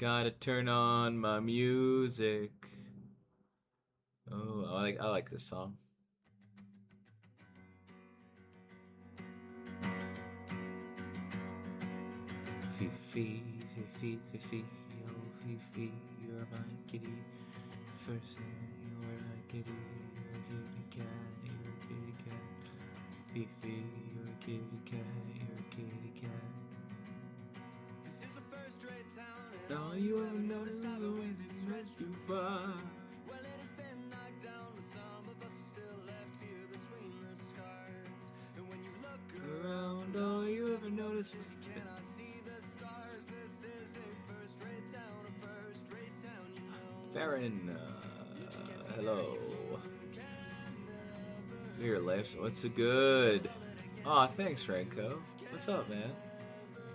Gotta turn on my music. Oh, I like this song. Fifi, Fifi, Fifi, oh Fifi, you're my kitty. First thing you're my kitty, you're a kitty cat, you're a kitty cat. Fifi, you're a kitty cat, you're a kitty cat. This is a first-rate town, and all you ever notice are the ways it stretch too far. Well, it has been knocked down, but some of us are still left here between the scars. And when you look around, all you ever notice was you cannot see the stars. This is a first-rate town, you know. Farron, hello. Your life, what's it good? Aw, thanks, Ranko. What's up, man?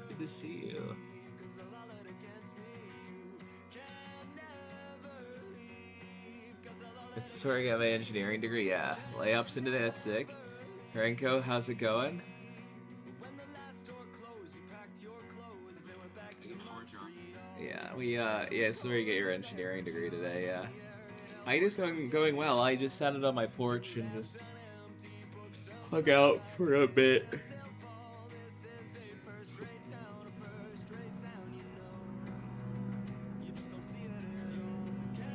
Good to see you. It's where I got my engineering degree, yeah. Layups into that sick. Ranko, how's it going? Yeah, it's where you get your engineering degree today, yeah. I just going well. I just sat it on my porch and just hung out for a bit.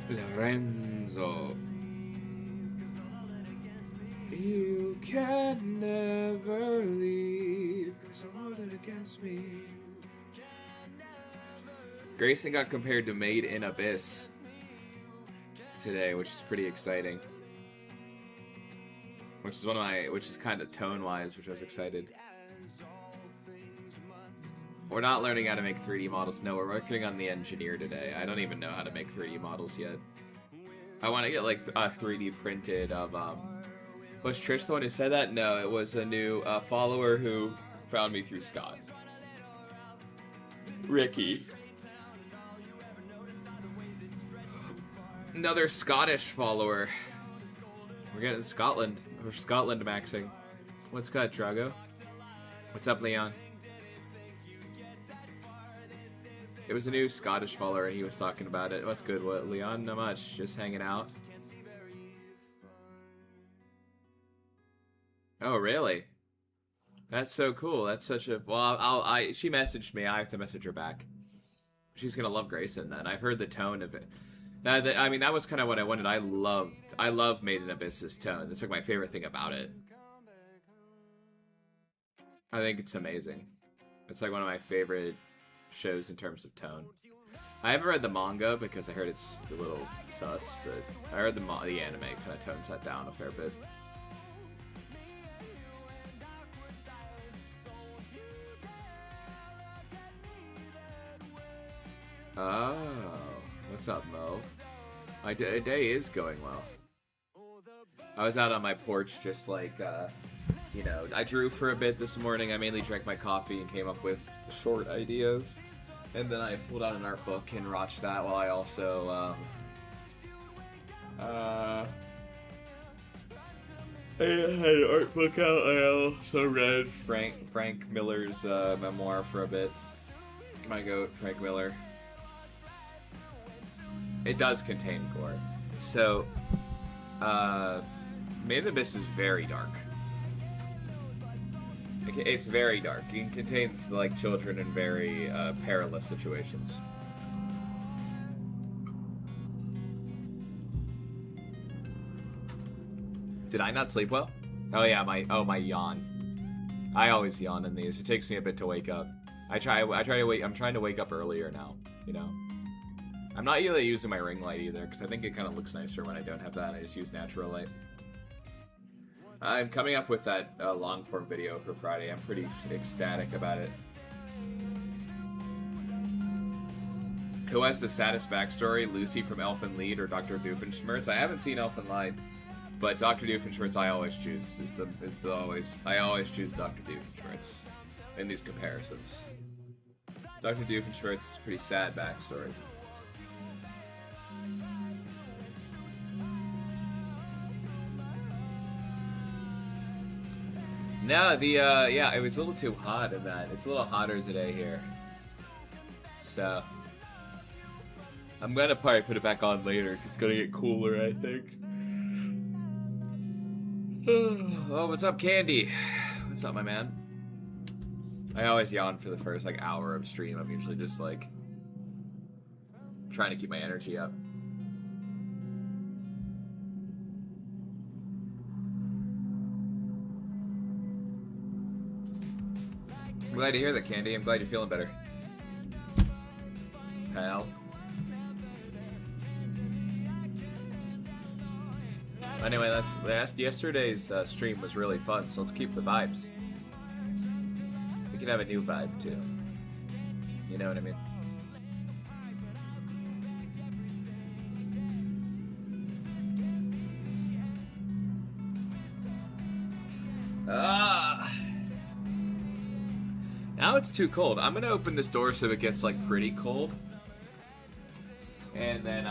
Lorenzo, you can never leave, 'cause I'm holding against me. Grayson got compared to Made in Abyss today, which is pretty exciting. Which is kind of tone-wise, which I was excited. We're not learning how to make 3D models. No, we're working on the engineer today. I don't even know how to make 3D models yet. I want to get like a 3D printed of, was Trish the one who said that? No, it was a new follower who found me through Scott. Ricky. Another Scottish follower. We're getting Scotland. We're Scotland maxing. What's good, Drago? What's up, Leon? It was a new Scottish follower and he was talking about it. What's good, what, Leon? Not much. Just hanging out. Oh, really? That's so cool. That's such a... Well, she messaged me. I have to message her back. She's gonna love Grayson then. I've heard the tone of it. I mean, that was kind of what I wanted. I love Made in Abyss's tone. That's like my favorite thing about it. I think it's amazing. It's like one of my favorite shows in terms of tone. I haven't read the manga because I heard it's a little sus, but I heard the anime kind of tones that down a fair bit. Oh, what's up, Mo? My day is going well. I was out on my porch just like, you know, I drew for a bit this morning. I mainly drank my coffee and came up with short ideas. And then I pulled out an art book and watched that while I also, I had an art book out. I also read Frank Miller's memoir for a bit. My goat, Frank Miller. It does contain gore. So, Made in Abyss is very dark. It's very dark. It contains, like, children in very perilous situations. Did I not sleep well? Oh yeah, my yawn. I always yawn in these. It takes me a bit to wake up. I'm trying to wake up earlier now, you know. I'm not really using my ring light either, because I think it kind of looks nicer when I don't have that. I just use natural light. I'm coming up with that long-form video for Friday. I'm pretty ecstatic about it. Who has the saddest backstory? Lucy from Elfen Lied or Dr. Doofenshmirtz? I haven't seen Elfen Lied, but Dr. Doofenshmirtz I always choose. I always choose Dr. Doofenshmirtz in these comparisons. Dr. Doofenshmirtz is a pretty sad backstory. No, yeah, it was a little too hot in that. It's a little hotter today here. So, I'm gonna probably put it back on later, because it's gonna get cooler, I think. Oh, what's up, Candy? What's up, my man? I always yawn for the first, like, hour of stream. I'm usually just, like, trying to keep my energy up. I'm glad to hear that, Candy. I'm glad you're feeling better. Pal. Anyway, that's yesterday's stream was really fun, so let's keep the vibes. We can have a new vibe, too. You know what I mean? Now it's too cold. I'm gonna open this door so it gets, like, pretty cold. And then,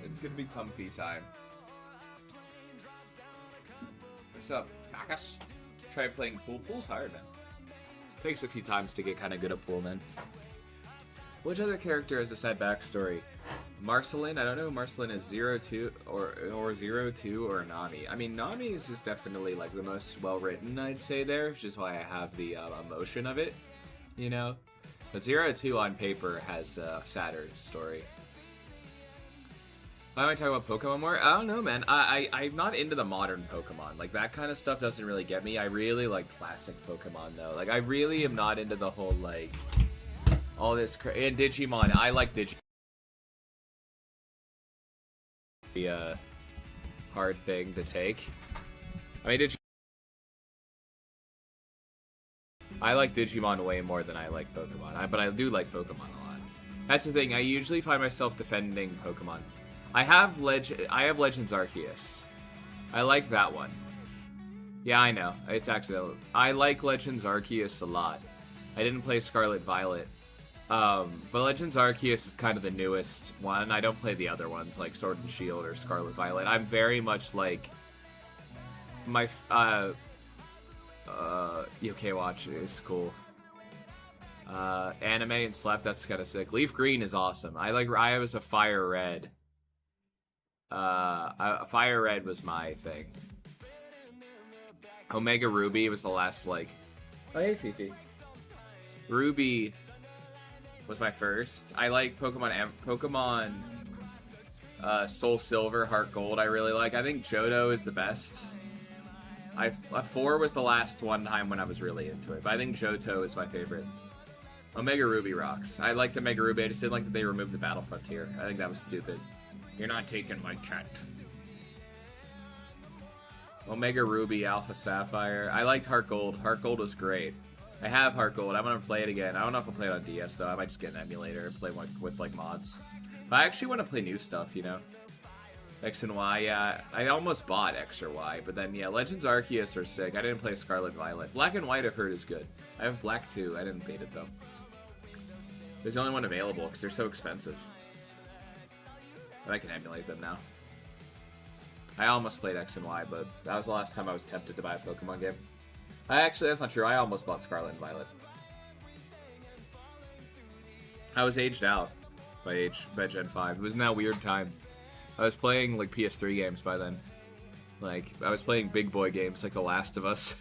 it's gonna be comfy time. What's up, Marcus? Try playing pool. Pool's hard, man. Takes a few times to get kind of good at pool, man. Which other character has a sad backstory? Marceline? I don't know. Marceline is 02 or 02 or Nami. I mean, Nami's is definitely like the most well written, I'd say there, which is why I have the emotion of it, you know. But 02 on paper has a sadder story. Why am I talking about Pokemon more? I don't know, man. I'm not into the modern Pokemon. Like, that kind of stuff doesn't really get me. I really like classic Pokemon, though. Like, I really am not into the whole, like, all this and Digimon. I like Digimon. Be a hard thing to take. I mean, I like Digimon way more than I like Pokemon. But I do like Pokemon a lot. That's the thing. I usually find myself defending Pokemon. I have Legends Arceus. I like that one. Yeah, I know. It's accidental. I like Legends Arceus a lot. I didn't play Scarlet Violet. But Legends Arceus is kind of the newest one. I don't play the other ones, like Sword and Shield or Scarlet Violet. I'm very much like... My, UK Watch is cool. Anime and Slap, that's kind of sick. Leaf Green is awesome. I was a Fire Red. Fire Red was my thing. Omega Ruby was the last, like... Oh, hey, Fifi. Ruby was my first. I like Pokemon Soul Silver, Heart Gold I really like. I think Johto is the best. 4 was the last one time when I was really into it, but I think Johto is my favorite. Omega Ruby rocks. I liked Omega Ruby, I just didn't like that they removed the Battle Frontier. I think that was stupid. You're not taking my cat. Omega Ruby, Alpha Sapphire. I liked Heart Gold. Heart Gold was great. I have Heart Gold. I'm gonna play it again. I don't know if I'll play it on DS though. I might just get an emulator and play with like mods. But I actually want to play new stuff, you know. X and Y, yeah. I almost bought X or Y, but then yeah, Legends Arceus are sick. I didn't play Scarlet Violet. Black and White I've heard is good. I have Black too. I didn't beat it though. There's the only one available because they're so expensive. But I can emulate them now. I almost played X and Y, but that was the last time I was tempted to buy a Pokemon game. Actually, that's not true. I almost bought Scarlet and Violet. I was aged out by Gen 5. It was now a weird time. I was playing, like, PS3 games by then. Like, I was playing big boy games like The Last of Us.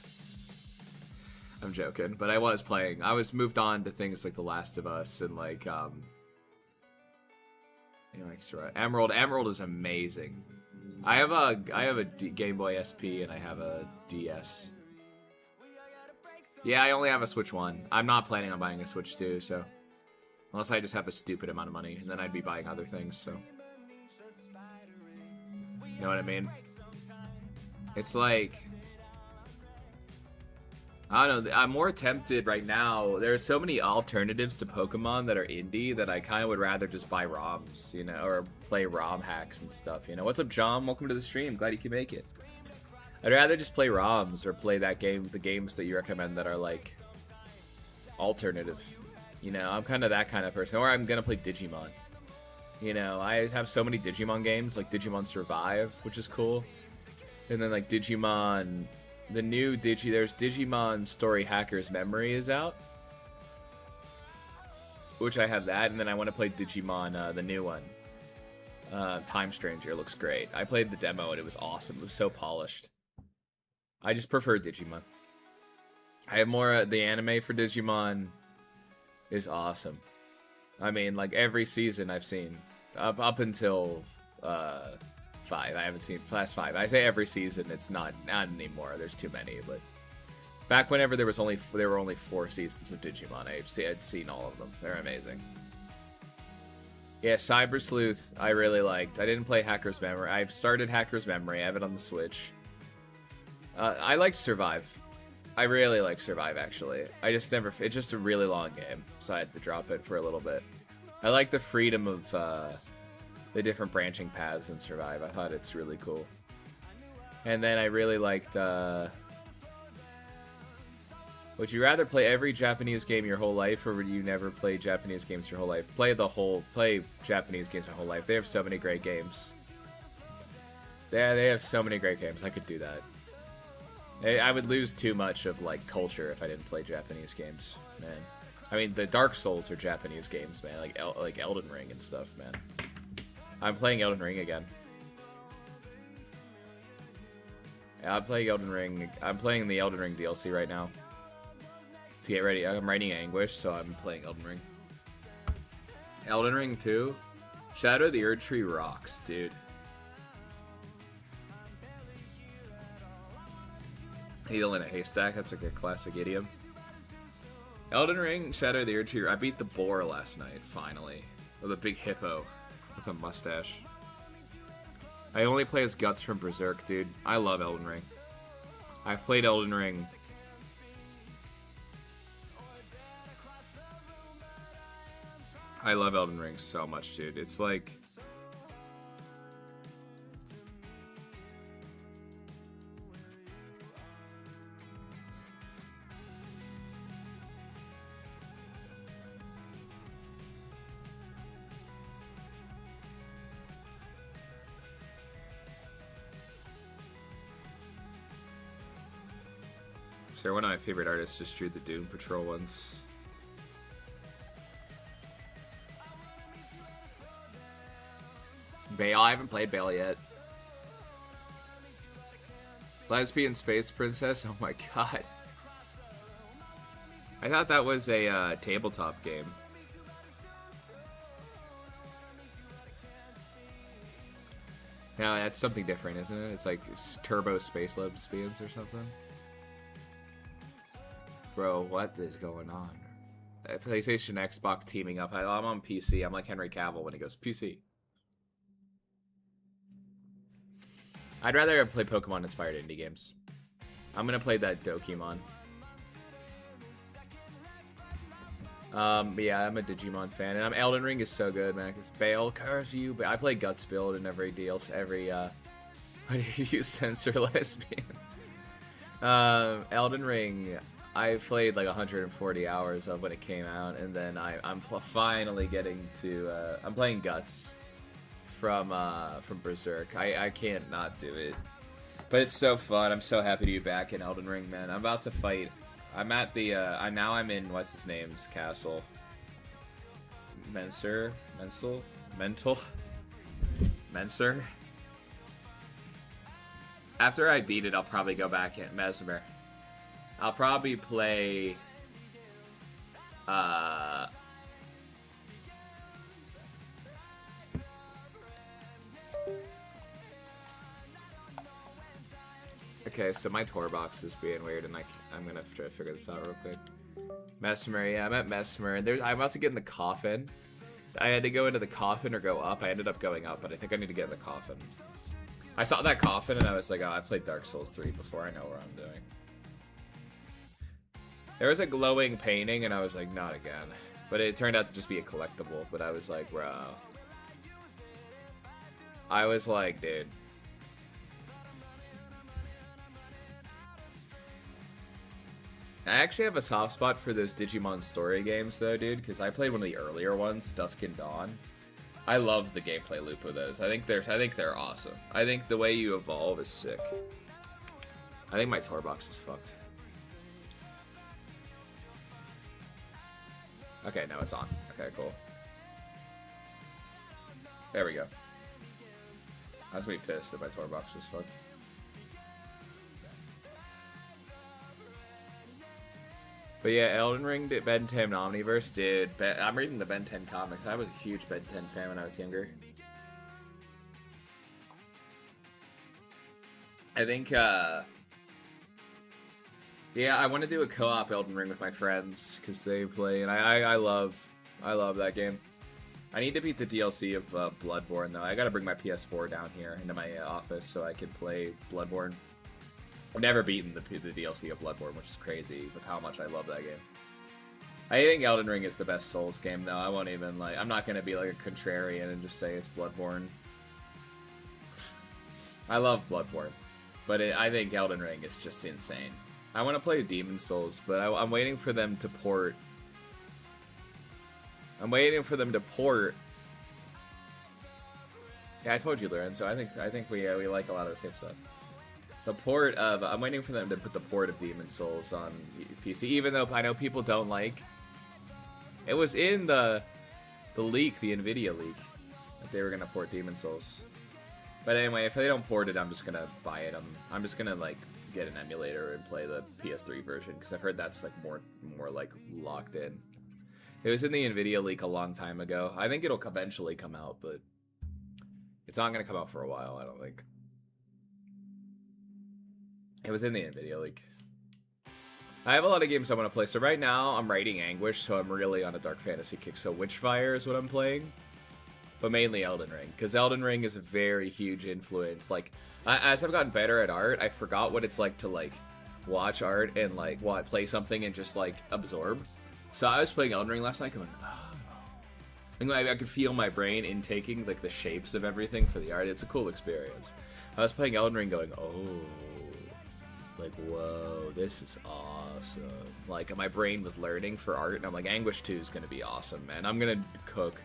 I'm joking, but I was playing. I was moved on to things like The Last of Us and, like, Emerald. Emerald is amazing. I have a Game Boy SP and I have a DS. Yeah, I only have a Switch 1. I'm not planning on buying a Switch 2, so... Unless I just have a stupid amount of money, and then I'd be buying other things, so... You know what I mean? It's like... I don't know, I'm more tempted right now. There are so many alternatives to Pokemon that are indie that I kind of would rather just buy ROMs, you know, or play ROM hacks and stuff, you know? What's up, John? Welcome to the stream. Glad you can make it. I'd rather just play ROMs or play that game, the games that you recommend that are, like, alternative, You know, I'm kind of that kind of person. Or I'm gonna play Digimon. You know, I have so many Digimon games, like Digimon Survive, which is cool. And then like Digimon, the new there's Digimon Story Hacker's Memory is out, which I have that, and then I want to play Digimon, the new one, Time Stranger. It looks great. I played the demo and it was awesome. It was so polished. I just prefer Digimon. I have more, the anime for Digimon is awesome. I mean, like every season I've seen, up until 5. I haven't seen past 5. I say every season. It's not anymore. There's too many. But back whenever there were only 4 seasons of Digimon, I'd seen all of them. They're amazing. Yeah, Cyber Sleuth I really liked. I didn't play Hacker's Memory. I've started Hacker's Memory. I have it on the Switch. I liked Survive. I really like Survive, actually. It's just a really long game, so I had to drop it for a little bit. I like the freedom of the different branching paths in Survive. I thought it's really cool. And then I really liked, would you rather play every Japanese game your whole life, or would you never play Japanese games your whole life? Play Japanese games my whole life. They have so many great games. They have so many great games. I could do that. I would lose too much of, like, culture if I didn't play Japanese games, man. I mean, the Dark Souls are Japanese games, man. Like Elden Ring and stuff, man. I'm playing Elden Ring again. Yeah, I'm playing Elden Ring. I'm playing the Elden Ring DLC right now. To get ready. I'm writing Anguish, so I'm playing Elden Ring. Elden Ring 2? Shadow of the Erd Tree rocks, dude. Needle in a haystack, that's like a classic idiom. Elden Ring, Shadow of the Erd Tree. I beat the boar last night, finally. With a big hippo with a mustache. I only play as Guts from Berserk, dude. I love Elden Ring. I've played Elden Ring. I love Elden Ring so much, dude. It's like... So one of my favorite artists just drew the Doom Patrol ones. Bale, I haven't played Bale yet. Lesbian Space Princess? Oh my god. I thought that was a tabletop game. No, that's something different, isn't it? It's like Turbo Space Lesbians or something. Bro, what is going on? PlayStation, Xbox teaming up. I'm on PC. I'm like Henry Cavill when he goes PC. I'd rather play Pokemon-inspired indie games. I'm gonna play that Dokimon. But yeah, I'm a Digimon fan, and Elden Ring is so good, man. Cause Bale, curse you! But I play Guts build in every DLC, what do you censor lesbian? Elden Ring, I played like 140 hours of when it came out, and then I'm finally getting to. I'm playing Guts from Berserk. I can't not do it, but it's so fun. I'm so happy to be back in Elden Ring, man. I'm about to fight. I'm at the. I'm in what's his name's castle. Mentor. After I beat it, I'll probably go back in Mesmer. I'll probably play okay, so my tour box is being weird, and I'm gonna try to figure this out real quick. Mesmer, yeah, I'm at Mesmer, and I'm about to get in the coffin. I had to go into the coffin or go up. I ended up going up, but I think I need to get in the coffin. I saw that coffin, and I was like, oh, I played Dark Souls 3 before. I know what I'm doing. There was a glowing painting, and I was like, not again. But it turned out to just be a collectible, but I was like, bro. I was like, dude. I actually have a soft spot for those Digimon story games, though, dude, because I played one of the earlier ones, Dusk and Dawn. I love the gameplay loop of those. I think they're awesome. I think the way you evolve is sick. I think my Tor box is fucked. Okay, now it's on. Okay, cool. There we go. I was really pissed that my Tor box was fucked. But yeah, Elden Ring, Ben 10 Omniverse did. I'm reading the Ben 10 comics. I was a huge Ben 10 fan when I was younger. I think, yeah, I want to do a co-op Elden Ring with my friends because they play, and I love that game. I need to beat the DLC of Bloodborne though. I gotta bring my PS4 down here into my office so I can play Bloodborne. I've never beaten the DLC of Bloodborne, which is crazy with how much I love that game. I think Elden Ring is the best Souls game, though. I won't even, like, I'm not going to be, like, a contrarian and just say it's Bloodborne. I love Bloodborne, but I think Elden Ring is just insane. I want to play Demon Souls, but I'm waiting for them to port. I'm waiting for them to port. Yeah, I told you, Lorenzo. I think we like a lot of the same stuff. The port of I'm waiting for them to put the port of Demon Souls on PC, even though I know people don't like. It was in the leak, the Nvidia leak, that they were gonna port Demon Souls. But anyway, if they don't port it, I'm just gonna buy it. I'm just gonna like get an emulator and play the PS3 version because I've heard that's like more like locked in. It was in the Nvidia leak a long time ago. I think it'll eventually come out, but it's not gonna come out for a while. I don't think. It was in the Nvidia leak. I have a lot of games I want to play. So right now, I'm writing Anguish, so I'm really on a Dark Fantasy kick. So Witchfire is what I'm playing. But mainly Elden Ring. Because Elden Ring is a very huge influence. Like, as I've gotten better at art, I forgot what it's like to, like, watch art and, like, play something and just, like, absorb. So I was playing Elden Ring last night going, oh. And I could feel my brain intaking, like, the shapes of everything for the art. It's a cool experience. I was playing Elden Ring going, oh. Like, whoa, this is awesome. Like, my brain was learning for art, and I'm like, Anguish 2 is going to be awesome, man. I'm going to cook.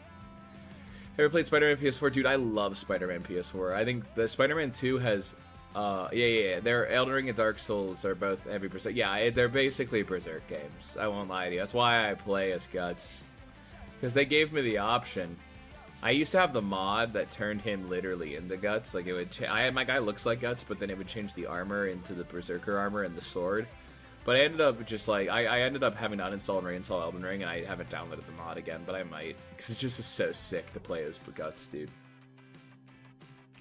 Ever played Spider-Man PS4? Dude, I love Spider-Man PS4. I think the Spider-Man 2 has, yeah. Their Elden Ring and Dark Souls are both heavy Berserk. Yeah, they're basically Berserk games. I won't lie to you. That's why I play as Guts. Because they gave me the option. I used to have the mod that turned him literally into Guts. Like, it would my guy looks like Guts, but then it would change the armor into the Berserker armor and the sword. But I ended up just, like, I ended up having to uninstall and reinstall Elden Ring, and I haven't downloaded the mod again, but I might. Because it just is so sick to play as Guts, dude.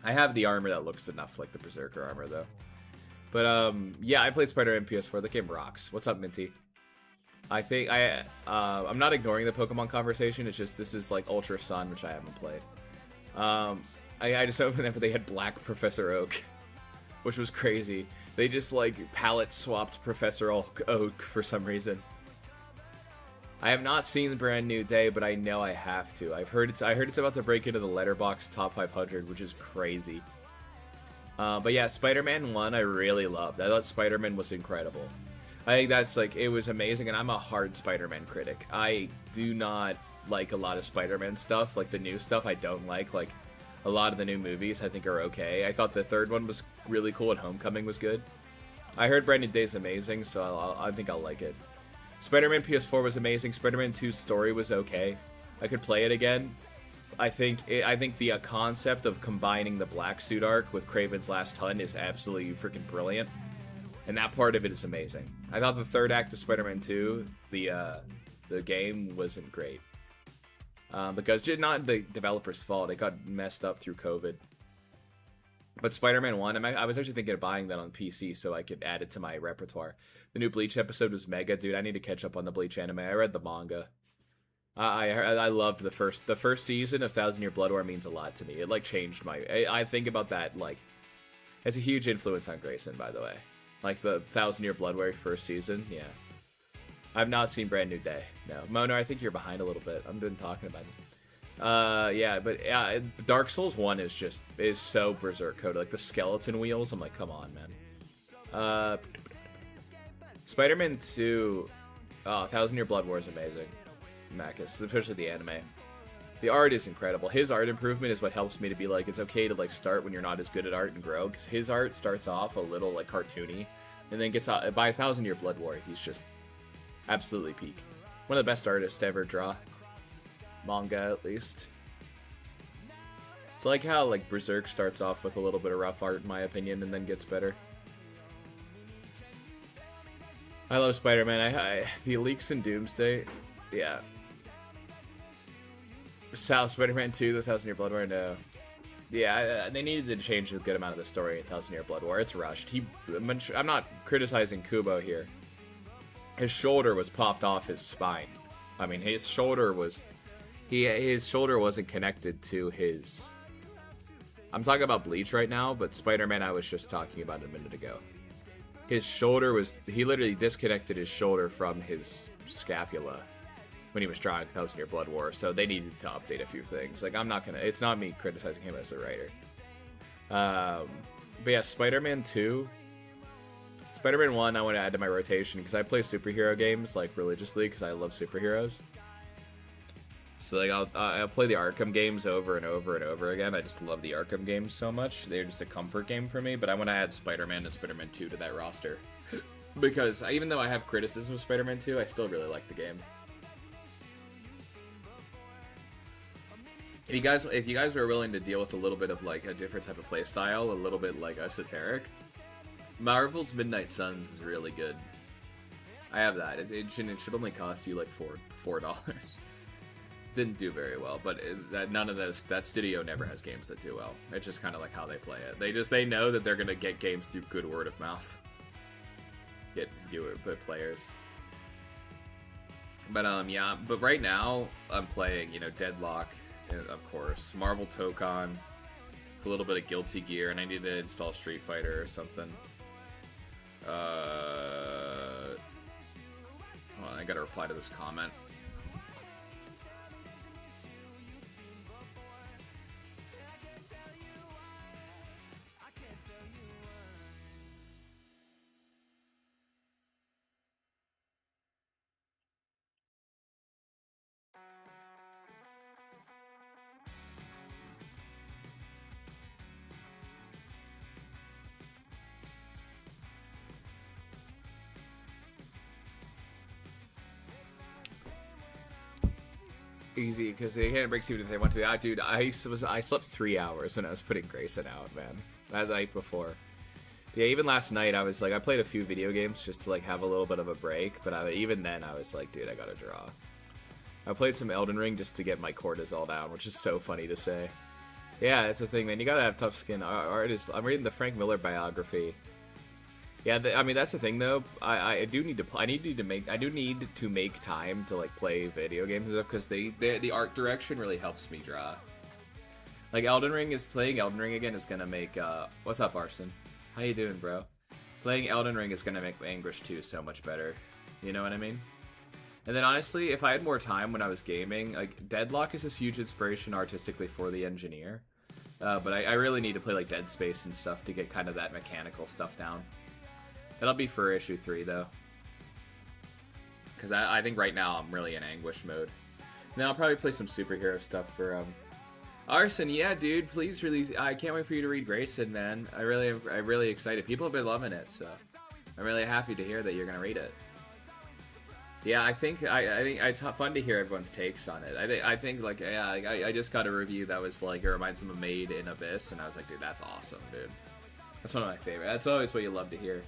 I have the armor that looks enough like the Berserker armor, though. But, yeah, I played Spider-Man PS4. The game rocks. What's up, Minty? I think I'm not ignoring the Pokemon conversation. It's just this is like Ultra Sun, which I haven't played. I just opened it, but they had Black Professor Oak, which was crazy. They just like palette swapped Professor Oak for some reason. I have not seen the Brand New Day, but I know I have to. I heard it's about to break into the Letterboxd Top 500, which is crazy. But yeah, Spider-Man 1 I really loved. I thought Spider-Man was incredible. I think that's, like, it was amazing, and I'm a hard Spider-Man critic. I do not like a lot of Spider-Man stuff, like the new stuff I don't like a lot of the new movies I think are okay. I thought the third one was really cool, and Homecoming was good. I heard Brand New Day's amazing, so I think I'll like it. Spider-Man PS4 was amazing. Spider-Man 2's story was okay. I could play it again. I think the concept of combining the Black Suit arc with Kraven's Last Hunt is absolutely freaking brilliant. And that part of it is amazing. I thought the third act of Spider-Man 2, the game, wasn't great. Because it's not the developer's fault. It got messed up through COVID. But Spider-Man 1, I was actually thinking of buying that on PC so I could add it to my repertoire. The new Bleach episode was mega. Dude, I need to catch up on the Bleach anime. I read the manga. I loved the first season of Thousand Year Blood War means a lot to me. It, like, changed I think about that, like, it's a huge influence on Grayson, by the way. Like the 1,000 Year Blood War first season, yeah. I've not seen Brand New Day. No, Mono, I think you're behind a little bit. I've been talking about it. Yeah, but yeah, Dark Souls 1 is so Berserk coded. Like the skeleton wheels, I'm like, come on, man. Spider-Man 2, oh, Thousand Year Blood War is amazing. Macus, especially the anime. The art is incredible. His art improvement is what helps me to be like, it's okay to like start when you're not as good at art and grow, because his art starts off a little like cartoony, and then gets out by Thousand Year Blood War. He's just absolutely peak. One of the best artists to ever draw manga, at least. It's like how like Berserk starts off with a little bit of rough art, in my opinion, and then gets better. I love Spider-Man. The leaks in Doomsday, yeah. Spider-Man 2, The Thousand Year Blood War, no. Yeah, they needed to change a good amount of the story in Thousand Year Blood War. It's rushed. I'm not criticizing Kubo here. His shoulder was popped off his spine. I mean, his shoulder was... his shoulder wasn't connected to his... I'm talking about Bleach right now, but Spider-Man I was just talking about a minute ago. His shoulder was... he literally disconnected his shoulder from his scapula when he was drawing Thousand Year Blood War, so they needed to update a few things. Like, I'm not gonna... it's not me criticizing him as a writer. But yeah, Spider-Man 2... Spider-Man 1 I want to add to my rotation, because I play superhero games, like, religiously, because I love superheroes. So, like, I'll play the Arkham games over and over and over again. I just love the Arkham games so much. They're just a comfort game for me, but I want to add Spider-Man and Spider-Man 2 to that roster. Because even though I have criticism of Spider-Man 2, I still really like the game. If you guys are willing to deal with a little bit of, like, a different type of playstyle, a little bit, like, esoteric, Marvel's Midnight Suns is really good. I have that. It should only cost you, like, $4. Didn't do very well, but that studio never has games that do well. It's just kind of like how they play it. They know that they're gonna get games through good word of mouth. Get players. But yeah. But right now I'm playing, Deadlock, of course, Marvel Tokon, with a little bit of Guilty Gear, and I need to install Street Fighter or something. Hold on, I gotta reply to this comment. Easy, because they hand breaks even if they want to. Dude, I slept 3 hours when I was putting Grayson out, man. That night before. Yeah, even last night I was like, I played a few video games just to like have a little bit of a break, but even then I was like, dude, I gotta draw. I played some Elden Ring just to get my cortisol down, which is so funny to say. Yeah, it's a thing, man. You gotta have tough skin. Artists. I'm reading the Frank Miller biography. Yeah, I mean that's the thing though. I do need to make time to like play video games and stuff, because the art direction really helps me draw. Like playing Elden Ring again is gonna make what's up, Arson? How you doing, bro? Playing Elden Ring is gonna make Anguish 2 so much better. You know what I mean? And then honestly, if I had more time when I was gaming, like Deadlock is this huge inspiration artistically for the engineer. But I really need to play like Dead Space and stuff to get kind of that mechanical stuff down. That'll be for issue 3 though, because I think right now I'm really in Anguish mode. And then I'll probably play some superhero stuff for Arson. Yeah, dude, please release. I can't wait for you to read Grayson, man. I'm really excited. People have been loving it, so I'm really happy to hear that you're gonna read it. Yeah, I think it's fun to hear everyone's takes on it. I think like, yeah, I just got a review that was like, it reminds them of Made in Abyss, and I was like, dude, that's awesome, dude. That's one of my favorite. That's always what you love to hear.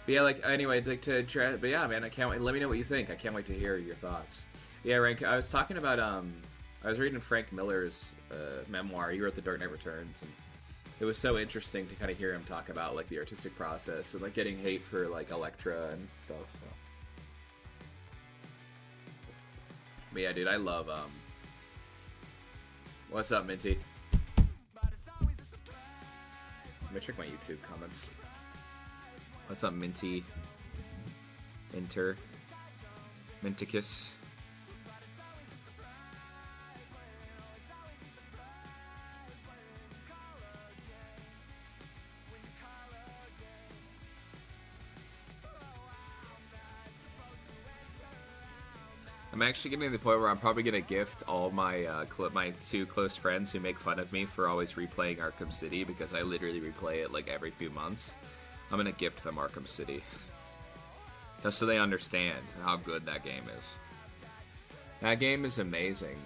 But yeah, like, anyway, like to try, but yeah, man, I can't wait. Let me know what you think. I can't wait to hear your thoughts. Yeah, Rank, I was talking about, I was reading Frank Miller's memoir. He wrote The Dark Knight Returns, and it was so interesting to kind of hear him talk about, like, the artistic process and, like, getting hate for, like, Elektra and stuff, so. But yeah, dude, I love, what's up, Minty? Let me check my YouTube comments. What's up, Minty? Minticus. I'm actually getting to the point where I'm probably gonna gift all my my 2 close friends who make fun of me for always replaying Arkham City, because I literally replay it like every few months. I'm gonna gift them Arkham City, just so they understand how good that game is. That game is amazing.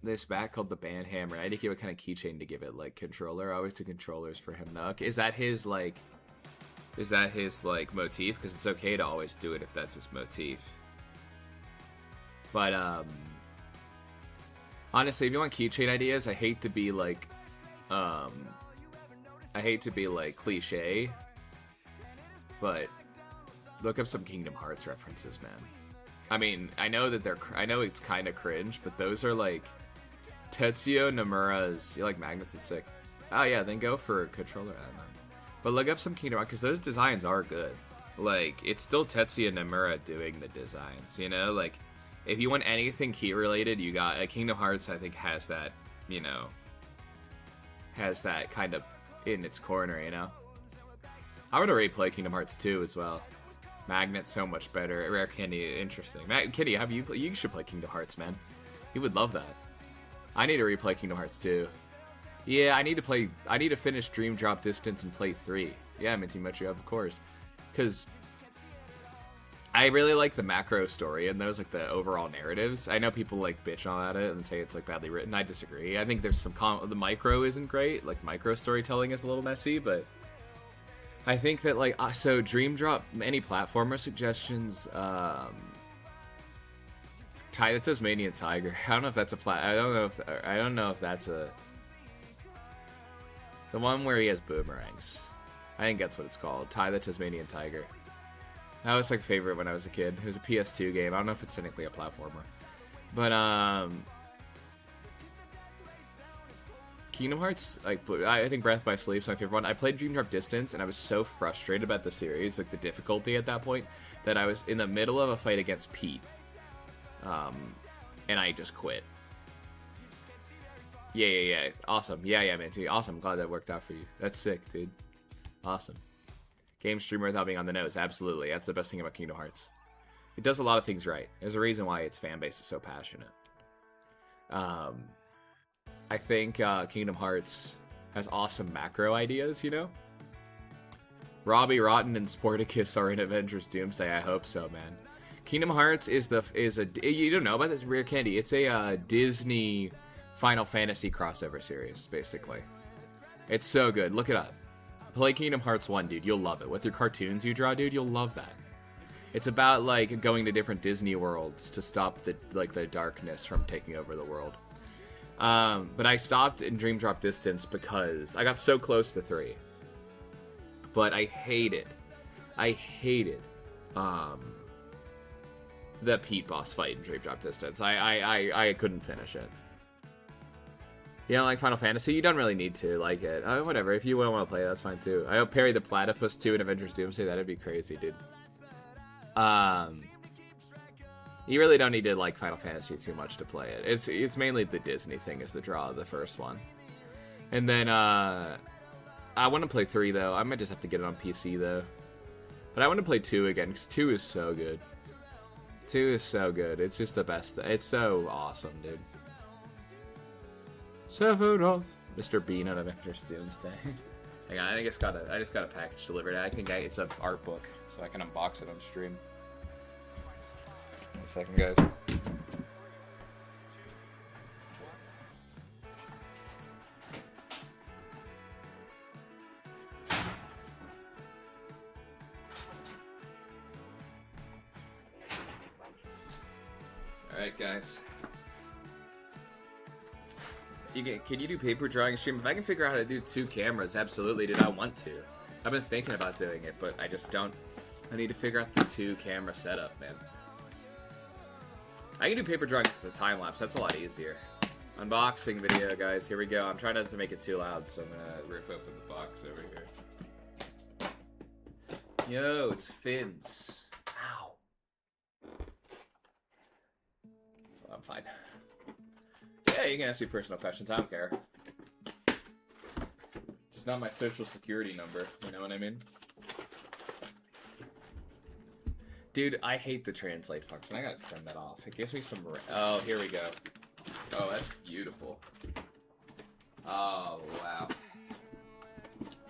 This bat called the Band Hammer. I need to give a kind of keychain to give it, like controller. I always do controllers for him. Nook. Is that his like? Is that his like motif? Because it's okay to always do it if that's his motif. But honestly, if you want keychain ideas, I hate to be like cliche, but look up some Kingdom Hearts references, man. I mean, I know it's kind of cringe, but those are like Tetsuya Nomura's. You like magnets? It's sick. Oh yeah, then go for a controller. I don't know. But look up some Kingdom Hearts, because those designs are good. Like, it's still Tetsuya Nomura doing the designs, you know? Like, if you want anything key-related, you got... Kingdom Hearts, I think, has that, you know... Has that kind of in its corner, you know? I would already play Kingdom Hearts 2 as well. Magnet's so much better. Rare Candy, interesting. Kitty, you should play Kingdom Hearts, man. You would love that. I need to replay Kingdom Hearts 2. Yeah, I need to finish Dream Drop Distance and play 3. Yeah, Minty Mochi, of course. Because I really like the macro story and those, like, the overall narratives. I know people, like, bitch on at it and say it's, like, badly written. I disagree. I think there's some... the micro isn't great. Like, micro storytelling is a little messy, but... I think that, like... so, Dream Drop... Any platformer suggestions? That Tasmanian Tiger. I don't know if that's a I don't know if that's a... The one where he has boomerangs. I think that's what it's called. Ty the Tasmanian Tiger. That was like favorite when I was a kid. It was a PS2 game. I don't know if it's technically a platformer. But Kingdom Hearts, like, I think Breath by Sleep's my favorite one. I played Dream Drop Distance and I was so frustrated about the series, like the difficulty at that point, that I was in the middle of a fight against Pete. And I just quit. Yeah. Awesome. Yeah, man. Too. Awesome. Glad that worked out for you. That's sick, dude. Awesome. Game streamer without being on the nose. Absolutely. That's the best thing about Kingdom Hearts. It does a lot of things right. There's a reason why its fan base is so passionate. I think Kingdom Hearts has awesome macro ideas, you know? Robbie Rotten and Sporticus are in Avengers Doomsday. I hope so, man. Kingdom Hearts is a... You don't know about this, Rare Candy. It's a Disney... Final Fantasy crossover series, basically. It's so good. Look it up. Play Kingdom Hearts 1, dude. You'll love it. With your cartoons you draw, dude, you'll love that. It's about, like, going to different Disney worlds to stop the darkness from taking over the world. But I stopped in Dream Drop Distance because I got so close to 3. But I hated the Pete boss fight in Dream Drop Distance. I couldn't finish it. You don't like Final Fantasy? You don't really need to like it. Whatever. If you don't want to play it, that's fine too. I hope Perry the Platypus 2 in Avengers Doomsday. That'd be crazy, dude. You really don't need to like Final Fantasy too much to play it. It's mainly the Disney thing is the draw of the first one. And then I want to play 3 though. I might just have to get it on PC though. But I want to play 2 again because 2 is so good. 2 is so good. It's just the best. It's so awesome, dude. Sephiroth. Mr. Bean on Avengers Doomsday. Hang on, I just got a package delivered. I think it's an art book, so I can unbox it on stream. One second, guys. Alright, guys. Can you do paper drawing stream? If I can figure out how to do 2 cameras, absolutely, dude, I want to. I've been thinking about doing it, but I just don't. I need to figure out the 2 camera setup, man. I can do paper drawing as a time lapse. That's a lot easier. Unboxing video, guys. Here we go. I'm trying not to make it too loud, so I'm gonna rip open the box over here. Yo, it's Fins. Ow. I'm fine. Yeah, you can ask me personal questions. I don't care. Just not my social security number. You know what I mean? Dude, I hate the translate function. I gotta turn that off. It gives me some... Oh, here we go. Oh, that's beautiful. Oh, wow.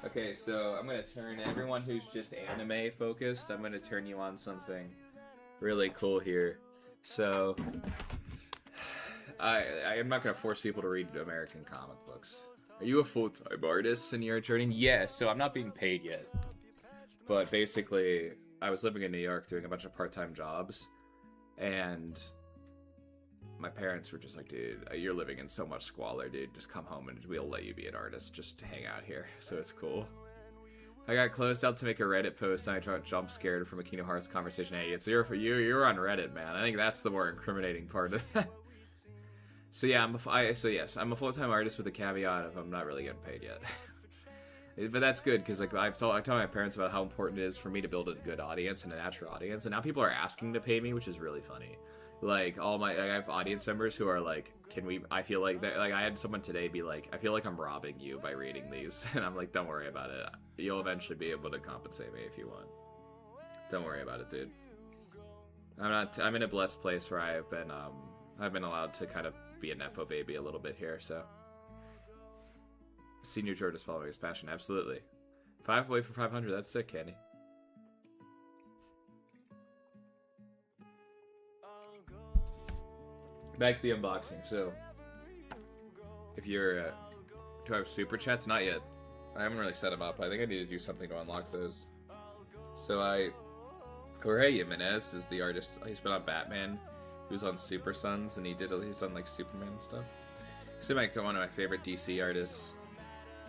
Okay, so I'm gonna turn everyone who's just anime focused, I'm gonna turn you on something really cool here. So, I'm not gonna force people to read American comic books. Are you a full-time artist and you're turning? Yes, so I'm not being paid yet. But basically, I was living in New York doing a bunch of part-time jobs, and my parents were just like, dude, you're living in so much squalor, dude. Just come home and we'll let you be an artist. Just hang out here. So it's cool. I got closed out to make a Reddit post, and I got jump scared from a Kingdom Hearts conversation. Hey, it's you're on Reddit, man. I think that's the more incriminating part of that. So yeah, yes, I'm a full-time artist with a caveat of I'm not really getting paid yet. But that's good, because like I tell my parents about how important it is for me to build a good audience and a natural audience, and now people are asking to pay me, which is really funny. Like I have audience members who are like, I feel like I had someone today be like, I feel like I'm robbing you by reading these, and I'm like, don't worry about it. You'll eventually be able to compensate me if you want. Don't worry about it, dude. I'm in a blessed place where I've been allowed to kind of be a nepo baby a little bit here, so. Senior George is following his passion, absolutely. 5 away for 500, that's sick, Candy. Back to the unboxing. So, if you're, do I have super chats? Not yet. I haven't really set them up. I think I need to do something to unlock those. So Jorge Jimenez is the artist. He's been on Batman. He was on Super Sons, and he's done like Superman and stuff. He's one of my favorite DC artists.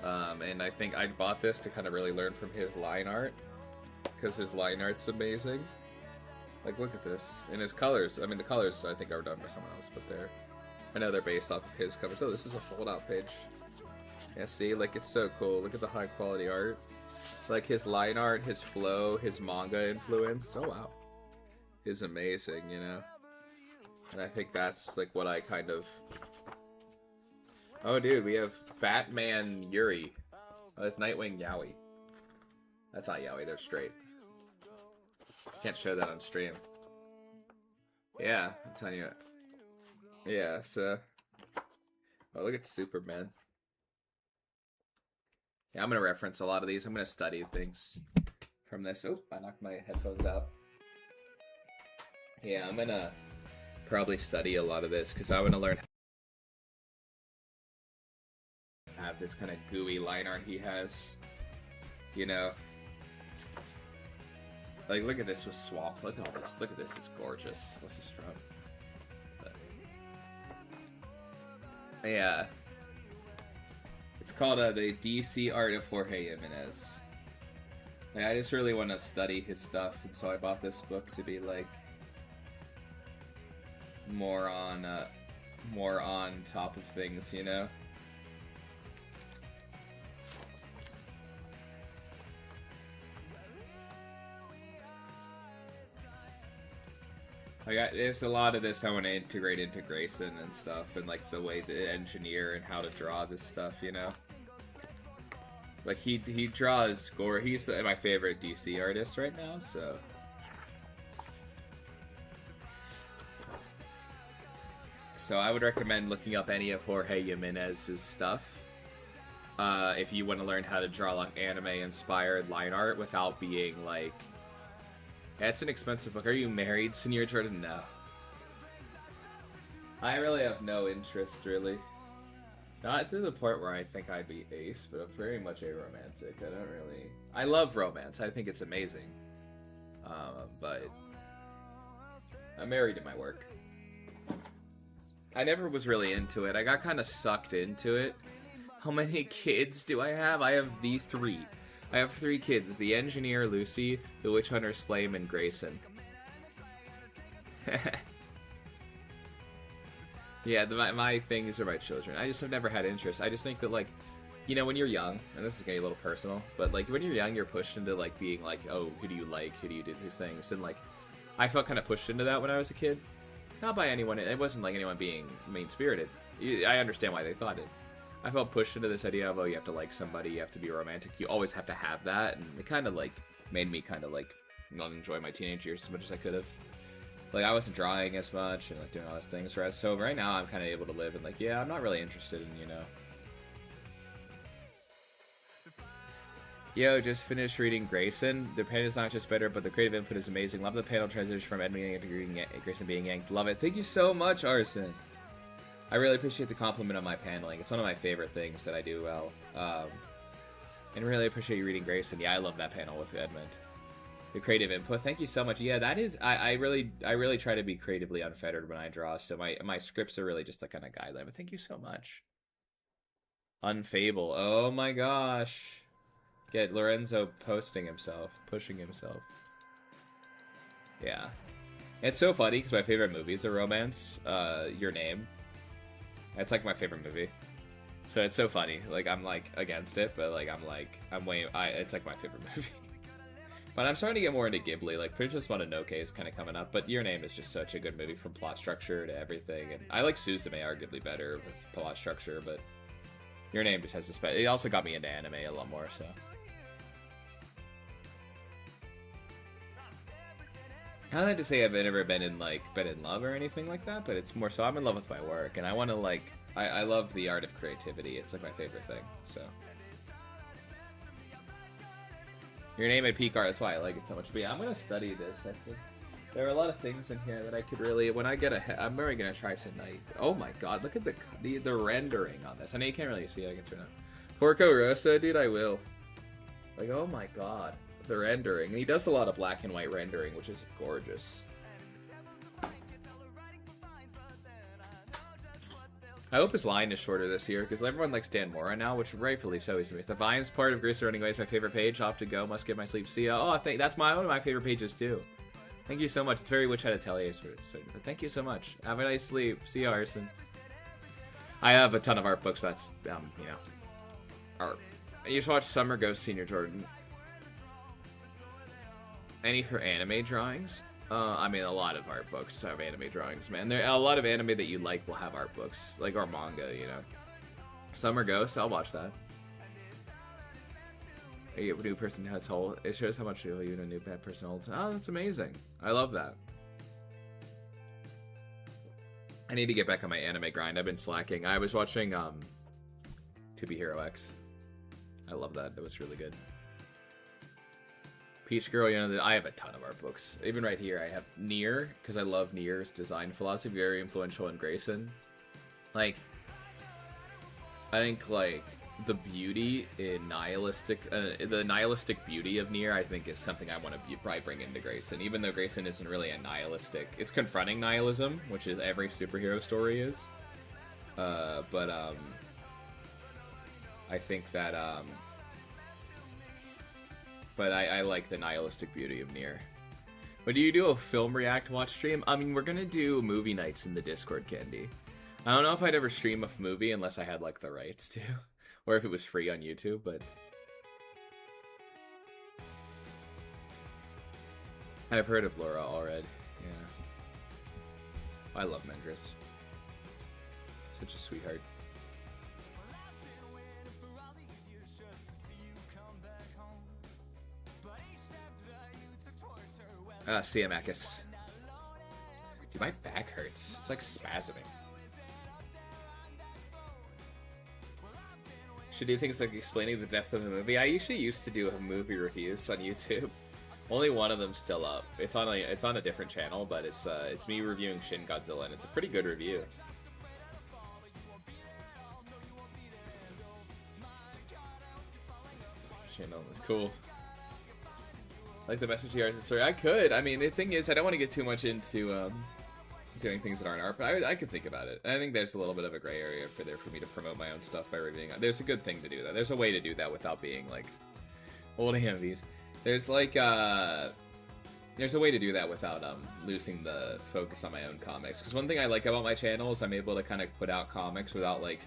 And I think I bought this to kind of really learn from his line art, because his line art's amazing. Like, look at this. And his colors, I mean, the colors I think are done by someone else, but I know they're based off of his covers. Oh, this is a fold-out page. Yeah, see? Like, it's so cool. Look at the high-quality art. Like, his line art, his flow, his manga influence. Oh, wow. Is amazing, you know? And I think that's, like, what I kind of... Oh, dude, we have Batman Yuri. Oh, that's Nightwing Yowie. That's not Yowie, they're straight. Can't show that on stream. Yeah, I'm telling you. Yeah, so... Oh, look at Superman. Yeah, I'm going to reference a lot of these. I'm going to study things from this. Oh, I knocked my headphones out. Yeah, I'm going to probably study a lot of this, because I want to learn how to have this kind of gooey line art he has. You know? Like, look at this with Swamp. Look at all this. Look at this. It's gorgeous. What's this from? Yeah. It's called the DC Art of Jorge Jimenez. Like, I just really want to study his stuff, and so I bought this book to be like more on top of things, you know. There's a lot of this I want to integrate into Grayson and stuff, and like the way to engineer and how to draw this stuff, you know? Like he draws gore. He's my favorite DC artist right now, so. So I would recommend looking up any of Jorge Jimenez's stuff. If you want to learn how to draw like anime-inspired line art without being like... Yeah, it's an expensive book. Are you married, Senior Jordan? No. I really have no interest, really. Not to the point where I think I'd be ace, but I'm very much a romantic. I don't really... I love romance. I think it's amazing. But... I'm married to my work. I never was really into it. I got kind of sucked into it. How many kids do I have? I have the 3. I have 3 kids. The Engineer, Lucy, the Witch Hunter's Flame, and Grayson. Yeah, my things are my children. I just have never had interest. I just think that, like, you know, when you're young, and this is getting a little personal, but, like, when you're young, you're pushed into, like, being like, oh, who do you like? Who do you do these things? And, like, I felt kind of pushed into that when I was a kid. Not by anyone. It wasn't, like, anyone being mean-spirited. I understand why they thought it. I felt pushed into this idea of, oh, you have to like somebody, you have to be romantic, you always have to have that, and it kind of, like, made me kind of, like, not enjoy my teenage years as much as I could have. Like, I wasn't drawing as much and like doing all those things. Right? So right now I'm kind of able to live and like, yeah, I'm not really interested in, you know. Yo, just finished reading Grayson. The panel is not just better, but the creative input is amazing. Love the panel transition from Edmund to Grayson being yanked. Love it. Thank you so much, Arson. I really appreciate the compliment on my paneling. It's one of my favorite things that I do well. And really appreciate you reading Grayson. Yeah, I love that panel with Edmund. The creative input. Thank you so much. Yeah, that is. I really try to be creatively unfettered when I draw. So my scripts are really just a kind of guideline. But thank you so much. Unfable. Oh my gosh. Get Lorenzo pushing himself. Yeah. It's so funny because my favorite movie is a romance. Your Name. It's like my favorite movie. So it's so funny. Like, I'm like against it, but like it's like my favorite movie. But I'm starting to get more into Ghibli. Like, Princess Mononoke is kind of coming up, but Your Name is just such a good movie from plot structure to everything. And I like Suzume arguably better with plot structure, but Your Name just has a it also got me into anime a lot more, so. I don't like to say I've never been in love or anything like that, but it's more so I'm in love with my work, and I want to like, I love the art of creativity. It's like my favorite thing, so. Your Name at peak art, that's why I like it so much. But yeah, I'm going to study this, I think. There are a lot of things in here that I could really, when I get I'm really going to try tonight. Oh my god, look at the rendering on this. I know you can't really see it, I can turn on. Porco Rosso, dude, I will. Like, oh my god. The rendering. And he does a lot of black and white rendering, which is gorgeous. I hope his line is shorter this year, because everyone likes Dan Mora now, which rightfully so is to me. The Vines part of Greaser Running Away is my favorite page. Off to go. Must get my sleep. See ya. Oh, I think that's one of my favorite pages, too. Thank you so much. It's very Witch Hat Atelier. But thank you so much. Have a nice sleep. See ya, Arson. I have a ton of art books, but that's, you know, art. You should watch Summer Ghost Senior Jordan. Any for anime drawings? I mean, a lot of art books have anime drawings, man. There a lot of anime that you like will have art books, like our manga, you know. Summer Ghost, I'll watch that. A new person has hold. It shows how much you and a new pet person holds. Oh, that's amazing. I love that. I need to get back on my anime grind. I've been slacking. I was watching To Be Hero X. I love that. That was really good. Peach Girl, you know, I have a ton of art books. Even right here, I have Nier, because I love Nier's design philosophy, very influential in Grayson. Like, I think, like, the beauty in the nihilistic beauty of Nier, I think, is something I want to probably bring into Grayson. Even though Grayson isn't really a nihilistic, it's confronting nihilism, which is every superhero story is. I think that, but I like the nihilistic beauty of Nier. But do you do a film react watch stream? I mean, we're gonna do movie nights in the Discord, Candy. I don't know if I'd ever stream a movie unless I had, like, the rights to. Or if it was free on YouTube, but... I've heard of Laura already, yeah. I love Mendris. Such a sweetheart. Siamakis. Dude, my back hurts. It's like spasming. Should do things like explaining the depth of the movie. I usually used to do movie reviews on YouTube. Only one of them's still up. It's on a different channel, but it's me reviewing Shin Godzilla, and it's a pretty good review. Shin is cool. Like the message here is the story. I could. I mean, the thing is, I don't want to get too much into doing things that aren't art, but I could think about it. I think there's a little bit of a gray area for me to promote my own stuff by reviewing. There's a good thing to do that. There's a way to do that without being like old AMVs. There's like there's a way to do that without losing the focus on my own comics. Because one thing I like about my channel is I'm able to kind of put out comics without like.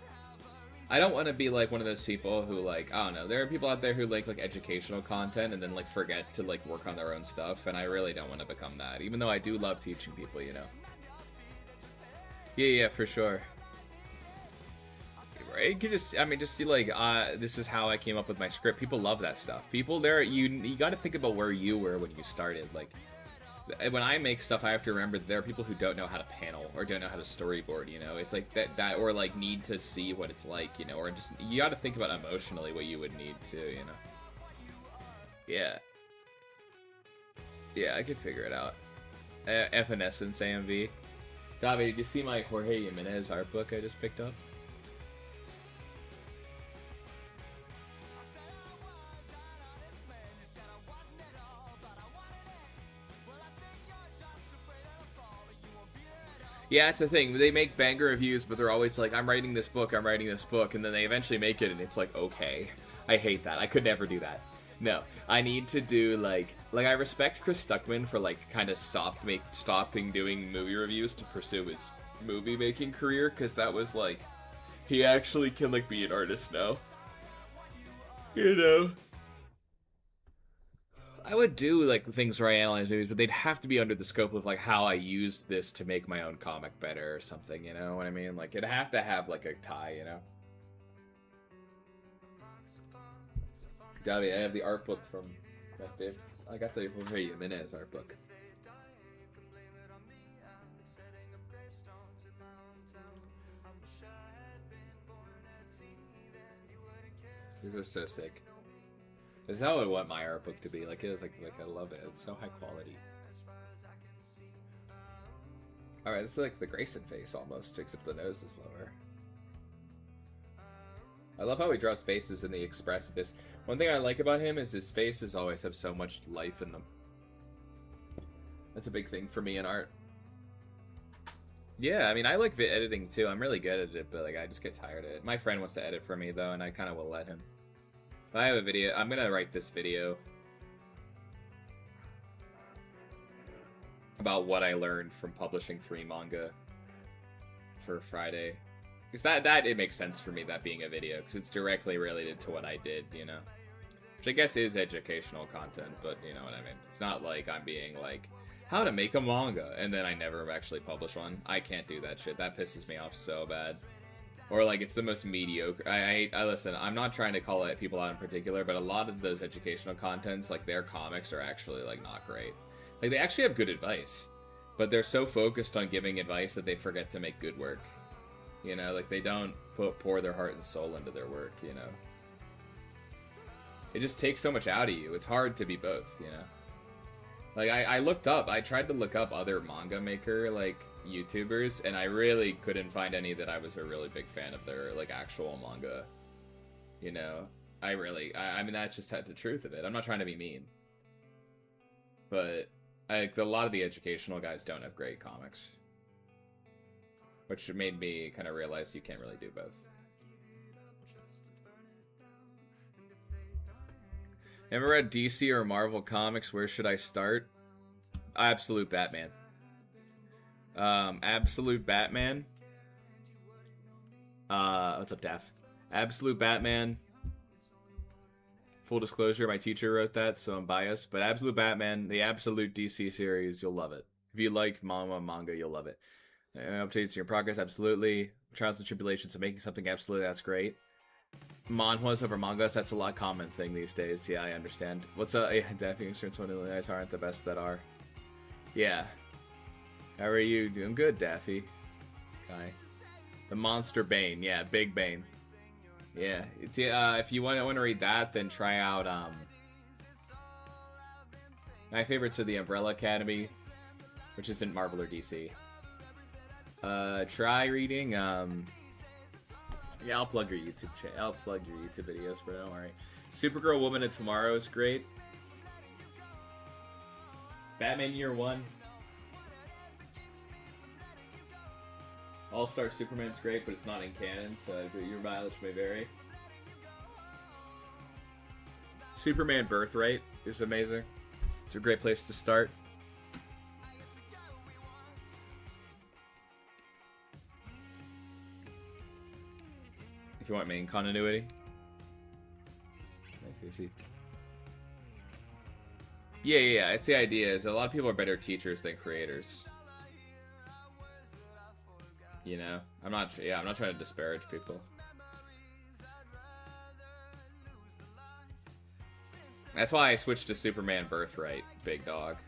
I don't want to be like one of those people who like, I don't know, there are people out there who like educational content and then like forget to like work on their own stuff, and I really don't want to become that, even though I do love teaching people, you know. Yeah, for sure. it could just, I mean, just be like, this is how I came up with my script. People love that stuff. People there, you got to think about where you were when you started. Like, when I make stuff, I have to remember that there are people who don't know how to panel or don't know how to storyboard, you know? It's like that or like need to see what it's like, you know? Or just, you got to think about emotionally what you would need to, you know? Yeah. Yeah, I could figure it out. Evanescence AMV. Davi, did you see my Jorge Jimenez art book I just picked up? Yeah, it's a thing. They make banger reviews, but they're always like, I'm writing this book, and then they eventually make it, and it's like, okay. I hate that. I could never do that. No, I need to do, like I respect Chris Stuckman for, like, kind of stopping doing movie reviews to pursue his movie-making career, because that was, like, he actually can, like, be an artist now. You know? I would do like things where I analyze movies, but they'd have to be under the scope of like how I used this to make my own comic better or something. You know what I mean? Like it'd have to have like a tie. You know. Davi, I have the art book from my favorite. I got the Jorge Jimenez art book. These are so sick. This is how I would want my art book to be. Like it is like I love it. It's so high quality. Alright, this is like the Grayson face almost, except the nose is lower. I love how he draws faces in the expressiveness. One thing I like about him is his faces always have so much life in them. That's a big thing for me in art. Yeah, I mean, I like editing too. I'm really good at it, but like I just get tired of it. My friend wants to edit for me though, and I kind of will let him. I have a video. I'm gonna write this video about what I learned from publishing 3 manga for Friday. Because that it makes sense for me, that being a video, because it's directly related to what I did, you know? Which I guess is educational content, but you know what I mean? It's not like I'm being like, how to make a manga, and then I never actually publish one. I can't do that shit. That pisses me off so bad. Or like it's the most mediocre. I listen. I'm not trying to call it people out in particular, but a lot of those educational contents, like their comics, are actually like not great. Like they actually have good advice, but they're so focused on giving advice that they forget to make good work. You know, like they don't pour their heart and soul into their work. You know, it just takes so much out of you. It's hard to be both. You know, like I tried to look up other manga maker like YouTubers, and I really couldn't find any that I was a really big fan of their like actual manga. You know, I mean that's just the truth of it. I'm not trying to be mean, but a lot of the educational guys don't have great comics, which made me kind of realize you can't really do both. Ever read DC or Marvel comics? Where should I start? Absolute Batman. Absolute Batman. What's up, Daff? Absolute Batman. Full disclosure, my teacher wrote that, so I'm biased. But Absolute Batman, the Absolute DC series, you'll love it. If you like manga, you'll love it. Updates in your progress, absolutely. Trials and tribulations of making something, absolutely, that's great. Manhwas over mangas, that's a lot common thing these days. Yeah, I understand. What's up? Yeah, Daffy insurance, one of the guys aren't the best that are. Yeah. How are you? Doing good, Daffy. Okay. The Monster Bane. Yeah, Big Bane. Yeah. If you want to read that, then try out, my favorites are the Umbrella Academy, which isn't Marvel or DC. Try reading, yeah, I'll plug your YouTube channel. I'll plug your YouTube videos, but don't worry. Supergirl Woman of Tomorrow is great. Batman Year One. All-Star Superman's great, but it's not in canon, so your mileage may vary. Superman Birthright is amazing. It's a great place to start. If you want main continuity. Yeah, it's the idea is a lot of people are better teachers than creators. You know, I'm not trying to disparage people. That's why I switched to Superman Birthright, big dog.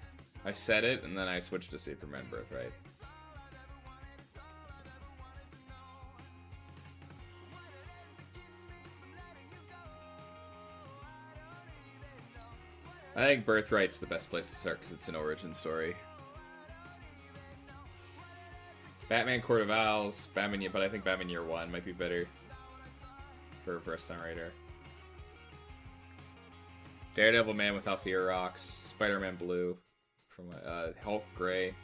I said it, and then I switched to Superman Birthright. I think Birthright's the best place to start because it's an origin story. Batman Court of Owls, Batman, but I think Batman Year One might be better for a first-time writer. Daredevil Man Without Fear rocks. Spider-Man Blue from Hulk Gray.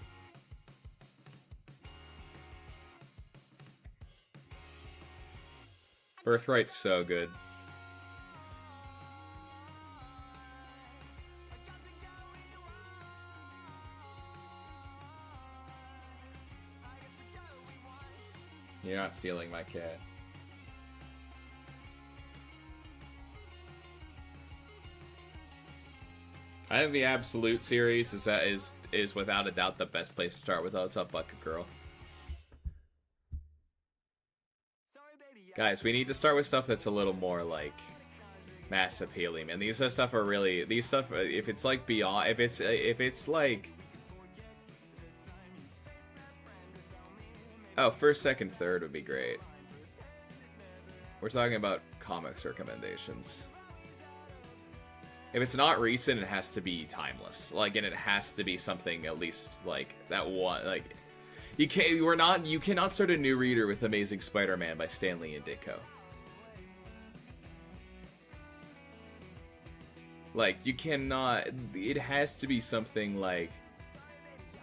Birthright's so good. You're not stealing my cat. I think the Absolute series is without a doubt the best place to start with. What's up, Bucket Girl? Guys, we need to start with stuff that's a little more like mass appealing, and these stuff are really if it's like beyond, if it's like, oh, first, second, third would be great. We're talking about comics recommendations. If it's not recent, it has to be timeless. Like, and it has to be something at least like that one. Like, you cannot start a new reader with Amazing Spider-Man by Stan Lee and Ditko. Like, you cannot. It has to be something like.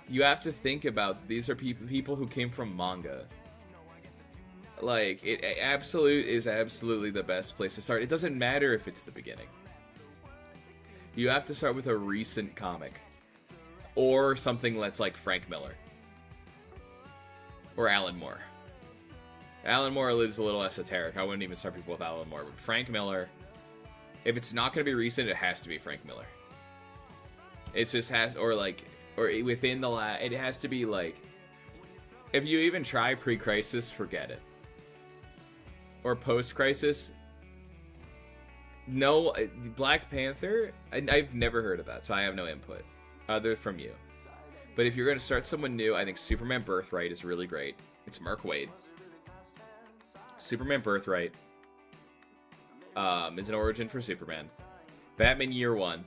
You have to think about, these are people who came from manga. Like, Absolute is absolutely the best place to start. It doesn't matter if it's the beginning. You have to start with a recent comic. Or something that's like Frank Miller. Or Alan Moore. Alan Moore is a little esoteric. I wouldn't even start people with Alan Moore. But Frank Miller, if it's not going to be recent, it has to be Frank Miller. It just has, or within the it has to be like, if you even try pre-crisis, forget it. Or post-crisis, no. Black Panther, I've never heard of that, so I have no input other from you. But if you're going to start someone new, I think Superman Birthright is really great. It's Mark Waid. Superman Birthright is an origin for Superman. Batman Year One,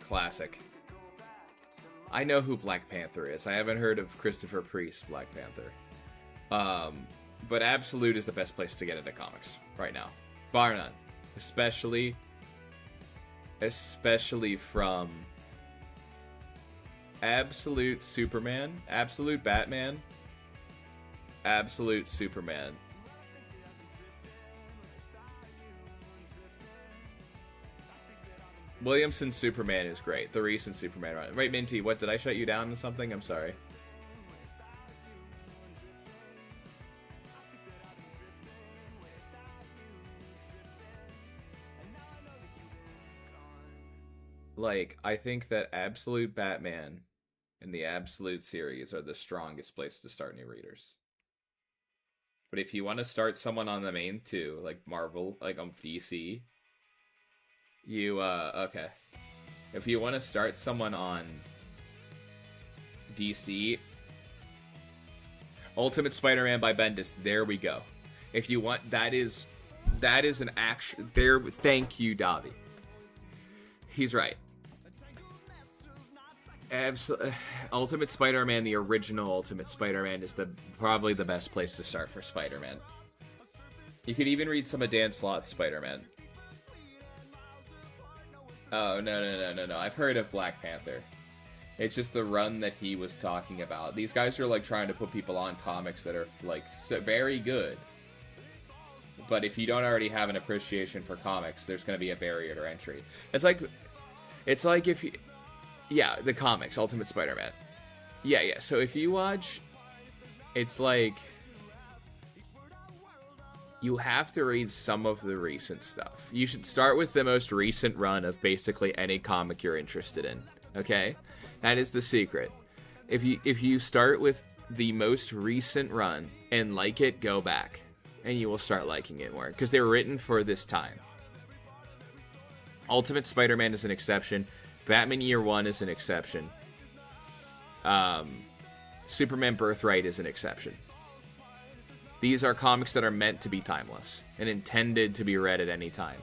classic. I know who Black Panther is. I haven't heard of Christopher Priest's Black Panther. But Absolute is the best place to get into comics right now. Bar none. Especially from Absolute Superman, Absolute Batman, Absolute Superman. Williamson's Superman is great. The recent Superman run. Right, Minty, what, did I shut you down on something? I'm sorry. Like, I think that Absolute Batman and the Absolute series are the strongest place to start new readers. But if you want to start someone on the main two, like Marvel, like on DC, you, okay. If you want to start someone on DC, Ultimate Spider-Man by Bendis, there we go. If you want, that is an action, there, thank you, Davi. He's right. Ultimate Spider-Man, the original Ultimate Spider-Man, is probably the best place to start for Spider-Man. You could even read some of Dan Slott's Spider-Man. Oh, no. I've heard of Black Panther. It's just the run that he was talking about. These guys are like trying to put people on comics that are like very good. But if you don't already have an appreciation for comics, there's going to be a barrier to entry. It's like if you... Yeah, the comics, Ultimate Spider-Man. Yeah. So if you watch... It's like... You have to read some of the recent stuff. You should start with the most recent run of basically any comic you're interested in. Okay? That is the secret. If you start with the most recent run and like it, go back. And you will start liking it more. Because they're written for this time. Ultimate Spider-Man is an exception. Batman Year One is an exception. Superman Birthright is an exception. These are comics that are meant to be timeless and intended to be read at any time.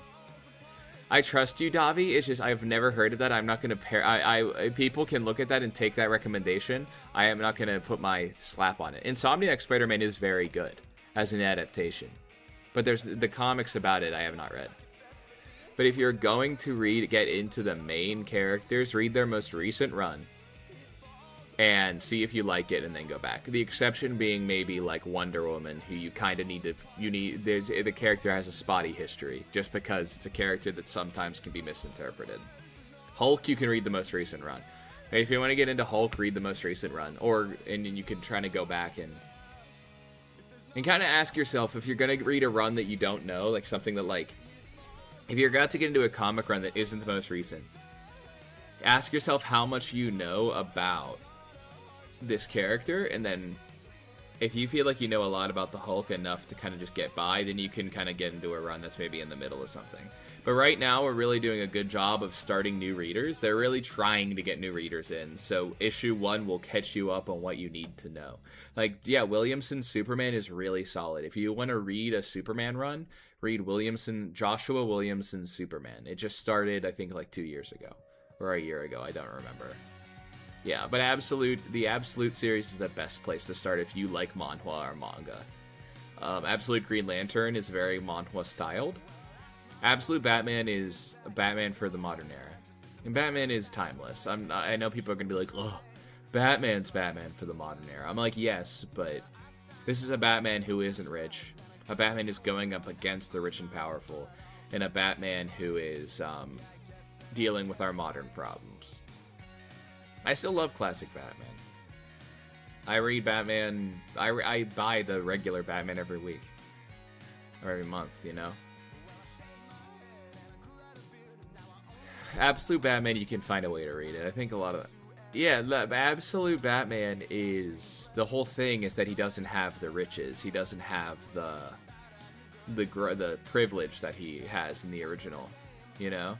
I trust you, Davi. It's just I've never heard of that. I'm not going to people can look at that and take that recommendation. I am not going to put my slap on it. Insomniac Spider-Man is very good as an adaptation, but there's the comics about it I have not read. But if you're going to get into the main characters, read their most recent run and see if you like it and then go back. The exception being maybe like Wonder Woman, who you kind of need the character has a spotty history just because it's a character that sometimes can be misinterpreted. Hulk, you can read the most recent run. If you want to get into Hulk, read the most recent run, and you can try to go back and kind of ask yourself if you're going to read a run that you don't know, like something that like if you're about to get into a comic run that isn't the most recent, ask yourself how much you know about this character, and then if you feel like you know a lot about the Hulk enough to kind of just get by, then you can kind of get into a run that's maybe in the middle of something. But right now we're really doing a good job of starting new readers. They're really trying to get new readers in, so issue 1 will catch you up on what you need to know. Like, yeah, Williamson's Superman is really solid. If you want to read a Superman run, read Joshua Williamson's Superman. It just started, I think, like 2 years ago or a year ago. I don't remember. Yeah, but the Absolute series is the best place to start if you like manhwa or manga. Absolute Green Lantern is very manhwa styled. Absolute Batman is Batman for the modern era. And Batman is timeless. I know people are going to be like, oh, Batman's Batman for the modern era. I'm like, yes, but this is a Batman who isn't rich. A Batman who's going up against the rich and powerful. And a Batman who is dealing with our modern problems. I still love classic Batman. I read Batman. I buy the regular Batman every week. Or every month, you know? Absolute Batman, you can find a way to read it. I think a lot of... Yeah, Absolute Batman is... The whole thing is that he doesn't have the riches. He doesn't have the privilege that he has in the original, you know?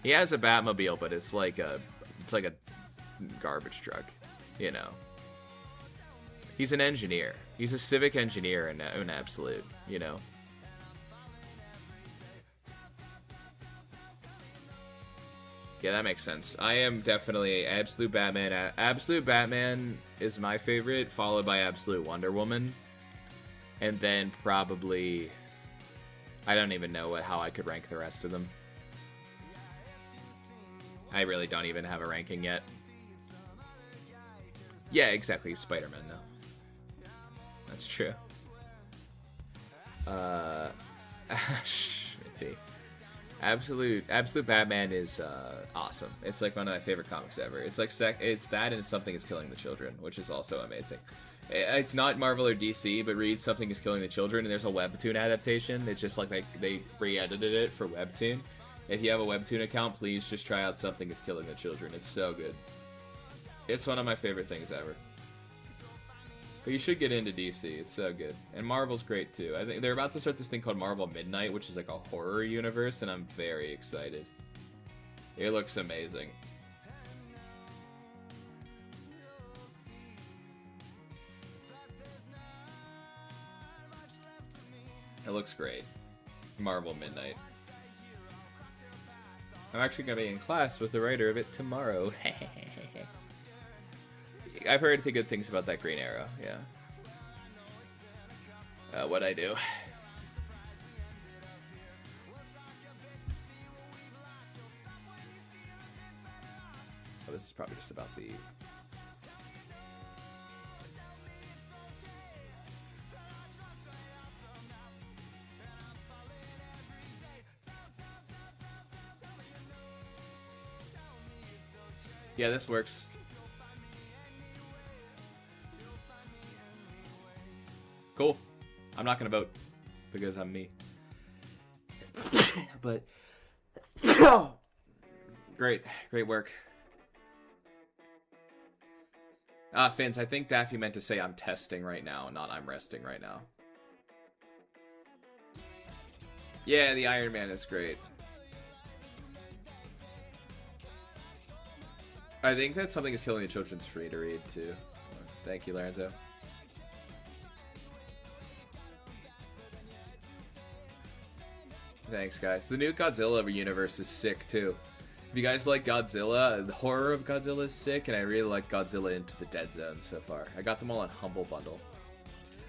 He has a Batmobile, but it's like a garbage truck, you know. He's an engineer. He's a civic engineer in Absolute, you know. Yeah, that makes sense. I am definitely Absolute Batman. Absolute Batman is my favorite, followed by Absolute Wonder Woman. And then probably... I don't even know how I could rank the rest of them. I really don't even have a ranking yet. Yeah, exactly. Spider-Man, though. That's true. Absolute Batman is awesome. It's like one of my favorite comics ever. It's like it's that and Something Is Killing the Children, which is also amazing. It's not Marvel or DC, but read Something Is Killing the Children, and there's a webtoon adaptation. It's just like they re-edited it for webtoon. If you have a webtoon account, please just try out Something Is Killing the Children. It's so good. It's one of my favorite things ever. But you should get into DC. It's so good. And Marvel's great, too. I think they're about to start this thing called Marvel Midnight, which is like a horror universe, and I'm very excited. It looks amazing. It looks great. Marvel Midnight. I'm actually going to be in class with the writer of it tomorrow. I've heard good things about that Green Arrow, yeah. What'd I do? Oh, this is probably just about the... Yeah, this works. Cool. I'm not gonna vote because I'm me. But great work. Fins, I think Daffy meant to say I'm testing right now, not I'm resting right now. Yeah, the Iron Man is great. I think that Something is Killing the Children's free to read too. Thank you, Lorenzo. Thanks, guys. The new Godzilla universe is sick too. If you guys like Godzilla, the horror of Godzilla is sick, and I really like Godzilla Into the Dead Zone so far. I got them all on Humble Bundle.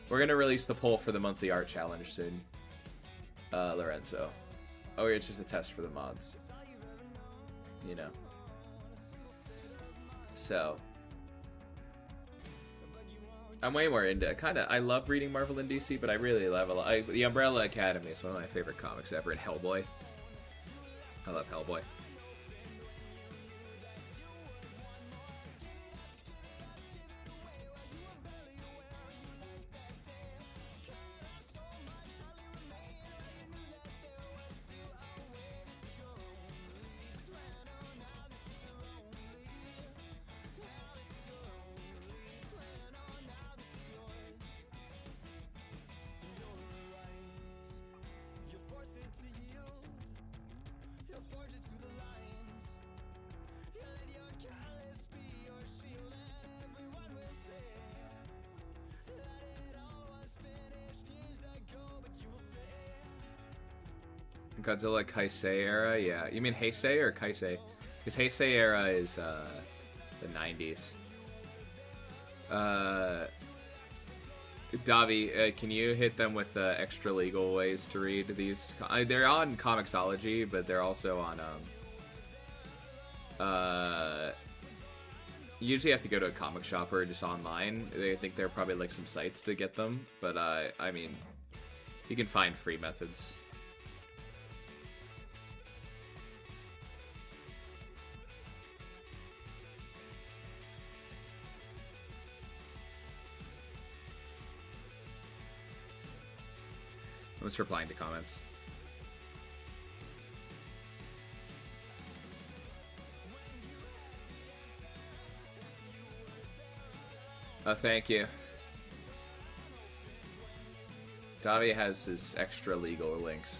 We're gonna release the poll for the monthly art challenge soon, Lorenzo. Oh, it's just a test for the mods. You know. So I'm way more into I love reading Marvel and DC, but I really love The Umbrella Academy is one of my favorite comics ever, and Hellboy. I love Hellboy. Godzilla Kaisei era? Yeah. You mean Heisei or Kaisei? Because Heisei era is the 90s. Davi, can you hit them with extra legal ways to read these? They're on Comixology, but they're also on... you usually have to go to a comic shop or just online. I think there are probably like some sites to get them, but I mean, you can find free methods. I'm just replying to comments. Oh, thank you. Davi has his extra legal links.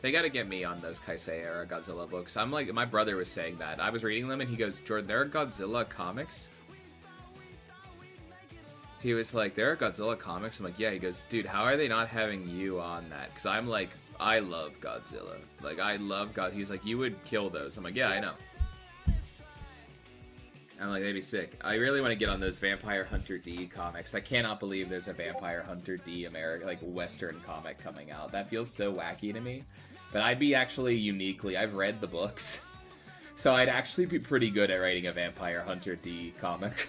They gotta get me on those Kaisei era Godzilla books. I'm like, my brother was saying that. I was reading them and he goes, Jordan, there are Godzilla comics? He was like, there are Godzilla comics? I'm like, yeah. He goes, dude, how are they not having you on that? Because I'm like, I love Godzilla. Like, I love God. He's like, you would kill those. I'm like, yeah, I know. I'm like, they'd be sick. I really want to get on those Vampire Hunter D comics. I cannot believe there's a Vampire Hunter D American, like, Western comic coming out. That feels so wacky to me. But I'd be actually uniquely... I've read the books. So I'd actually be pretty good at writing a Vampire Hunter D comic.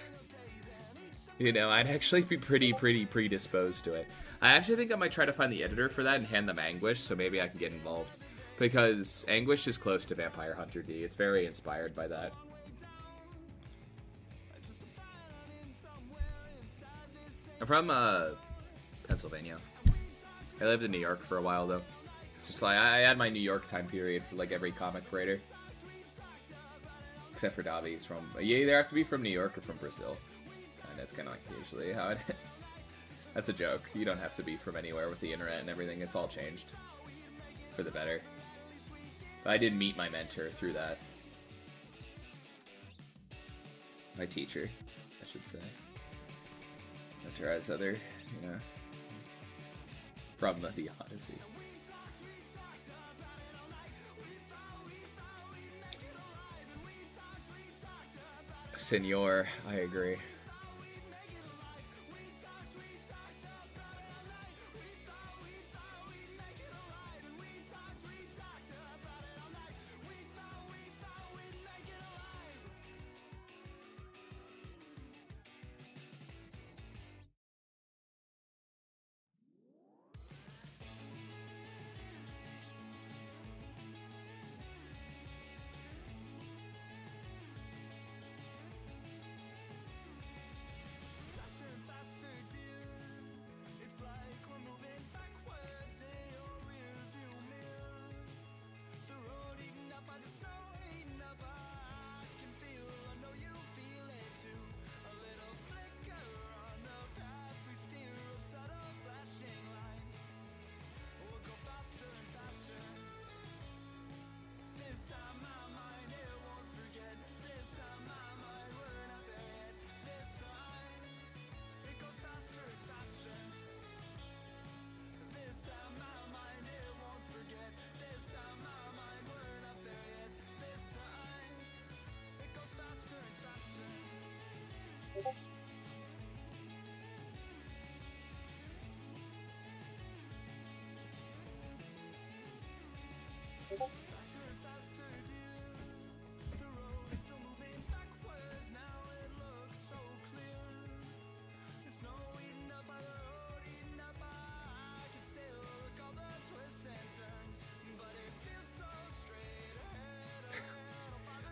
You know, I'd actually be pretty predisposed to it. I actually think I might try to find the editor for that and hand them Anguish, so maybe I can get involved. Because Anguish is close to Vampire Hunter D. It's very inspired by that. I'm from, Pennsylvania. I lived in New York for a while, though. Just like, I had my New York time period for, like, every comic writer. Except for Davi, he's from... You either have to be from New York or from Brazil. And that's kind of like usually how it is. That's a joke. You don't have to be from anywhere with the internet and everything. It's all changed. For the better. But I did meet my mentor through that. My teacher, I should say. Mentor as other, you know... From the Odyssey. Senor, I agree.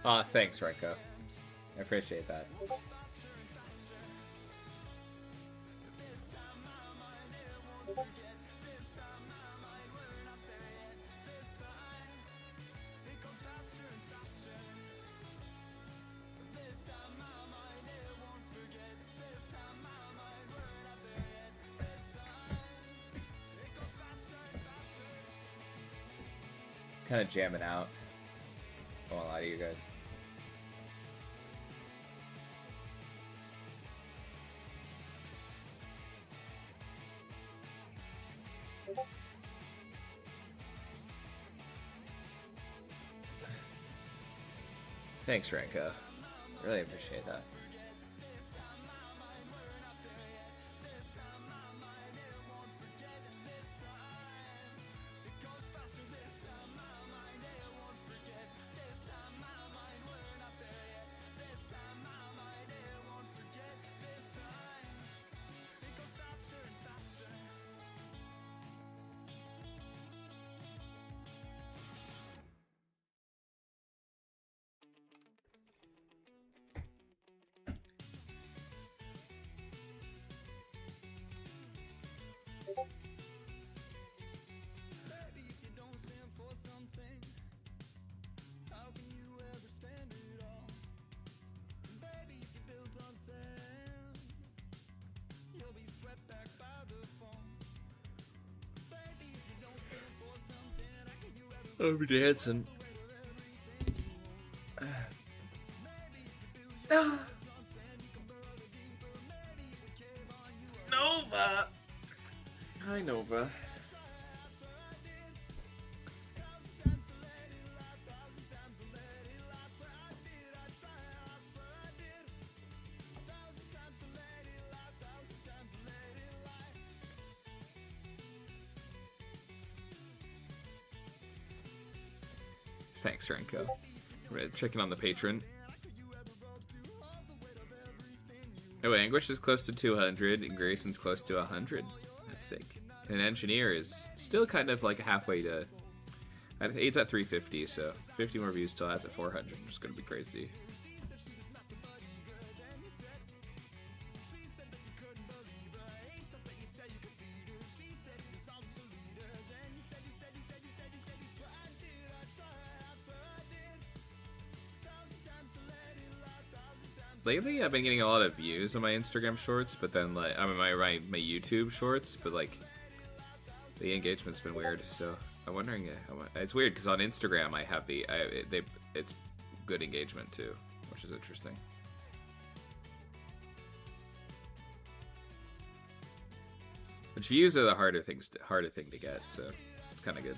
Aw, thanks, Renko. I appreciate that. Kind of jamming out. I won't lie to you guys. Thanks, Renko. Really appreciate that. I'm dancing. Nova! Hi, Nova. Thanks, Renko. Checking on the patron. Oh, Anguish is close to 200, and Grayson's close to 100. That's sick. And Engineer is still kind of like halfway to... It's at 350, so 50 more views still has at 400, which is going to be crazy. Lately, I've been getting a lot of views on my Instagram shorts, but then like I mean my YouTube shorts, but like the engagement's been weird. So I'm wondering, it's weird because on Instagram I have it's good engagement too, which is interesting. Which views are the harder thing to get, so it's kind of good.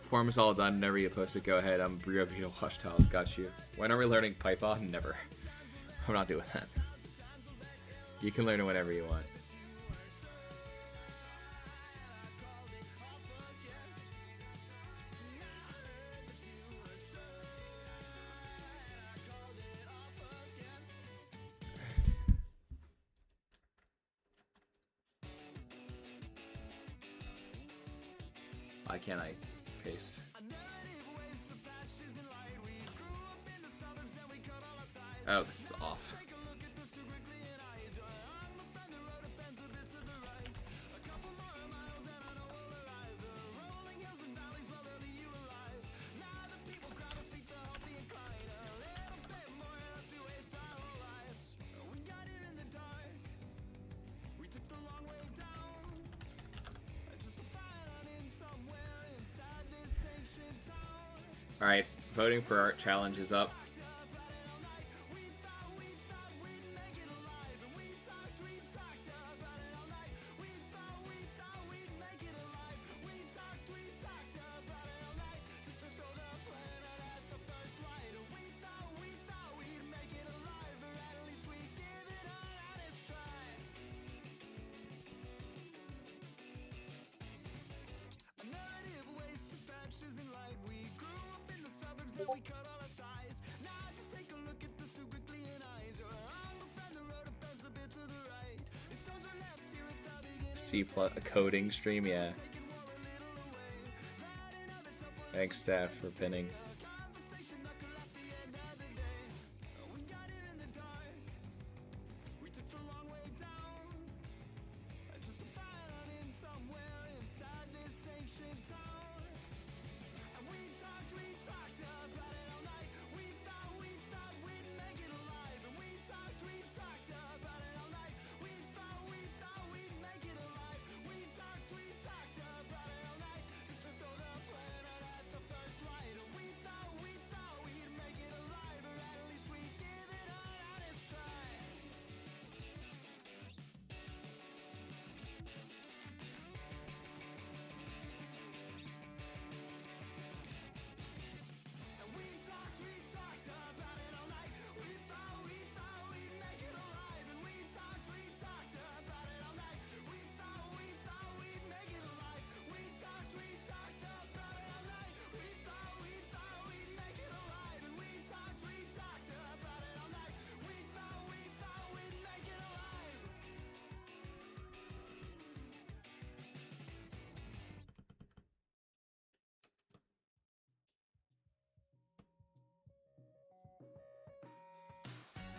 Form is all done. Whenever you post it, go ahead. I'm Brio Vito Wash Towels. Got you. When are we learning Python? Never. I'm not doing that. You can learn it whenever you want. Why can't I paste? Oh, this is off. Alright, voting for art challenge is up. C+ a coding stream, yeah. Thanks, Steph, for pinning.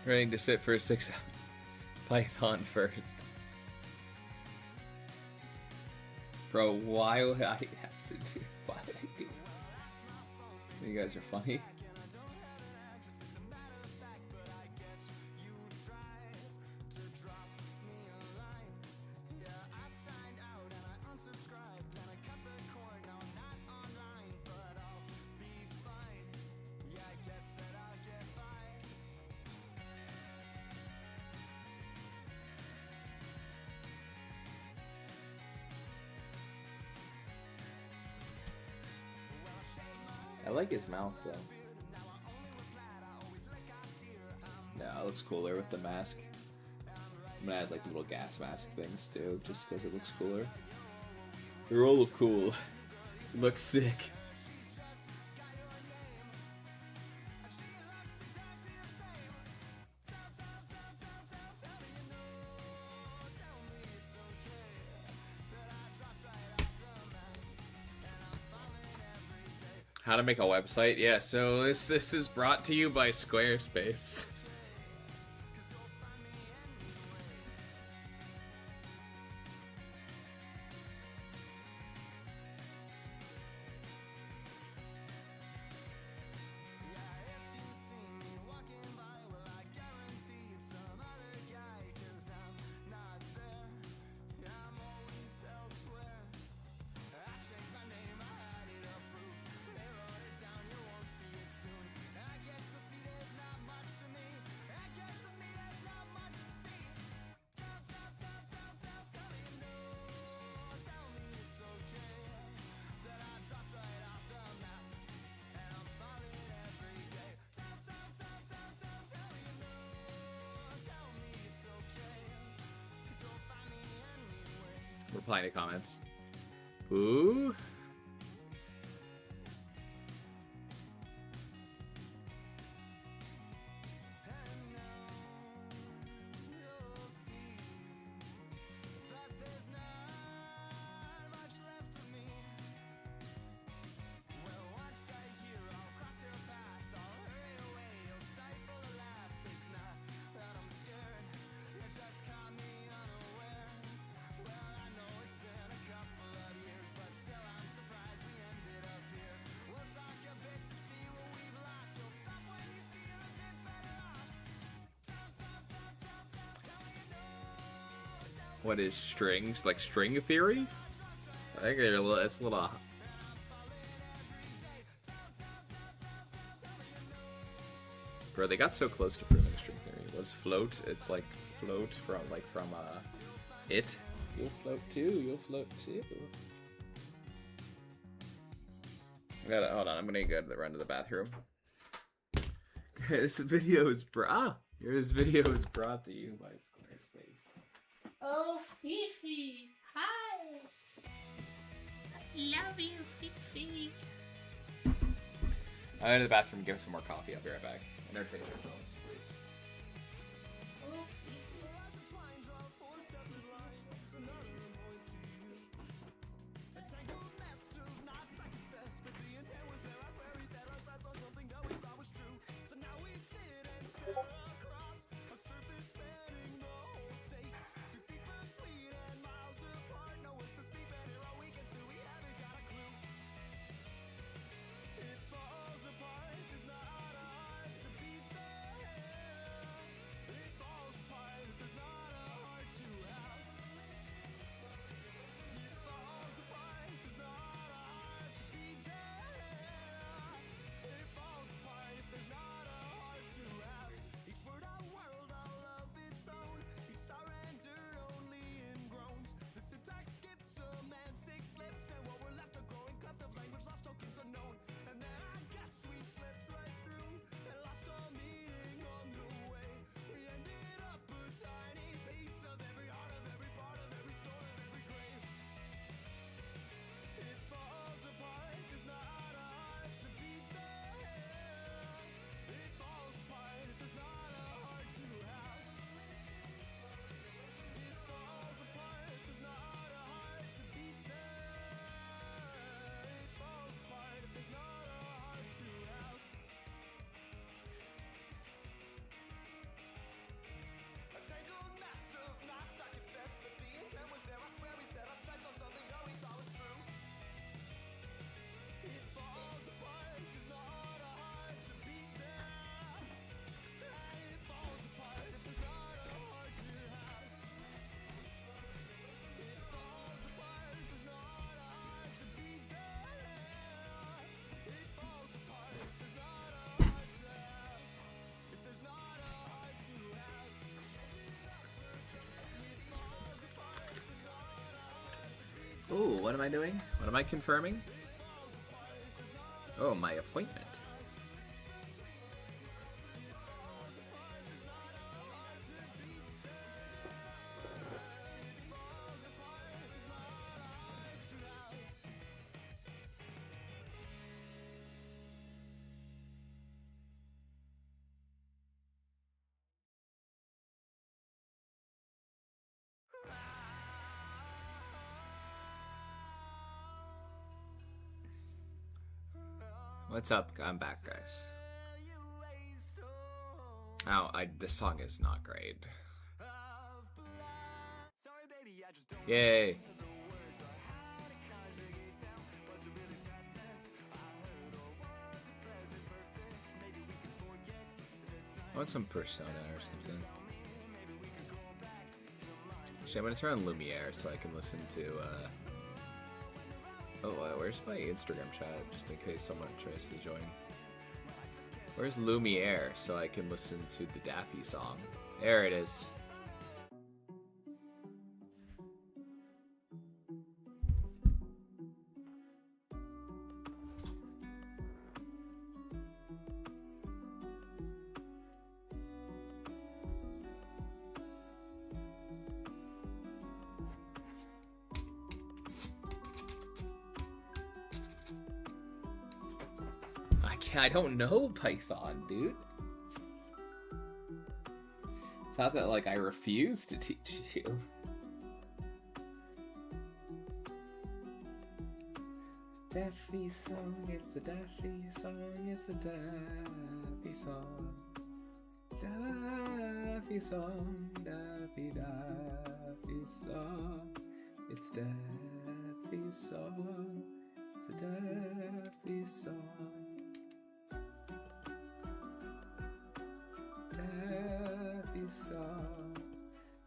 Ready to sit for a 6 Python first. Bro, why would I have to do? Why would I do? You guys are funny. I like his mouth though. Yeah, it looks cooler with the mask. I'm gonna add like little gas mask things too, just because it looks cooler. They're all cool. It looks sick. How to make a website? Yeah, so this is brought to you by Squarespace. Replying to comments. Ooh. What is strings? Like string theory? I think they're a little, it's a little... Bro, they got so close to proving string theory. What's float? It's like float from it. You'll float too, you'll float too. Hold on, I'm gonna go to run to the bathroom. This video is brought to you by Squarespace. Oh, Fifi! Hi! I love you, Fifi! I'm going to the bathroom and give some more coffee. I'll be right back. Entertain ourselves, please. Oh, Fifi! what am I doing? What am I confirming? Oh, my appointment. What's up? I'm back, guys. Oh, this song is not great. Yay! I want some Persona or something. Actually, I'm gonna turn on Lumiere so I can listen to, where's my Instagram chat, just in case someone tries to join? Where's Lumiere so I can listen to the Daffy song? There it is. I don't know Python, dude. It's not that, like, I refuse to teach you. Daffy song, it's the Daffy song, it's the Daffy song. Daffy song, Daffy, Daffy song. It's Daffy song, it's the Daffy song. Daffy song,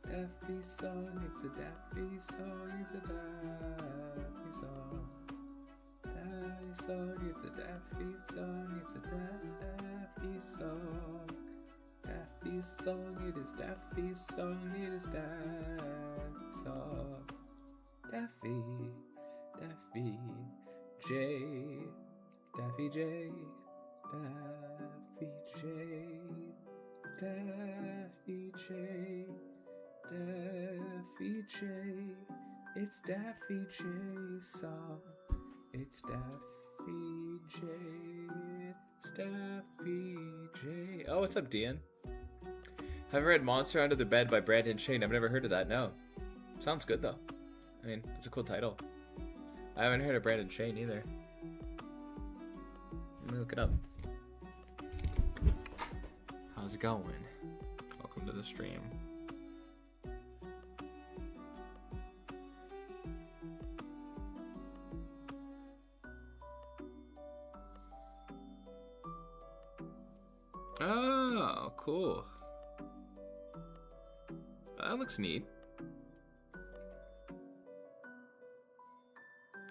Daffy song, it's a Daffy song, it's a Daffy song. Daffy song, it's a Daffy song, it's a Daffy song. Daffy song, it is Daffy song, it is Daffy song. Daffy, Daffy, J, Daffy J, Daffy J. Daffy J, Daffy J, it's Daffy J song, it's Daffy J, it's Daffy J. Oh, what's up, Dean? Have you read Monster Under the Bed by Brandon Shane? I've never heard of that, no. Sounds good, though. I mean, it's a cool title. I haven't heard of Brandon Shane, either. Let me look it up. How's it going? Welcome to the stream. Oh, cool. That looks neat.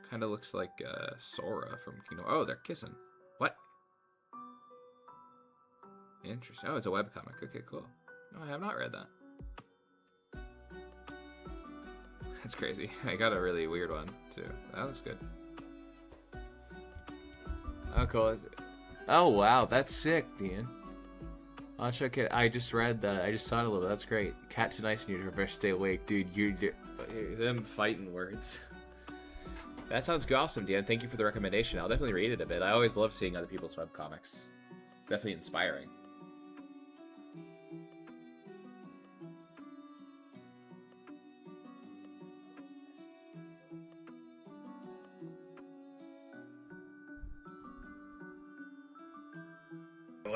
Kind of looks like Sora from Kingdom. Oh, they're kissing. What? Interesting. Oh, it's a webcomic. Okay, cool. No, I have not read that. That's crazy. I got a really weird one, too. That looks good. Oh, cool. Oh, wow. That's sick, Dean. I'll check it. I just read that. I just saw it a little bit. That's great. Cat tonight's in universe. Stay awake. Dude, you're them fighting words. That sounds awesome, Dean. Thank you for the recommendation. I'll definitely read it a bit. I always love seeing other people's webcomics. It's definitely inspiring.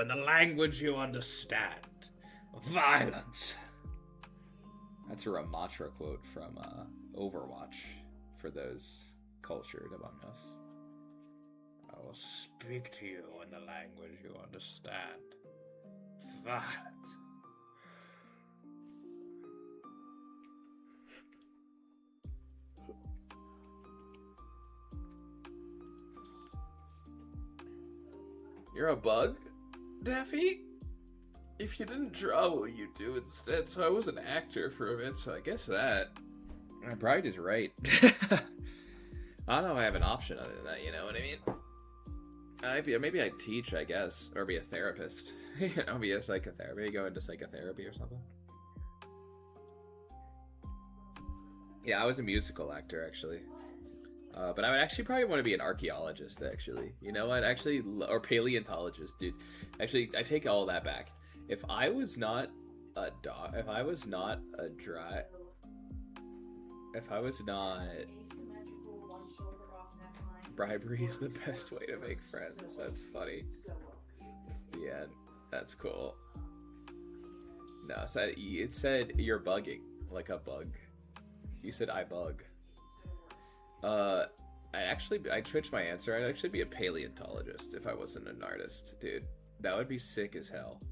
In the language you understand. Violence. That's a Ramatra quote from Overwatch, for those cultured among us. I will speak to you in the language you understand. Violence. You're a bug, Daffy? If you didn't draw, what would you do instead? So I was an actor for a bit, so I guess that. I probably just write. I don't know if I have an option other than that, you know what I mean? Maybe I'd teach, I guess, or be a therapist. You know, be a psychotherapy, go into psychotherapy or something. Yeah, I was a musical actor, actually. But I would actually probably want to be an archaeologist, actually. You know what? Actually, or paleontologist, dude. Actually, I take all that back. If I was not a dog, if I was not a dry, if I was not, bribery is the best way to make friends. That's funny. Yeah, that's cool. No, so it said you're bugging, like a bug. You said I bug. I switched my answer. I'd actually be a paleontologist if I wasn't an artist, dude. That would be sick as hell.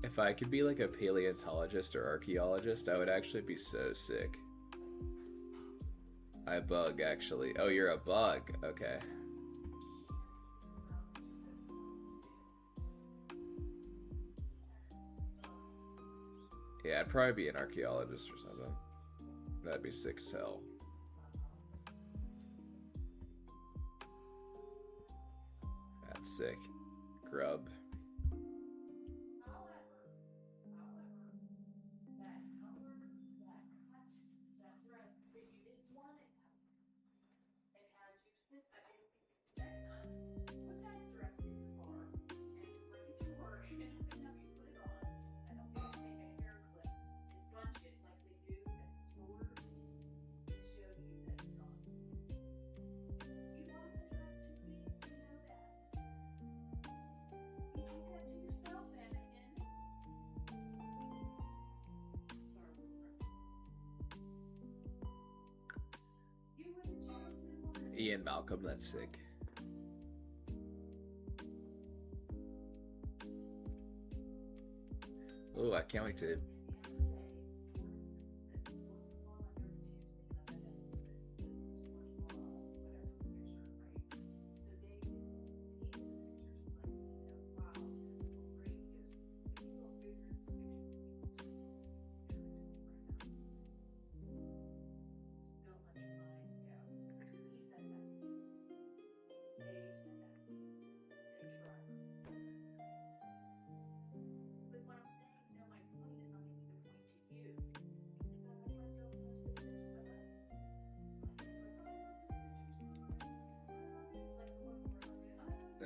If I could be like a paleontologist or archaeologist, I would actually be so sick. I bug, actually. Oh, you're a bug. Okay. Yeah, I'd probably be an archaeologist or something. That'd be sick as hell. That's sick. Grub. Ian Malcolm, that's sick. Oh, I can't wait to.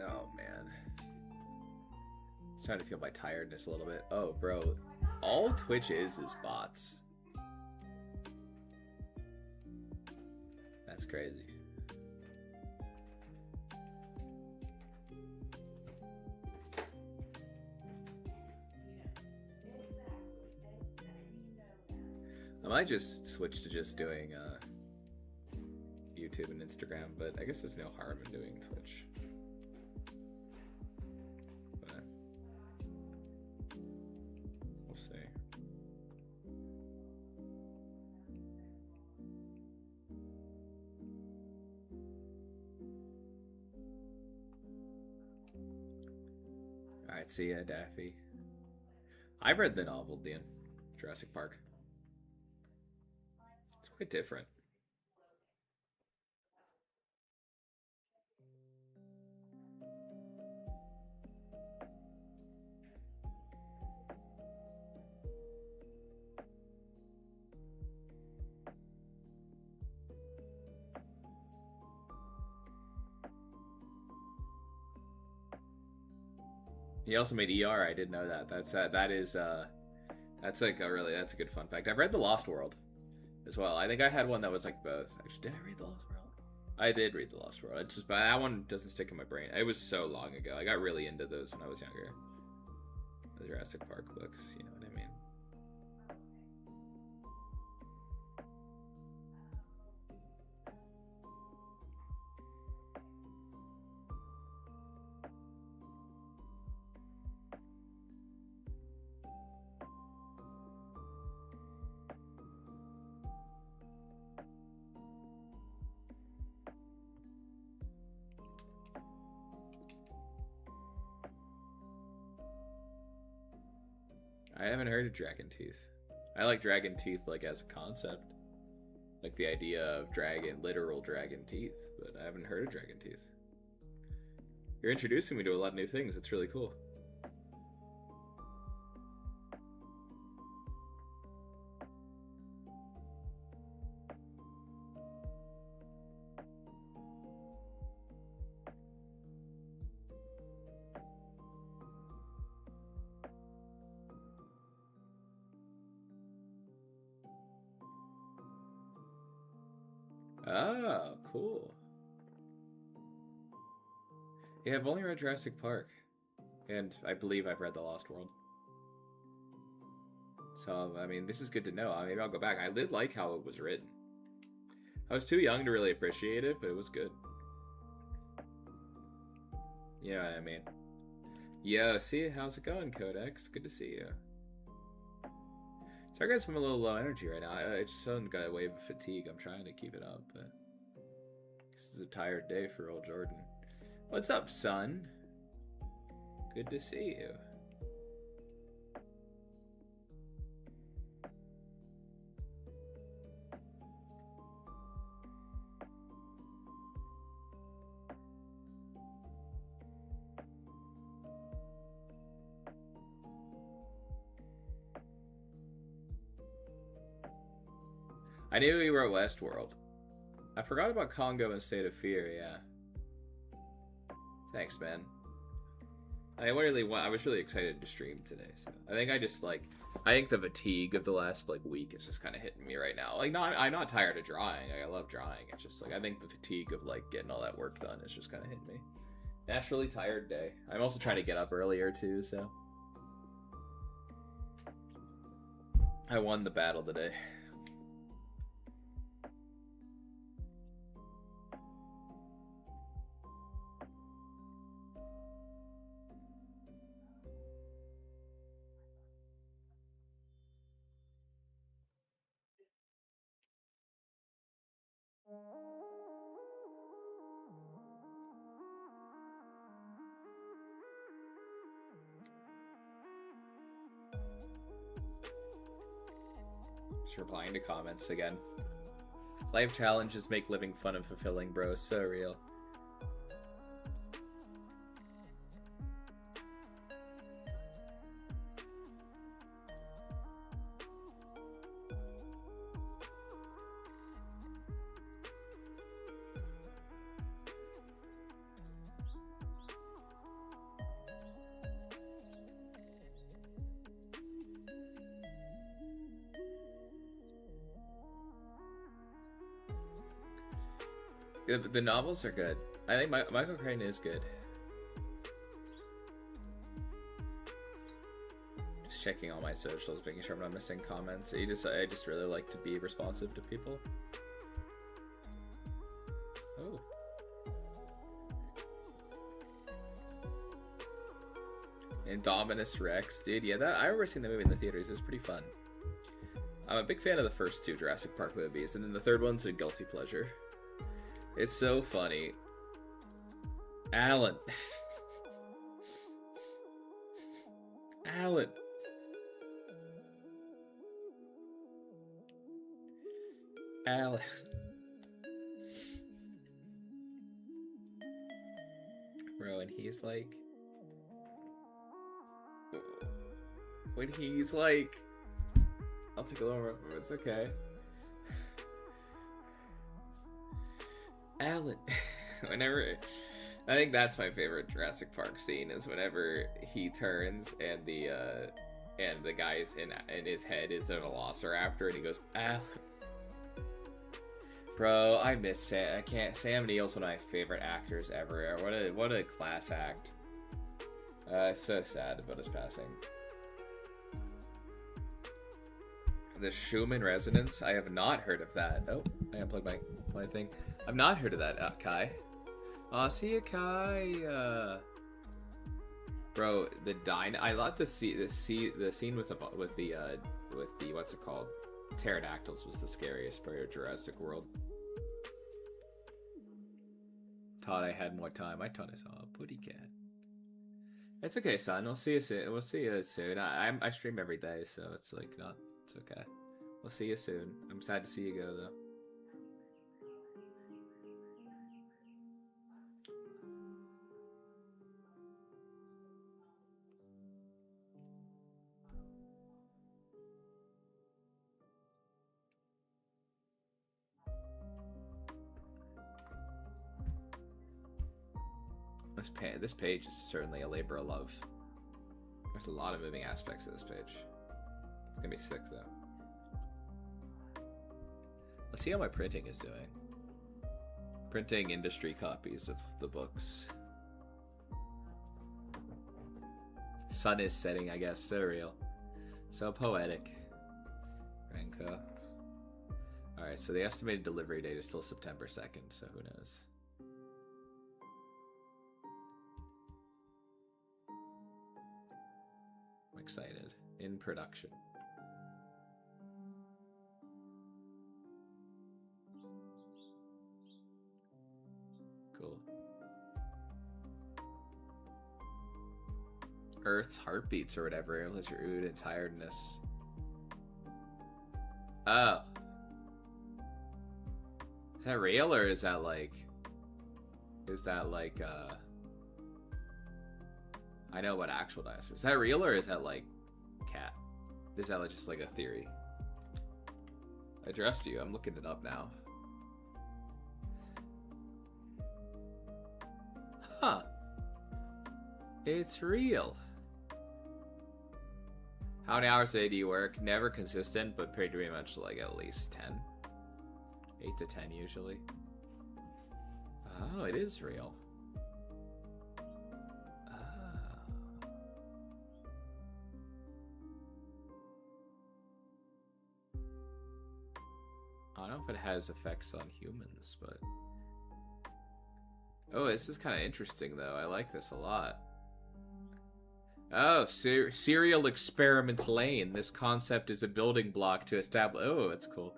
Oh man, starting to feel my tiredness a little bit. Oh, bro, all Twitch is bots. That's crazy. I might just switch to just doing YouTube and Instagram, but I guess there's no harm in doing Twitch. But we'll see. Alright, see ya, Daffy. I've read the novel, Dan. Jurassic Park. It's quite different. He also made ER. I didn't know that. That's like that's a good fun fact. I've read The Lost World as well. I think I had one that was like both. Actually, did I read The Lost World? I did read The Lost World. It's just, but that one doesn't stick in my brain. It was so long ago. I got really into those when I was younger. The Jurassic Park books, you know what I mean? I haven't heard of Dragon Teeth. I like Dragon Teeth like as a concept. Like the idea of literal dragon teeth, but I haven't heard of dragon teeth. You're introducing me to a lot of new things. It's really cool. Oh, cool. Yeah, I've only read Jurassic Park. And I believe I've read The Lost World. So, I mean, this is good to know. Maybe I'll go back. I did like how it was written. I was too young to really appreciate it, but it was good. You know what I mean? Yo, see, how's it going, Codex? Good to see you. Sorry guys, I'm a little low energy right now. I just got a wave of fatigue. I'm trying to keep it up, but this is a tired day for old Jordan. What's up, son? Good to see you. I knew we were at Westworld. I forgot about Congo and State of Fear, yeah. Thanks, man. I was really excited to stream today, so I think I think the fatigue of the last week is just kind of hitting me right now. I'm not tired of drawing. I love drawing. It's just I think the fatigue of getting all that work done is just kind of hitting me. Naturally tired day. I'm also trying to get up earlier too, so I won the battle today. Just replying to comments again. Life challenges make living fun and fulfilling, bro. So real. The novels are good. I think Michael Crichton is good. Just checking all my socials, making sure I'm not missing comments. I just really like to be responsive to people. Oh. Indominus Rex, dude. Yeah, I remember seeing the movie in the theaters. It was pretty fun. I'm a big fan of the first two Jurassic Park movies, and then the third one's a guilty pleasure. It's so funny. Alan. Alan. Alan. Bro, and he's like... When he's like... I'll take a little more, it's okay. Alan. Whenever, I think that's my favorite Jurassic Park scene is whenever he turns and the guy's in his head is a velociraptor and he goes, Alan. Bro, I miss Sam. Sam Neill's one of my favorite actors ever. What a class act. It's so sad about his passing. The Schumann Resonance. I have not heard of that. Oh, I unplugged my thing. I've not heard of that, Kai. See you, Kai. Bro, I love the scene with the what's it called? Pterodactyls was the scariest part of Jurassic World. Thought I had more time. I thought I saw a putty cat. It's okay, son. We'll see you soon. We'll see you soon. I stream every day, so it's okay. We'll see you soon. I'm sad to see you go though. This page is certainly a labor of love. There's a lot of moving aspects of this page. It's gonna be sick though. Let's see how my printing is doing. Printing industry copies of the books. Sun is setting, I guess. So real. So poetic. Renko. Alright, so the estimated delivery date is still September 2nd, so who knows. I'm excited. In production. Cool. Earth's heartbeats or whatever. Unless your ood and tiredness. Oh. Is that real or is that like... I know what actual dinosaurs. Is that real or is that like cat? Is that just like a theory? I addressed you. I'm looking it up now. Huh. It's real. How many hours a day do you work? Never consistent, but pretty much like at least 10. 8 to 10 usually. Oh, it is real. I don't know if it has effects on humans, but... Oh, this is kind of interesting, though. I like this a lot. Oh, Serial Experiments Lane. This concept is a building block to establish... Oh, that's cool.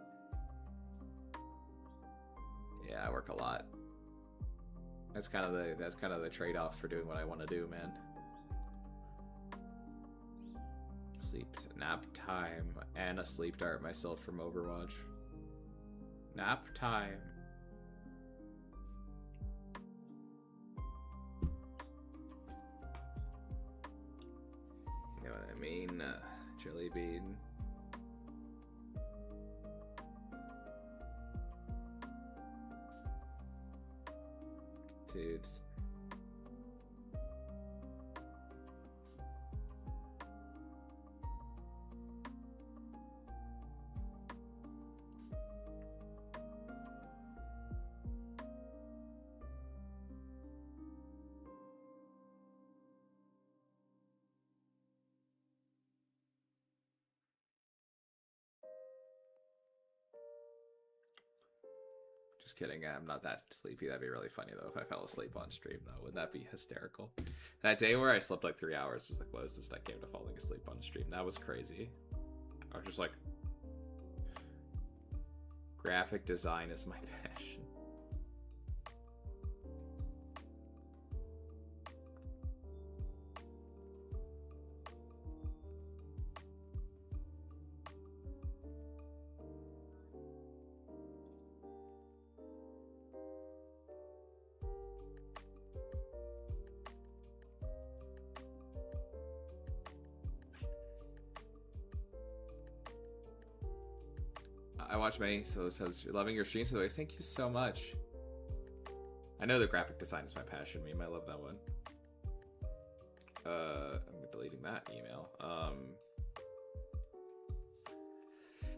Yeah, I work a lot. That's kind of the trade-off for doing what I want to do, man. Sleep, nap time, and a sleep dart myself from Overwatch. Nap time. You know what I mean? Jelly bean. Dudes. Just kidding, I'm not that sleepy. That'd be really funny though if I fell asleep on stream though. Wouldn't that be hysterical? That day where I slept like 3 hours was the closest I came to falling asleep on stream. That was crazy. I was just like... Graphic design is my passion. I watch many solo subs. You're loving your streams always. Thank you so much. I know the graphic design is my passion. Meme. I love that one. I'm deleting that email.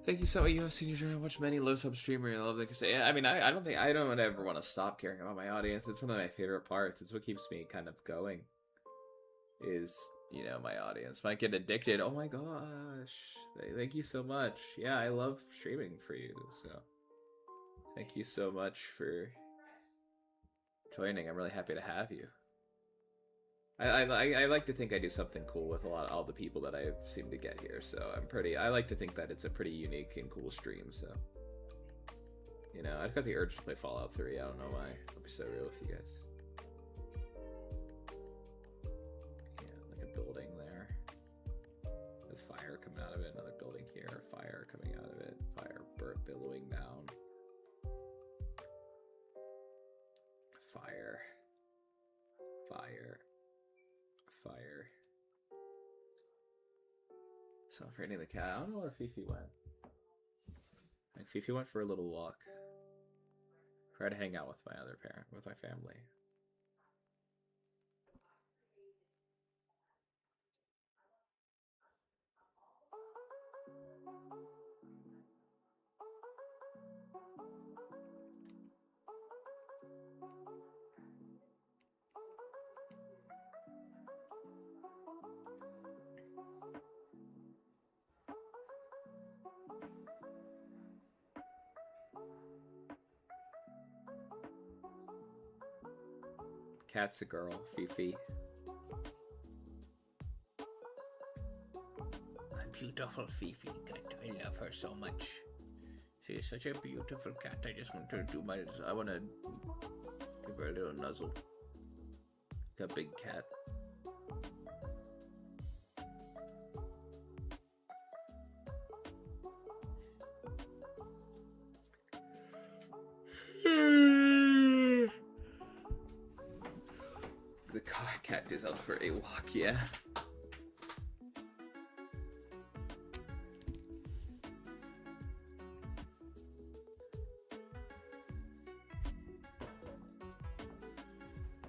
Thank you so much. You have seen your journey. I watch many low sub streamer. I love that. Yeah, I mean, I don't ever want to stop caring about my audience. It's one of my favorite parts. It's what keeps me kind of going. Is, you know, my audience might get addicted. Oh my gosh. Thank you so much. Yeah, I love streaming for you. So thank you so much for joining. I'm really happy to have you. I like to think I do something cool with all the people that I seem to get here. So I like to think that it's a pretty unique and cool stream. So, you know, I've got the urge to play Fallout 3. I don't know why. I'll be so real with you guys. Building there with fire coming out of it, another building here, fire coming out of it, fire billowing down, fire, so I'm afraid of the cat. I don't know where Fifi went. Like Fifi went for a little walk. Try to hang out with my other parent, with my family. Cat's a girl, Fifi. My beautiful Fifi cat. I love her so much. She is such a beautiful cat. I just want to do I want to give her a little nuzzle. Like a big cat. The cat is out for a walk, yeah.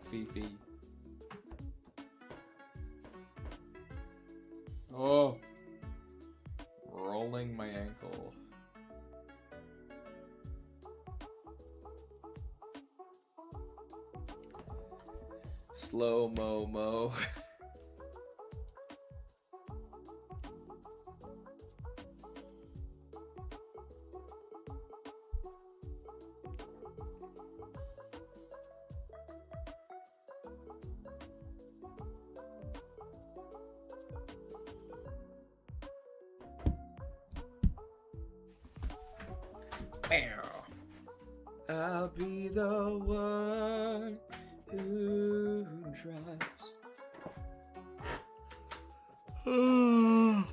Fifi. Oh. Rolling my ankle. Slow mo. I'll be the one who drives. Oh,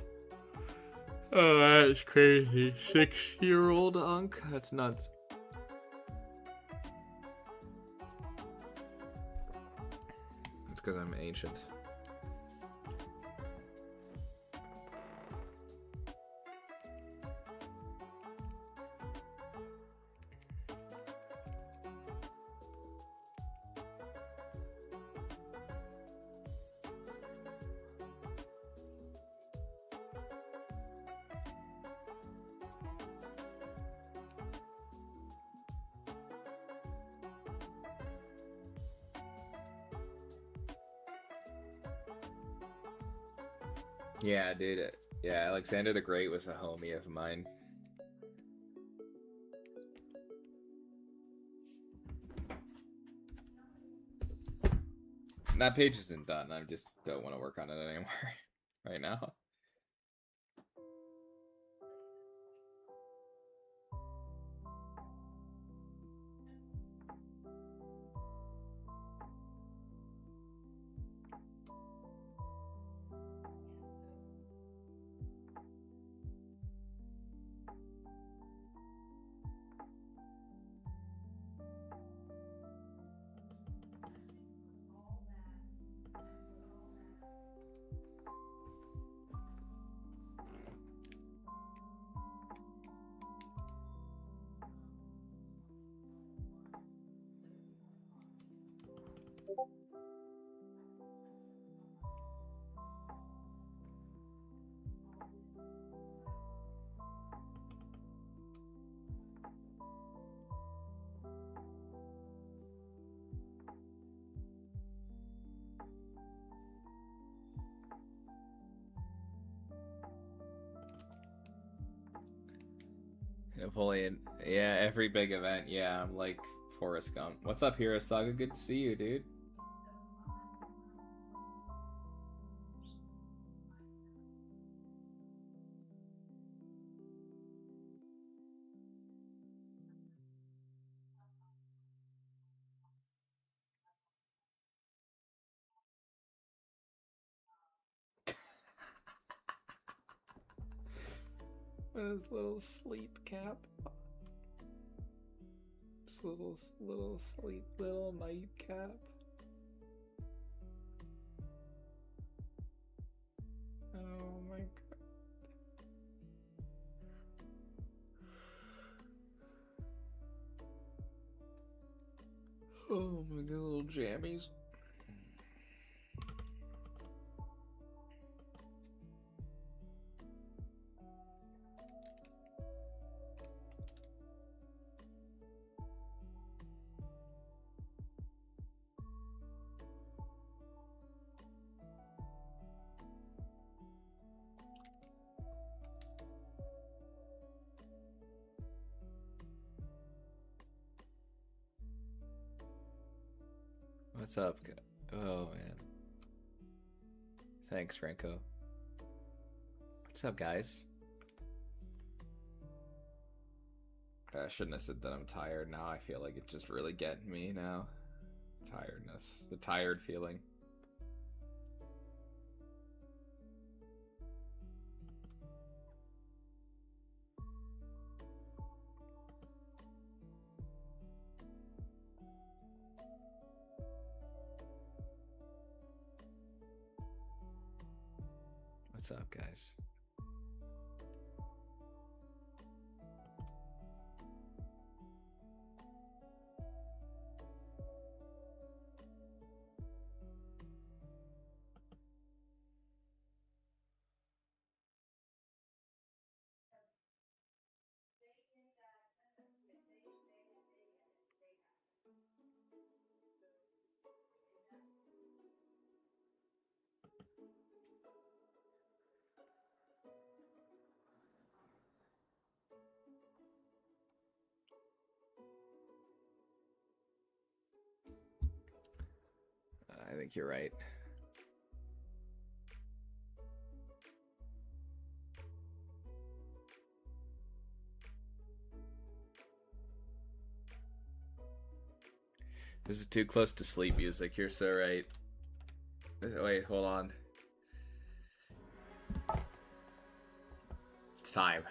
that's crazy. 6-year-old Unk? That's nuts. It's because I'm ancient. Yeah, dude. Yeah, Alexander the Great was a homie of mine. That page isn't done. I just don't want to work on it anymore right now. Napoleon. Yeah, every big event. Yeah, I'm like Forrest Gump. What's up, Hero Saga? Good to see you, dude. With his little sleep cap. His little sleep, little nightcap. Oh my god. Oh my god, little jammies. What's up? Oh, man. Thanks, Franco. What's up, guys? I shouldn't have said that I'm tired. Now I feel like it's just really getting me now. Tiredness. The tired feeling. What's up, guys? I think you're right. This is too close to sleep music. You're so right. Wait, hold on. It's time.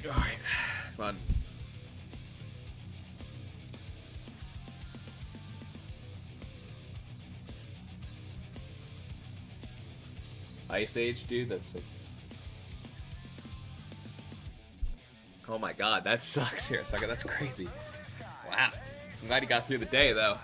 Alright, come on. Ice Age, dude, that's like... Oh my god, that sucks here. Sucker, that's crazy. Wow. I'm glad he got through the day, though.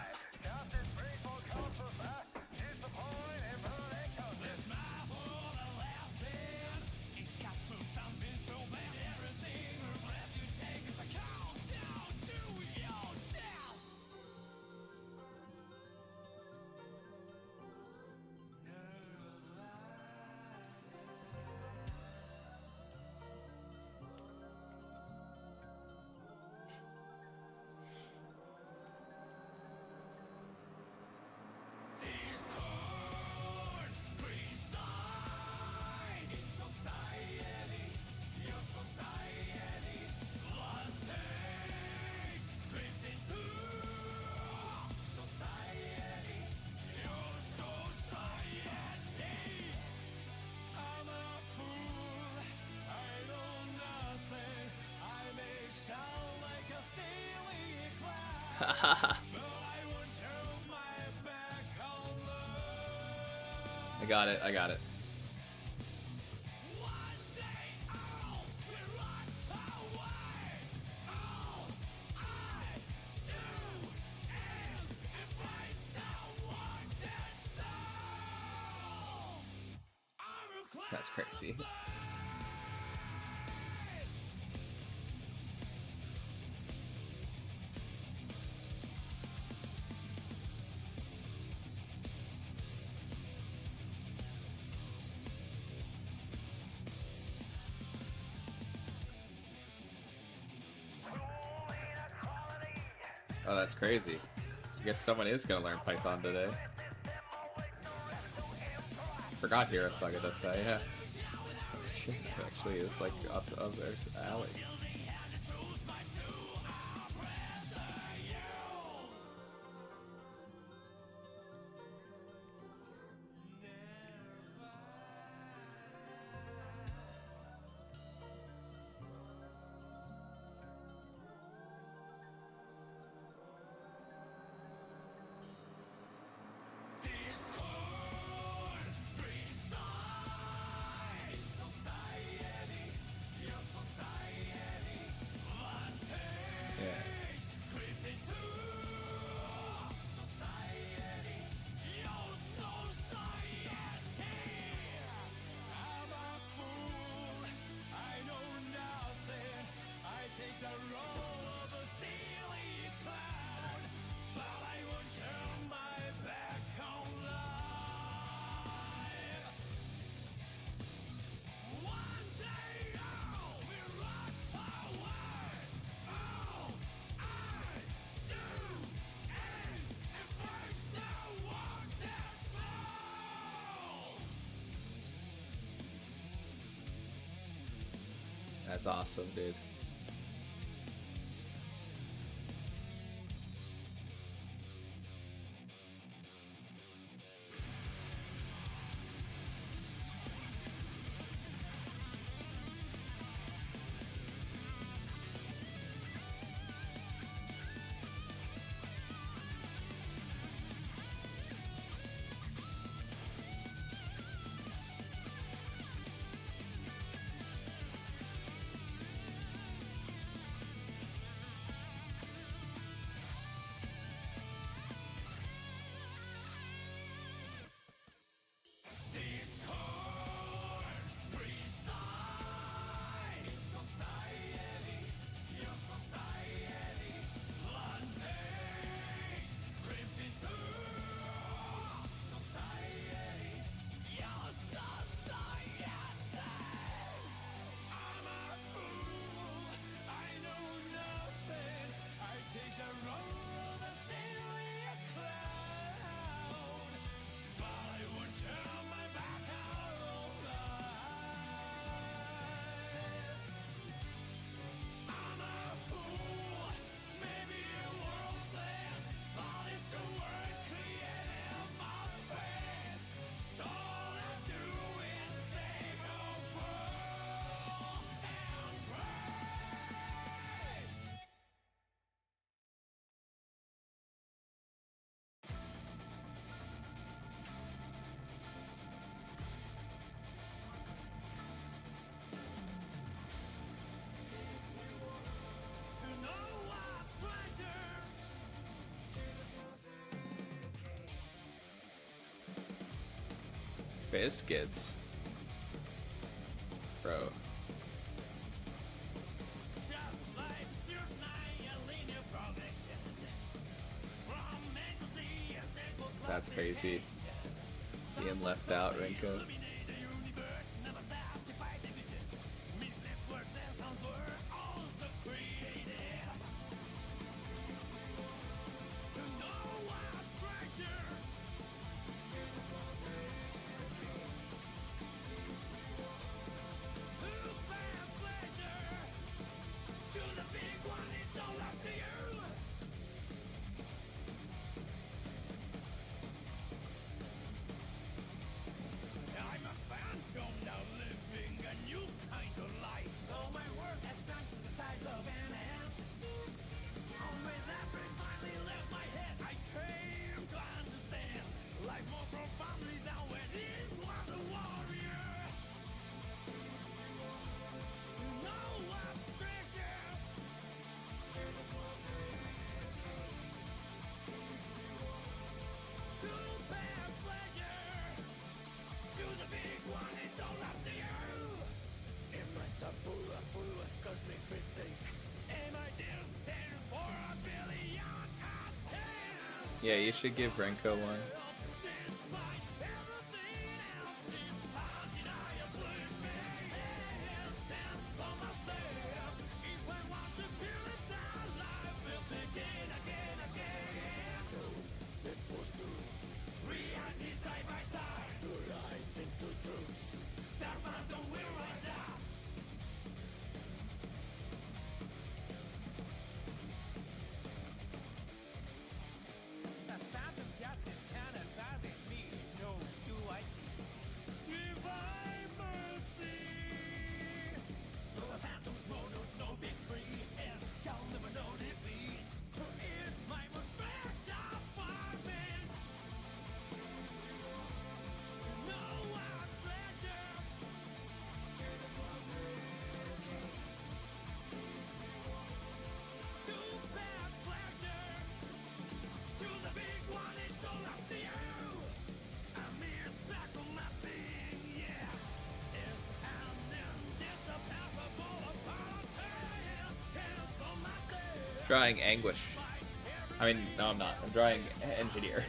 I got it, I got it. That's crazy. Oh, that's crazy. I guess someone is gonna learn Python today. Forgot Hero Saga does that, yeah. That's true. It actually is like up their alley. That's awesome, dude. Biscuits. Bro. That's crazy. Being left out, Renko. Yeah, you should give Renko one. Drawing Anguish. I mean, no, I'm not. I'm drawing Engineer.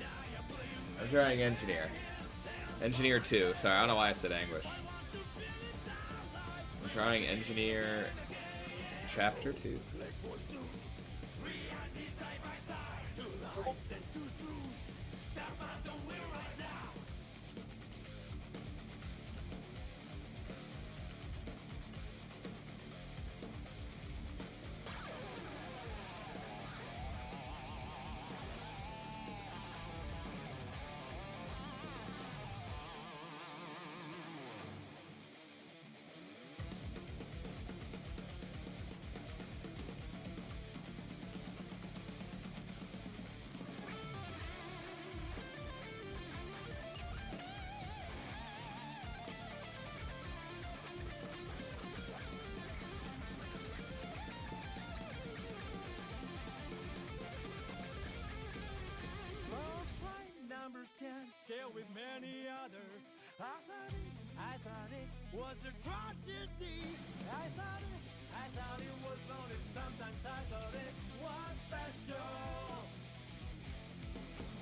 I'm drawing Engineer. Engineer 2. Sorry, I don't know why I said Anguish. I'm drawing Engineer Chapter 2.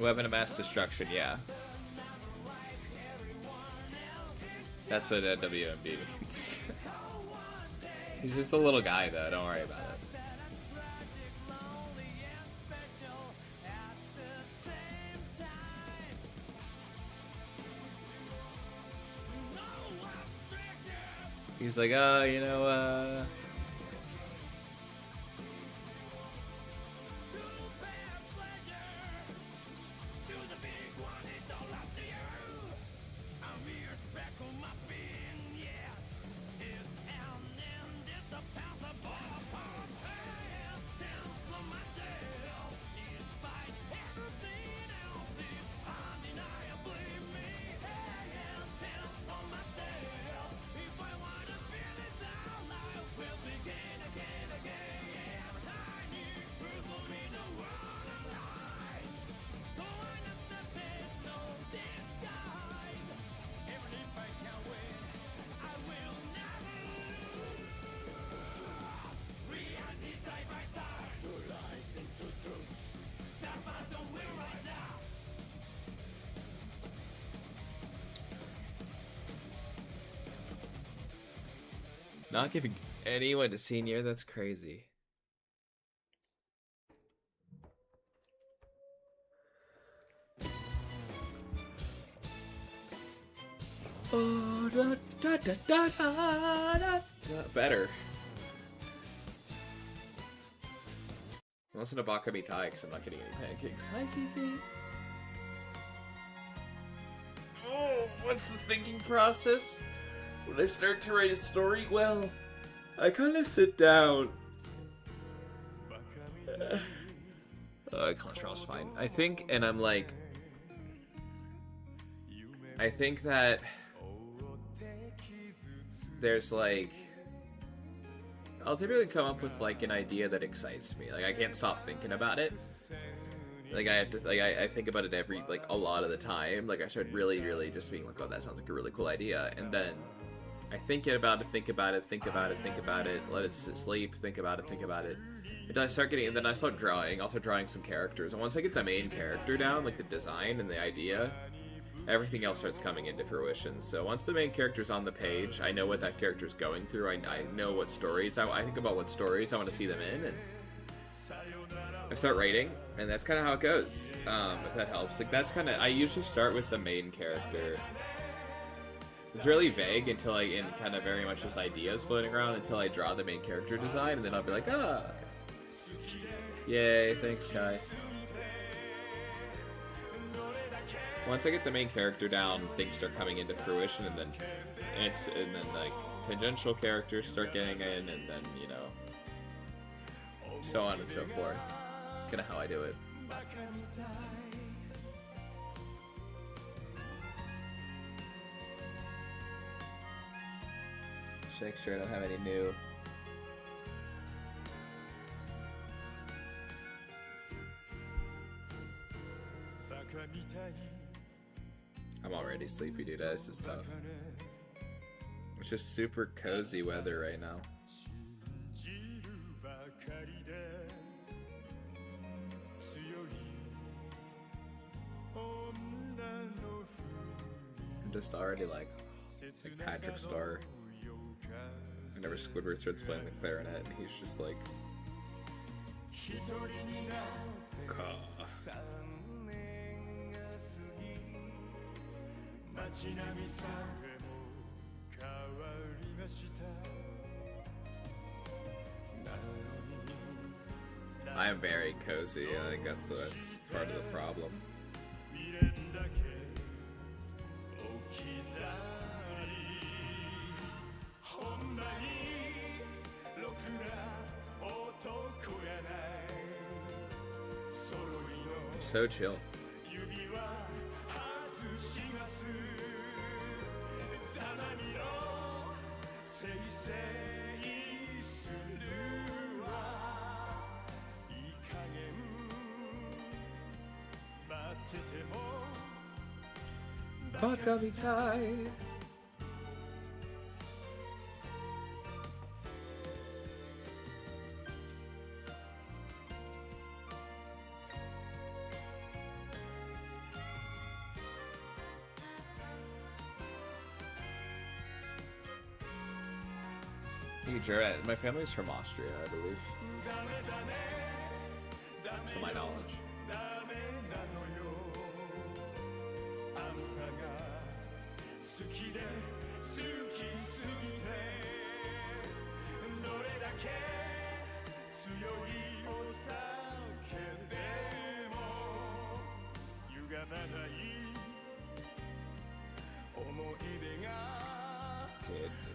Weapon of mass destruction, yeah. That's what WMB means. He's just a little guy, though. Don't worry about it. He's like, you know, not giving anyone to senior, that's crazy. Oh, da, da, da, da, da, da. Better. Listen to Baka Mitai because I'm not getting any pancakes. Hi, Fifi. Oh, what's the thinking process? When I start to write a story, well, I kind of sit down. Cholesterol's fine. I think, and I'm like, I think that there's like, I'll typically come up with like an idea that excites me. Like I can't stop thinking about it. Like I have to, like I think about it every, like a lot of the time. Like I start really just being like, oh, that sounds like a really cool idea, and then I think about it, think about it, let it sleep, think about it. And I start getting, and then I start drawing, also drawing some characters. And once I get the main character down, like the design and the idea, everything else starts coming into fruition. So once the main character's on the page, I know what that character's going through. I know what stories, I think about what stories I want to see them in, and I start writing, and that's kind of how it goes, if that helps. Like that's kind of, I usually start with the main character. It's really vague until and kind of very much just ideas floating around until I draw the main character design, and then I'll be like, okay. Yay, thanks, Kai. Once I get the main character down, things start coming into fruition, and then like tangential characters start getting in, and then, you know, so on and so forth. It's kind of how I do it. Make sure I don't have any new. I'm already sleepy, dude. This is tough. It's just super cozy weather right now. I'm just already like Patrick Star. Whenever Squidward starts playing the clarinet, and he's just like, Ka. I am very cozy. I think that's part of the problem. I'm so chill. Baka Mitai. Hey, Jared, my family's from Austria, I believe. To my knowledge.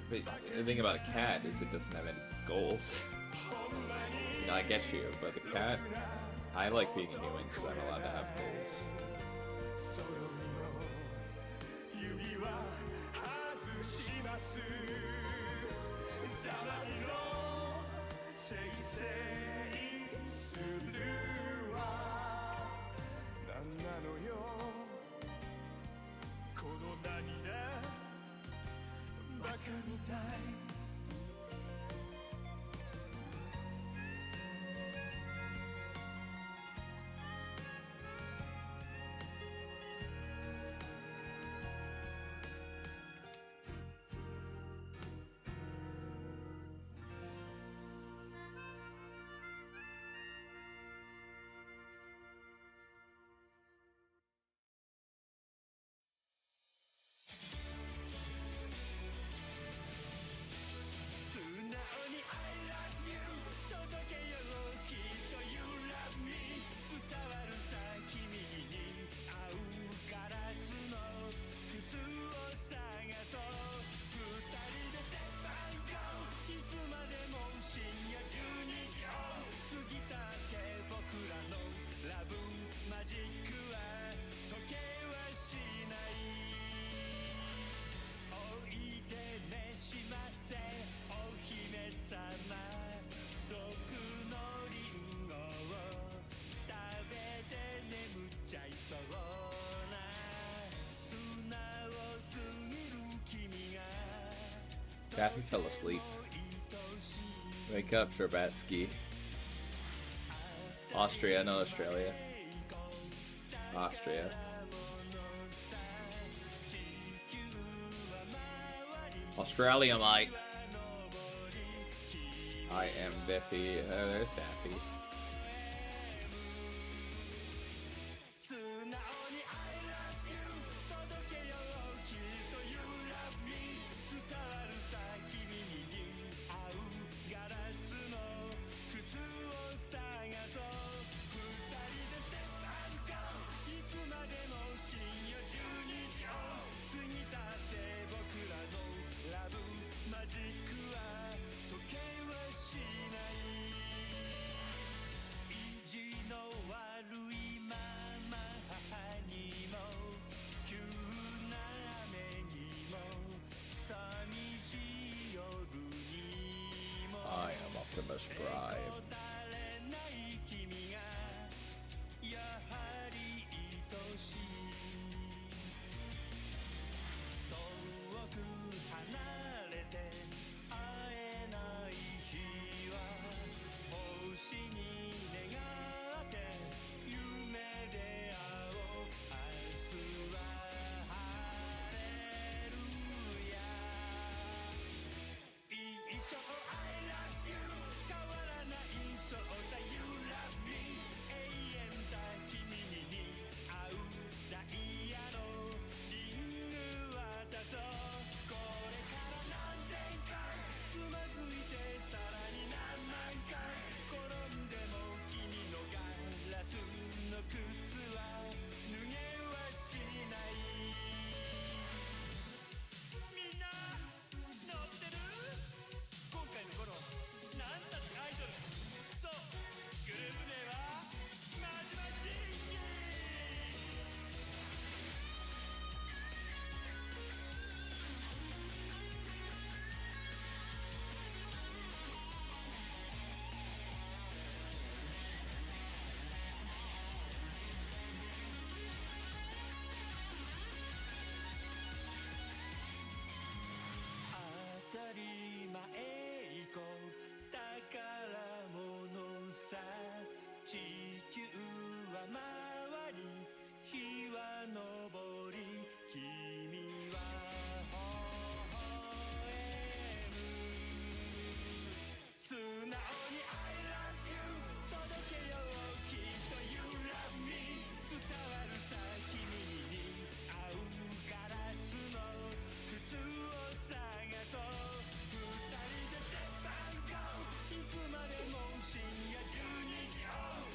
But the thing about a cat is it doesn't have any goals. You know, I get you, but the cat, I like being a human because I'm allowed to have goals. Daffy fell asleep. Wake up, Sherbatsky. Austria, no Australia. Austria. Australia, mate. I am Biffy. Oh, there's Daffy. I am Optimus Prime.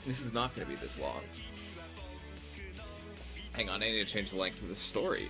This is not going to be this long. Hang on, I need to change the length of the story.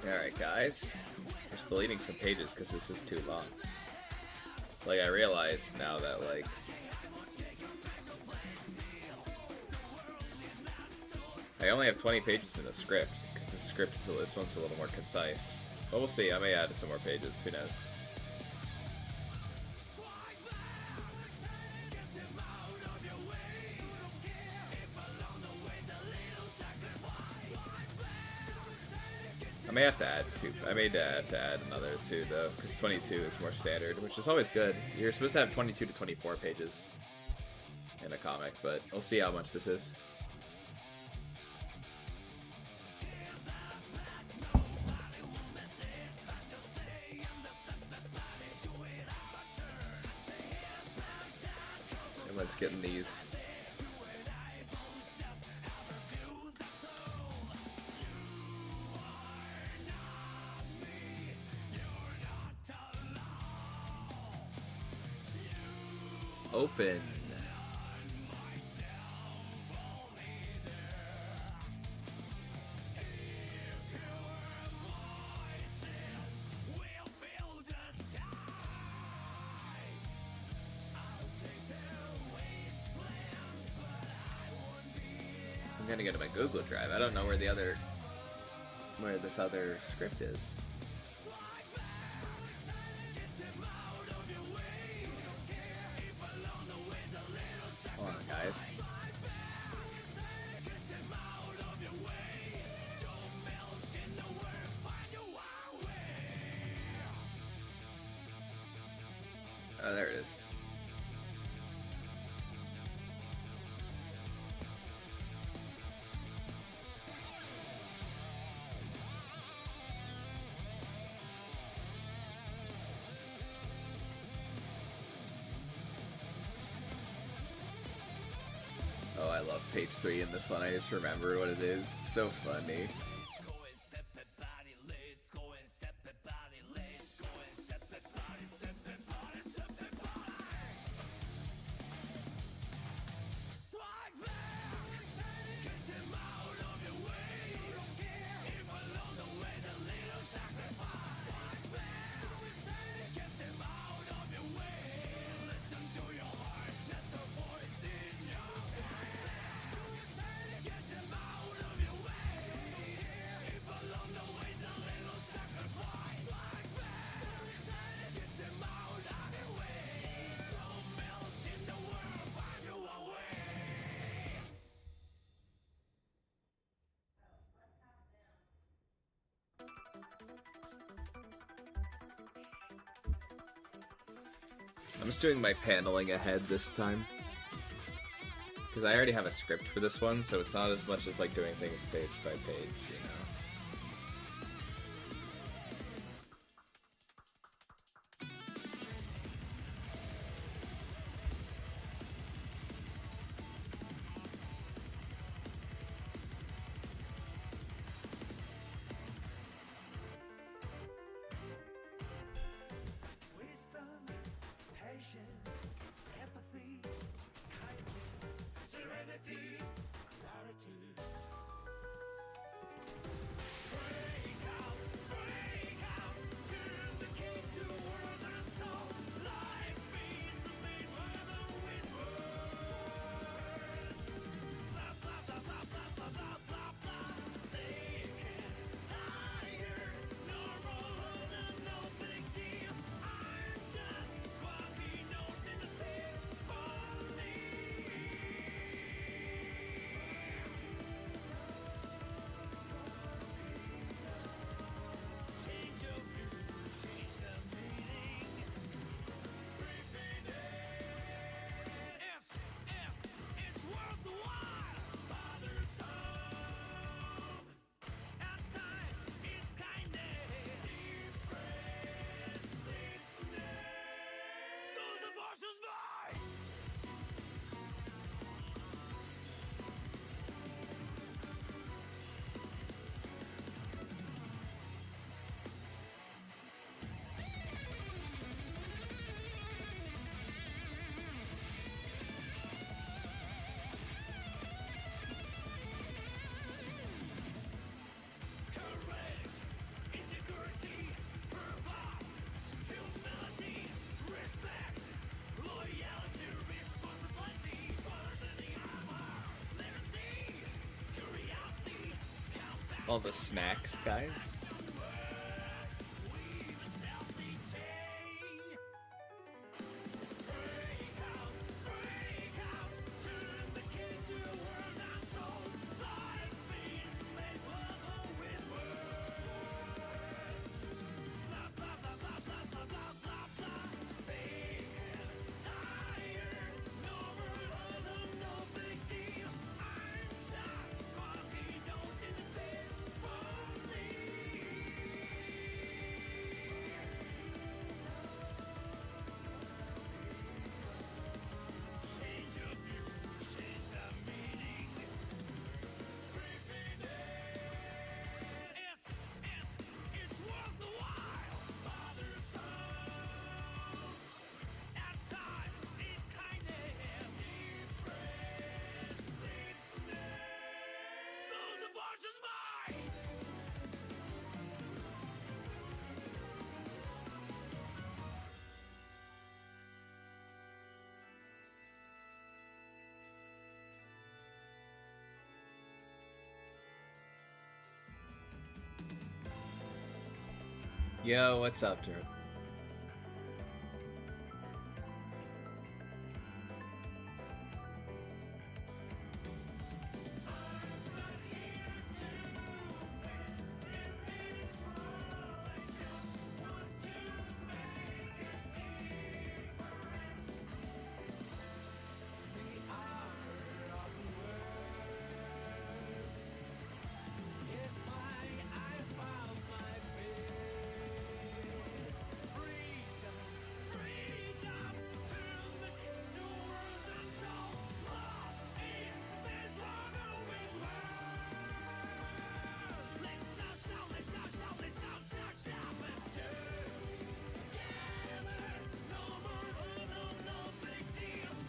Alright guys, we're still eating some pages because this is too long. Like, I realize now that, like, I only have 20 pages in the script, because the script is, this one's a little more concise. But we'll see, I may add some more pages, who knows. I may have to add two. I may have to add another two though, because 22 is more standard, which is always good. You're supposed to have 22 to 24 pages in a comic, but we'll see how much this is. Everyone's getting these. Open. I'm gonna go to my Google Drive. I don't know where this other script is. Guys. Oh, there it is. Oh, I love page 3 in this one. I just remembered what it is. It's so funny. I'm just doing my paneling ahead this time, because I already have a script for this one, so it's not as much as like doing things page by page, you know. All the snacks, guys. Yo, what's up, Drew?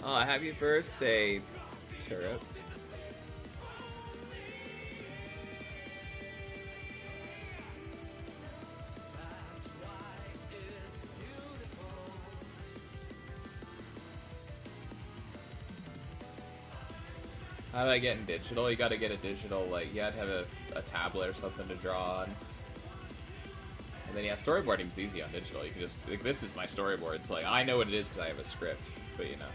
Oh, happy birthday, Turret. How do I get in digital? You gotta get a digital, like, you gotta have a tablet or something to draw on. And then, yeah, storyboarding's easy on digital. You can just, like, this is my storyboard. It's like, I know what it is because I have a script, but you know.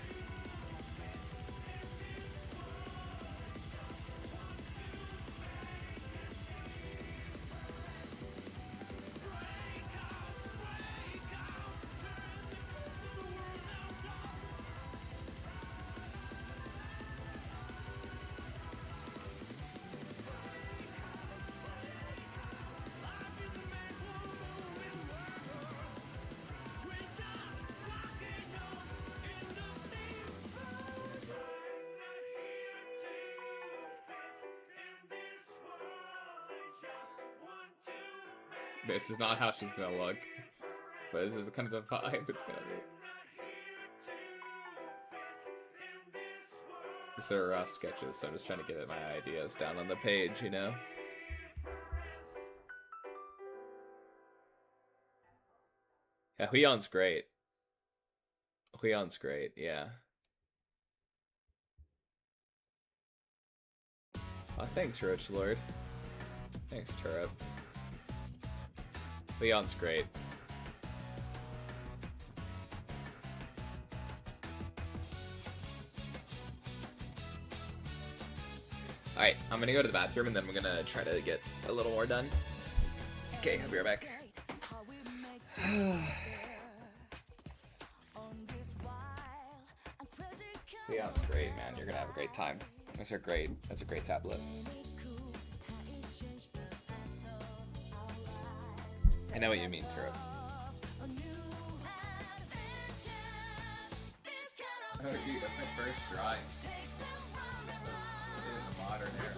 This is not how she's gonna look, but this is kind of the vibe it's gonna be. These are rough sketches, so I'm just trying to get my ideas down on the page, you know? Yeah, Huion's great. Huion's great, yeah. Oh, thanks, Roach Lord. Thanks, Turret. Leon's great. Alright, I'm gonna go to the bathroom and then we're gonna try to get a little more done. Okay, I'll be right back. Leon's great, man. You're gonna have a great time. Those are great. That's a great tablet. I know what you mean, Turo. Oh, dude, that's my first drawing. In the modern era.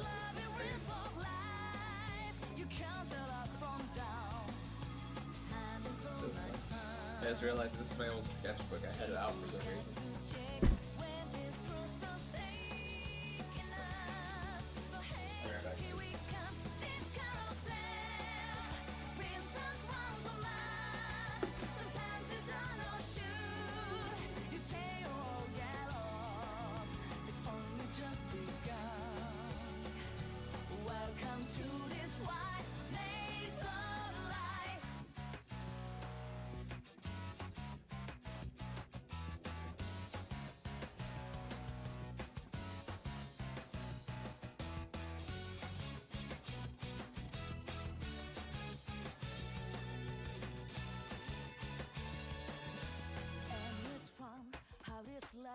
So I just realized this is my old sketchbook. I had it out for some reason. Welcome to this wild.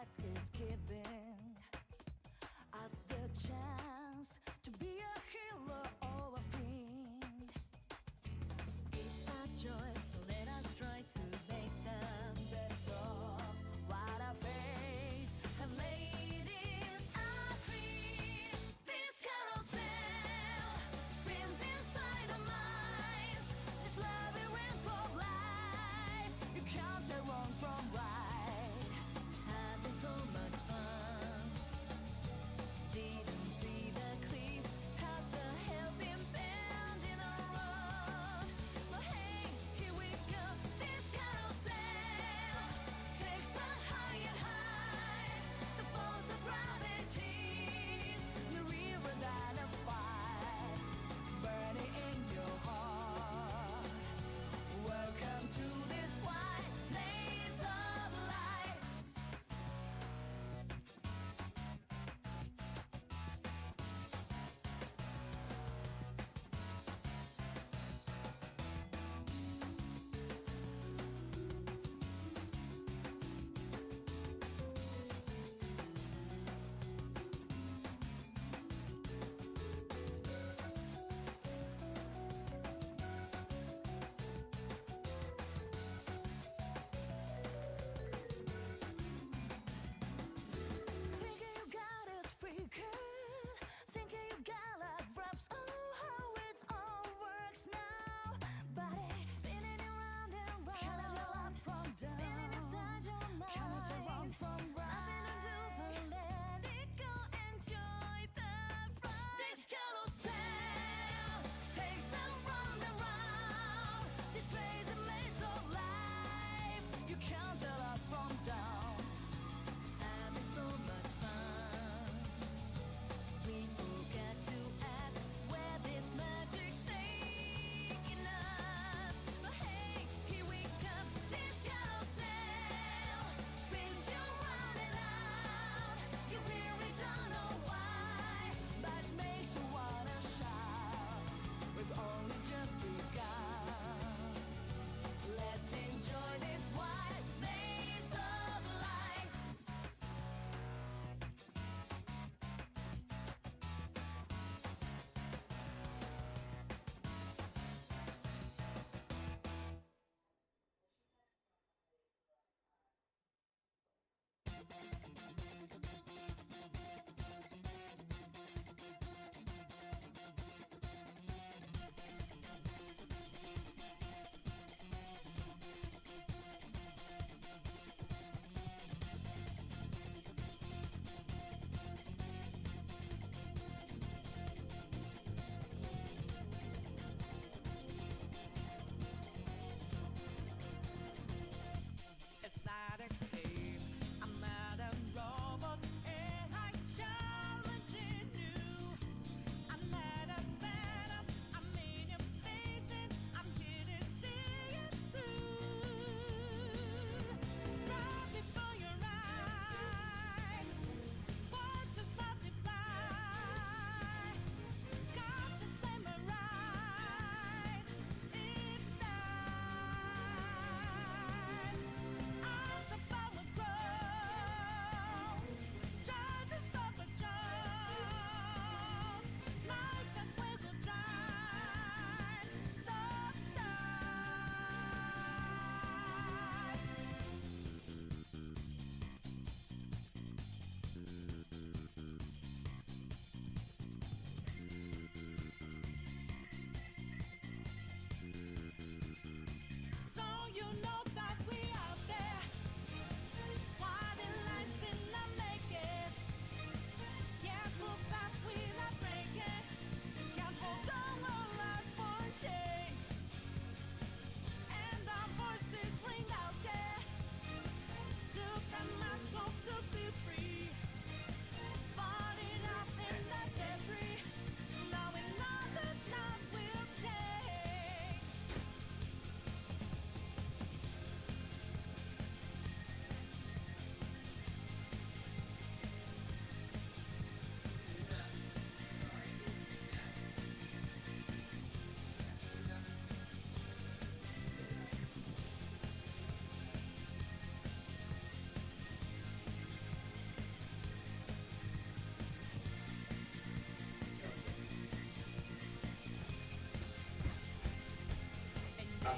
life is giving us the chance to be a hero or a friend. It's a choice, so let us try to make them better. What our fates have laid in our dreams. This carousel spins inside our minds. This labyrinth of life, you can't tell wrong from right. Having so much fun.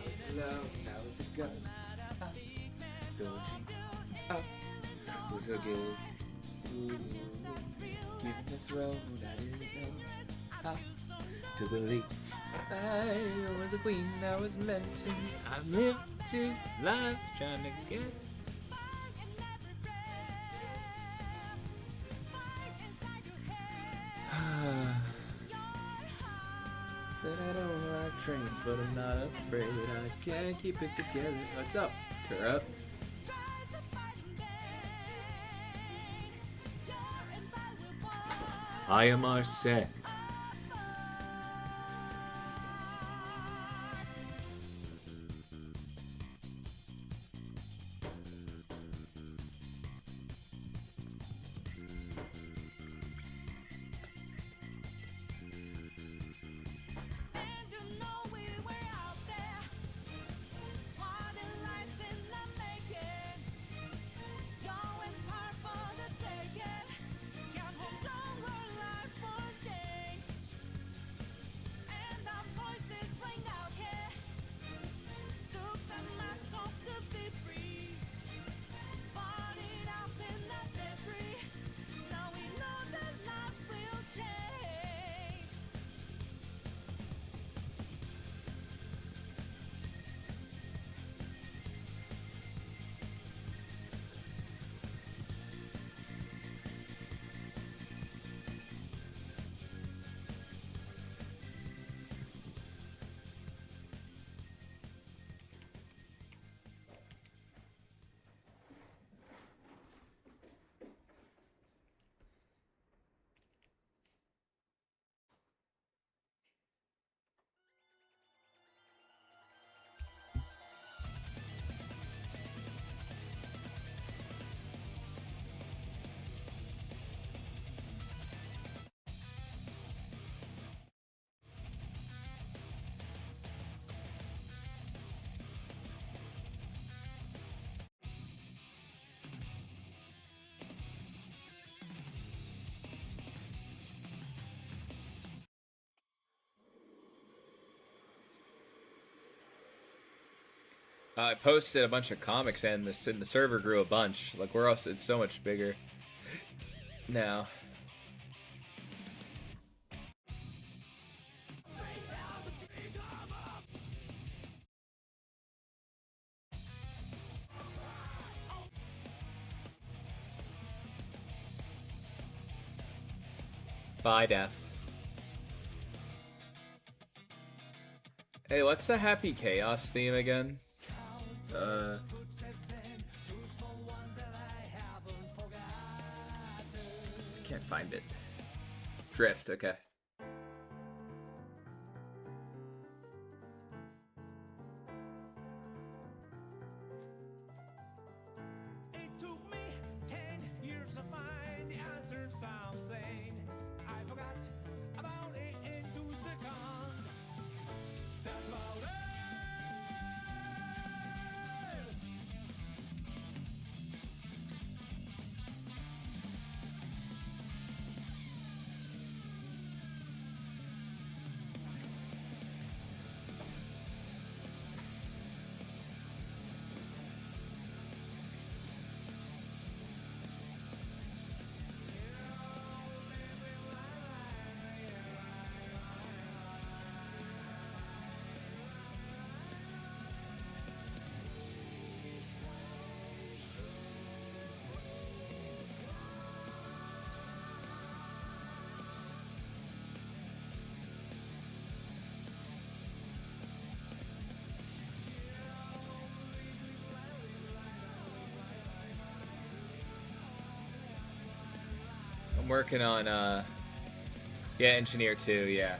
was alone, I was a ghost. Don't you? Oh, was so good. Ooh, given the throne, I didn't know how to believe. I was a queen, I was meant to. I lived 2 lives trying to get. Said I don't like trains, but I'm not afraid. I can't keep it together. What's up, Corrupt? I am Arsene. I posted a bunch of comics and the server grew a bunch. Like we're also, it's so much bigger now. Bye, Death. Hey, what's the Happy Chaos theme again? Can't find it. Drift, okay. It took me 10 years to find the answer to something I forgot about it in 2 seconds. That's about it. I'm working on yeah, Engineer 2, yeah.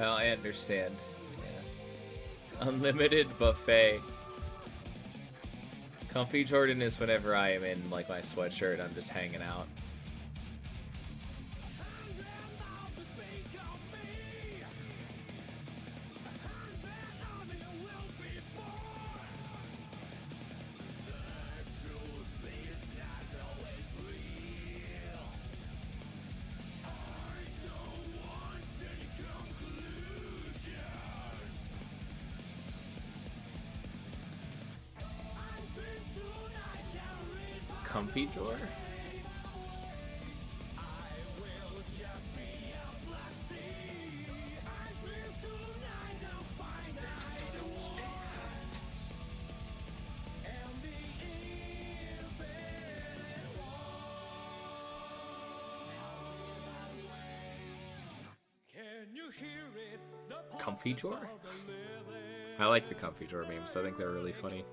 Well, I understand. Yeah. Unlimited buffet. Comfy Jordan is whenever I am in like my sweatshirt, I'm just hanging out. Comfy drawer? Comfy drawer? I like the comfy drawer memes. I think they're really funny.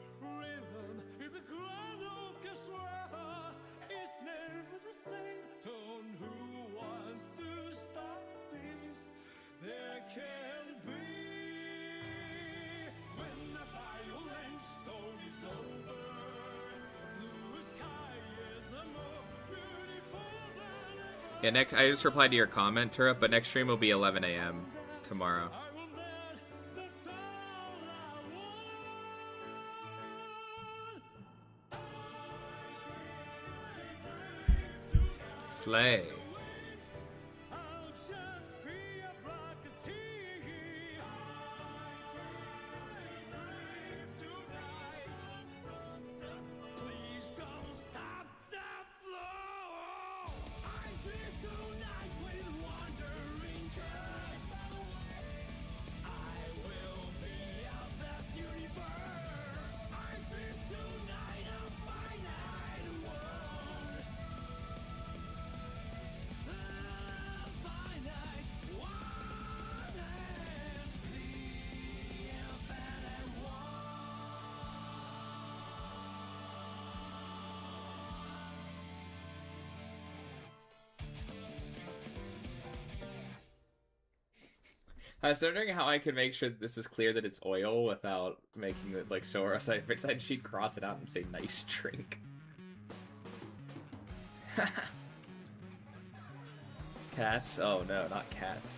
Yeah, next I just replied to your comment, Turip, but next stream will be 11 a.m. tomorrow. Slay. I was wondering how I could make sure that this is clear that it's oil without making it like show our side sheet, cross it out and say nice drink. Cats? Oh no, not cats.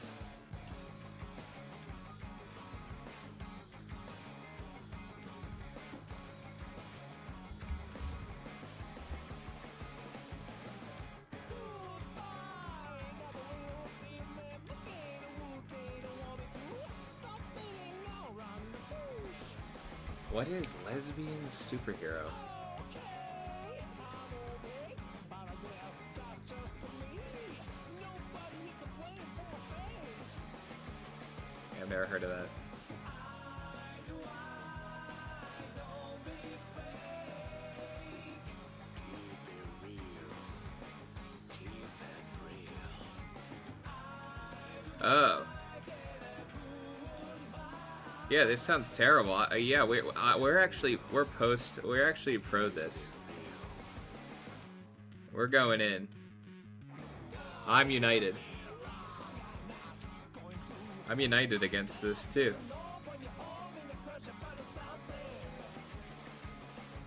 What is lesbian superhero? I've never heard of that. Oh. Yeah, this sounds terrible. Yeah, we're actually pro this. We're going in. I'm united. I'm united against this too.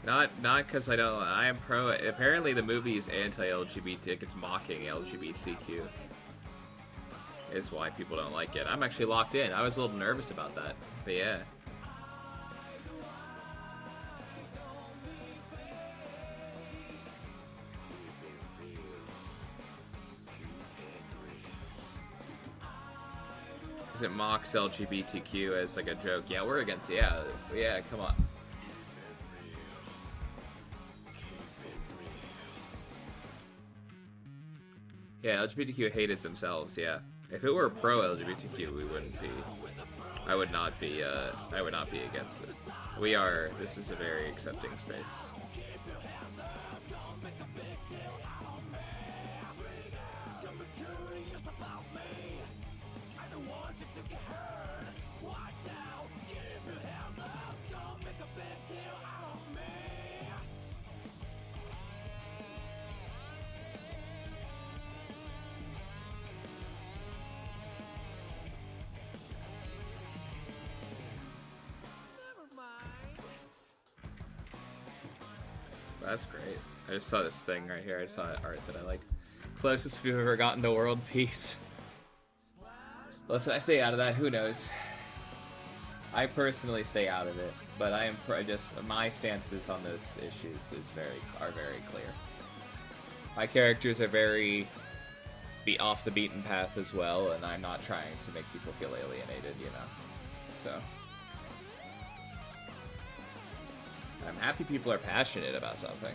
Not because I am pro. Apparently the movie is anti-LGBT. It's mocking LGBTQ. Is why people don't like it. I'm actually locked in. I was a little nervous about that, but yeah. Because it mocks LGBTQ as like a joke. Yeah, we're against. Yeah, come on. Yeah, LGBTQ hated themselves. Yeah. If it were pro LGBTQ, we wouldn't be. I would not be against it. This is a very accepting space. That's great. I just saw this thing right here. I saw art that I like. Closest we've ever gotten to world peace. Listen, I stay out of that. Who knows? I personally stay out of it, but I am just my stances on those issues are very clear. My characters are very off the beaten path as well, and I'm not trying to make people feel alienated, you know. So I'm happy people are passionate about something.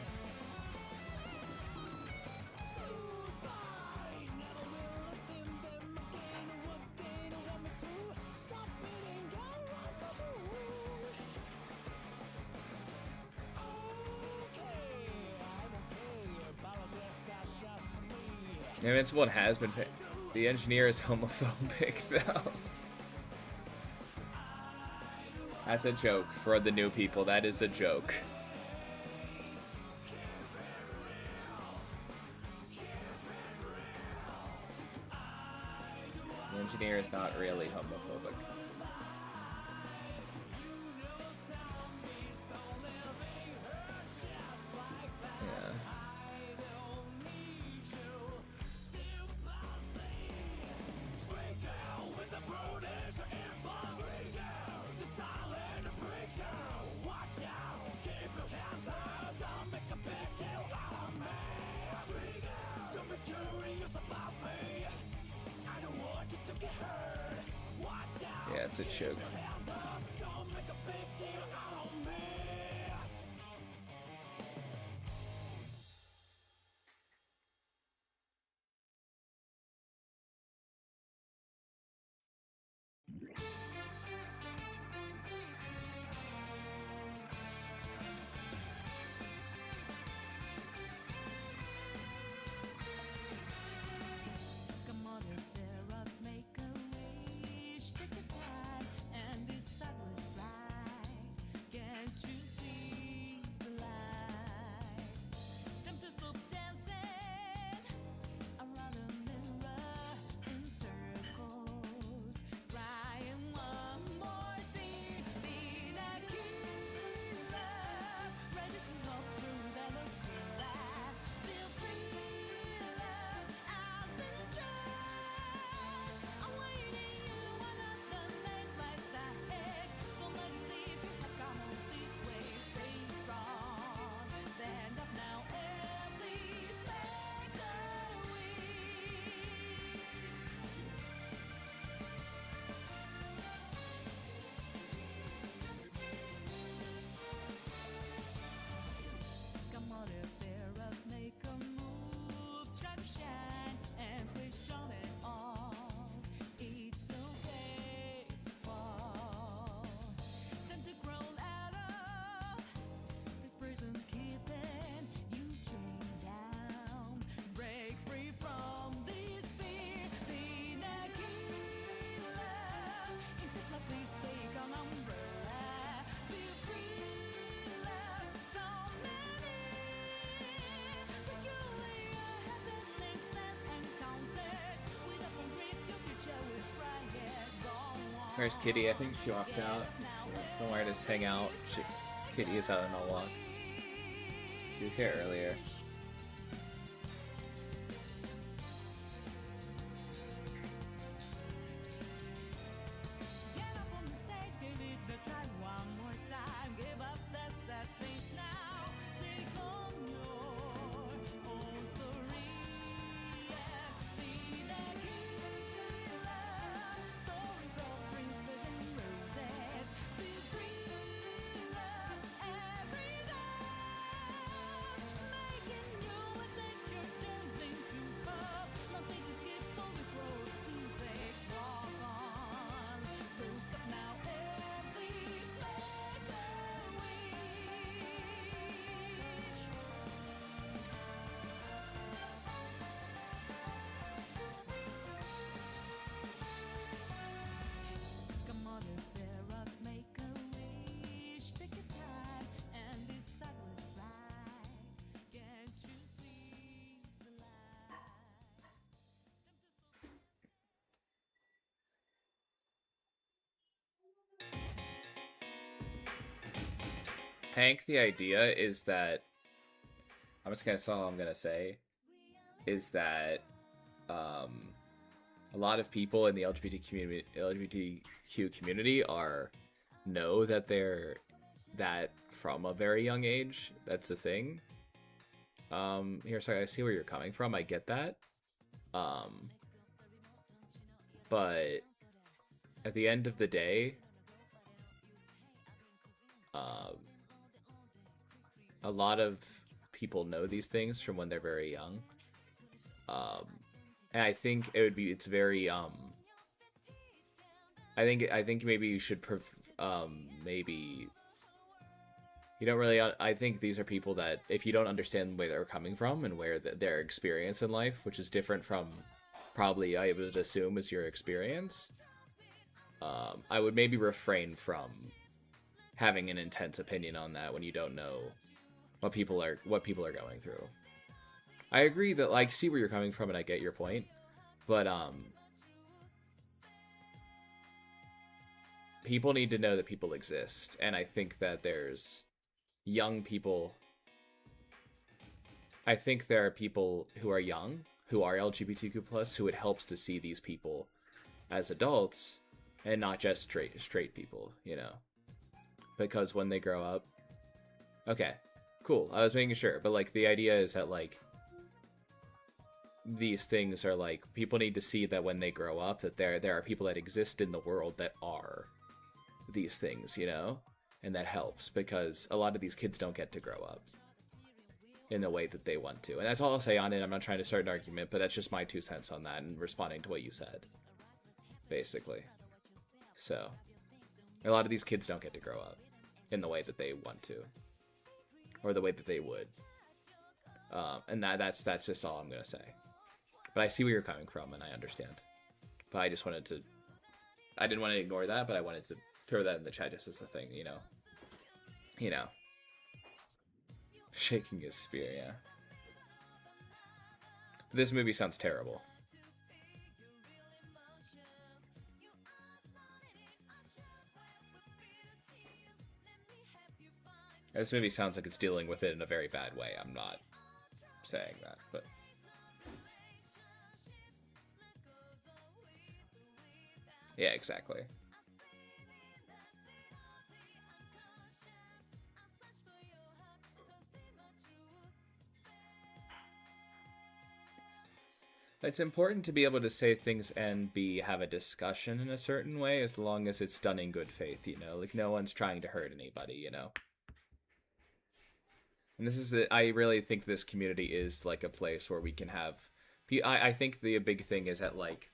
Invincible has been picked. The engineer is homophobic, though. That's a joke for the new people. That is a joke. The engineer is not really homophobic. Yeah. Yeah, it's a joke. Come on, if there are make a wish, take a time and decide what's right. Can't you see the light? Time to stop dancing around the mirror in circles, crying one more thing. Being a killer, ready to walk through the looking light. Feel free, love. I've been trust. I'm waiting you another night's lights ahead. Don't let it sleep. I've come all this way. Stay strong. Stand up now and please make a wish. Come on, if they're up, make a move, try to shine and push on it all. It's okay to fall. Time to crawl out of this prison keeping you chained down. Break free from this fear. Being a killer. If it's not, please take an umbrella. Feel free, love. So many peculiar happenings and encounters. With a concrete, your future is right here. Go on. Where's Kitty? I think she walked out. She went somewhere to just hang out. Kitty is out on a walk. She was here earlier. Get up on the stage, give it a try one more time. Give up that sad face now. Take on your own story. Be the killer. Stories of princes and roses. Be free, love, every day. Making you a secure turns into hope. Nothing to skip, all these roads to take. Walk on. Look up now and please make a wish. Come on, if they're up, make a wish. Take your time and decide what's right. Can't you see the light? Hank, the idea is that That's all I'm gonna say is that a lot of people in the LGBTQ community know that they're that from a very young age. That's the thing. Sorry, I see where you're coming from. I get that. But at the end of the day, a lot of people know these things from when they're very young. And I think it's very, I think maybe you should, maybe, you don't really, I think these are people that, if you don't understand where they're coming from and where their experience in life, which is different from probably, I would assume, is your experience, I would maybe refrain from having an intense opinion on that when you don't know what people are going through. I agree that, like, see where you're coming from and I get your point, but people need to know that people exist, and I think that there's young people. I think there are people who are young, who are LGBTQ+, who it helps to see these people as adults and not just straight people, you know? Because when they grow up... Okay, cool, I was making sure, but, like, the idea is that, like, these things are, like, people need to see that when they grow up, that there are people that exist in the world that are these things, you know? And that helps, because a lot of these kids don't get to grow up in the way that they want to. And that's all I'll say on it. I'm not trying to start an argument, but that's just my 2 cents on that and responding to what you said, basically. So, a lot of these kids don't get to grow up in the way that they want to, or the way that they would. And that's just all I'm going to say. But I see where you're coming from, and I understand. But I just wanted to... I didn't want to ignore that, but I wanted to throw that in the chat just as a thing, you know? You know. Shaking his spear, yeah. This movie sounds terrible. This movie sounds like it's dealing with it in a very bad way. I'm not saying that, but... Yeah, exactly. It's important to be able to say things and have a discussion in a certain way, as long as it's done in good faith, you know? Like, no one's trying to hurt anybody, you know? And this is I really think this community is, like, a place where we can have... I think the big thing is that, like,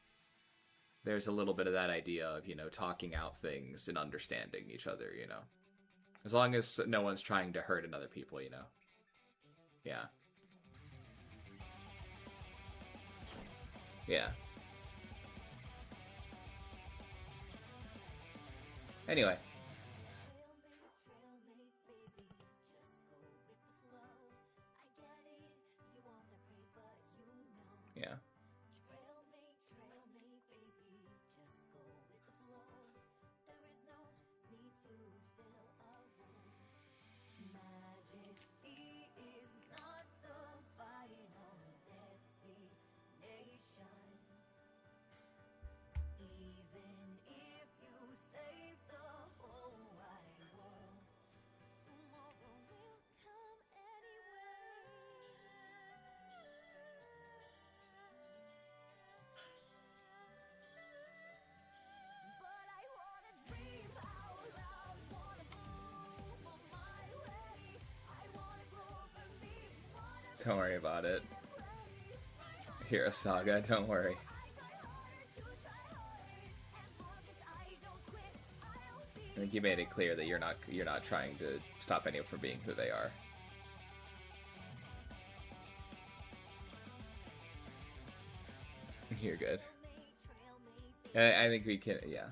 there's a little bit of that idea of, you know, talking out things and understanding each other, you know? As long as no one's trying to hurt another people, you know? Yeah. Yeah. Anyway. Yeah. Don't worry about it. Hero Saga, don't worry. I think you made it clear that you're not trying to stop anyone from being who they are. You're good. I think we can, yeah.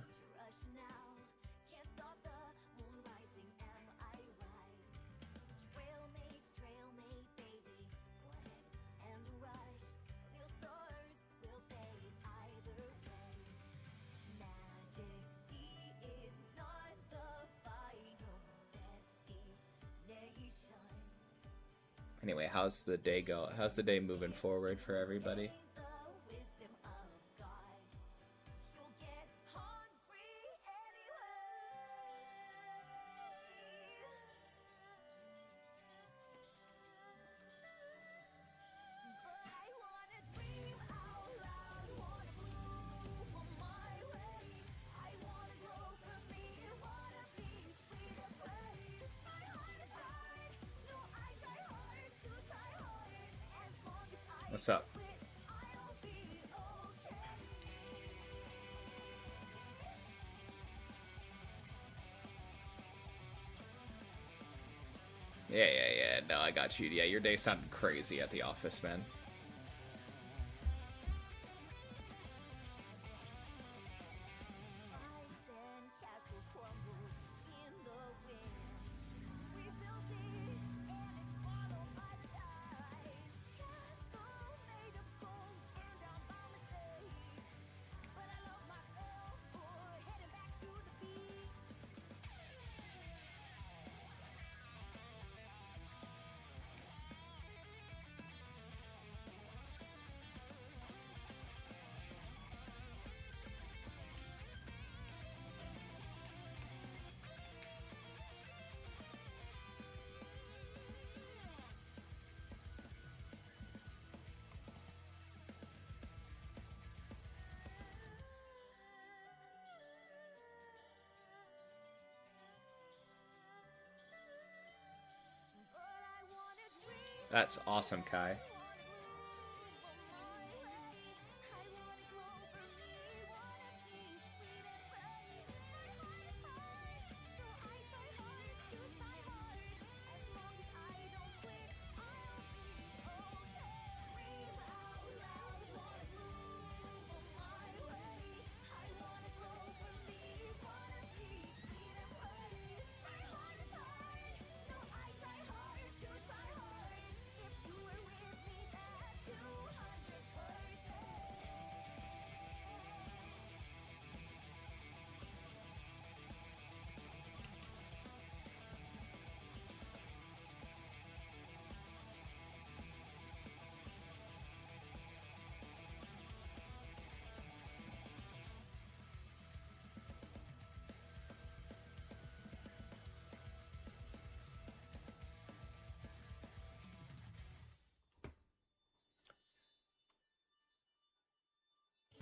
Anyway, how's the day go? How's the day moving forward for everybody? What's up? Yeah. No, I got you. Yeah, your day sounded crazy at the office, man. That's awesome, Kai.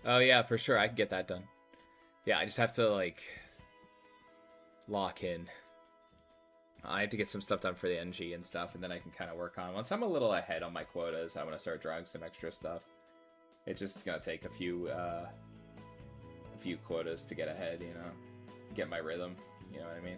Oh yeah, for sure. I can get that done. Yeah, I just have to like lock in. I have to get some stuff done for the NG and stuff, and then I can kind of work on. Once I'm a little ahead on my quotas, I'm gonna start drawing some extra stuff. It's just gonna take a few quotas to get ahead, you know, get my rhythm. You know what I mean?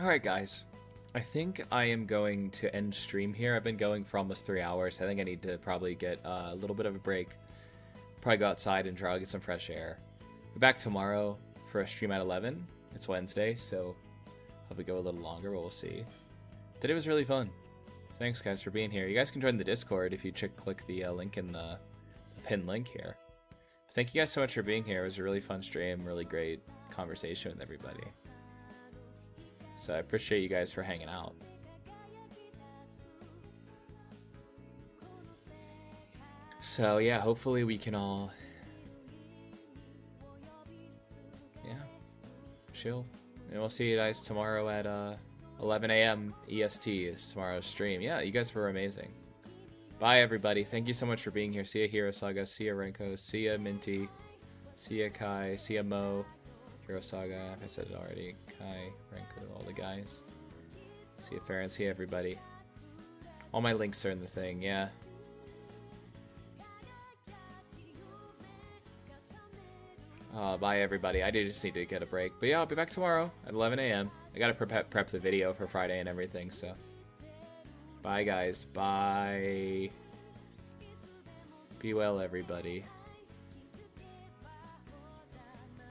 Alright, guys. I think I am going to end stream here. I've been going for almost 3 hours. I think I need to probably get a little bit of a break. Probably go outside and try to get some fresh air. We're back tomorrow for a stream at 11. It's Wednesday, so hope we go a little longer, but we'll see. Today was really fun. Thanks, guys, for being here. You guys can join the Discord if you click the link in the pinned link here. Thank you guys so much for being here. It was a really fun stream, really great conversation with everybody. So I appreciate you guys for hanging out. So yeah, hopefully we can all, chill. And we'll see you guys tomorrow at 11 a.m. EST is tomorrow's stream. Yeah, you guys were amazing. Bye, everybody. Thank you so much for being here. See ya, Hero Saga. See ya, Renko. See ya, Minty. See ya, Kai. See ya, Mo. Hero Saga. I said it already. Kai, Renko, all the guys. See ya, Farron. See ya, everybody. All my links are in the thing, yeah. Bye, everybody. I do just need to get a break. But yeah, I'll be back tomorrow at 11 a.m. I gotta prep the video for Friday and everything, so. Bye, guys. Bye. Be well, everybody.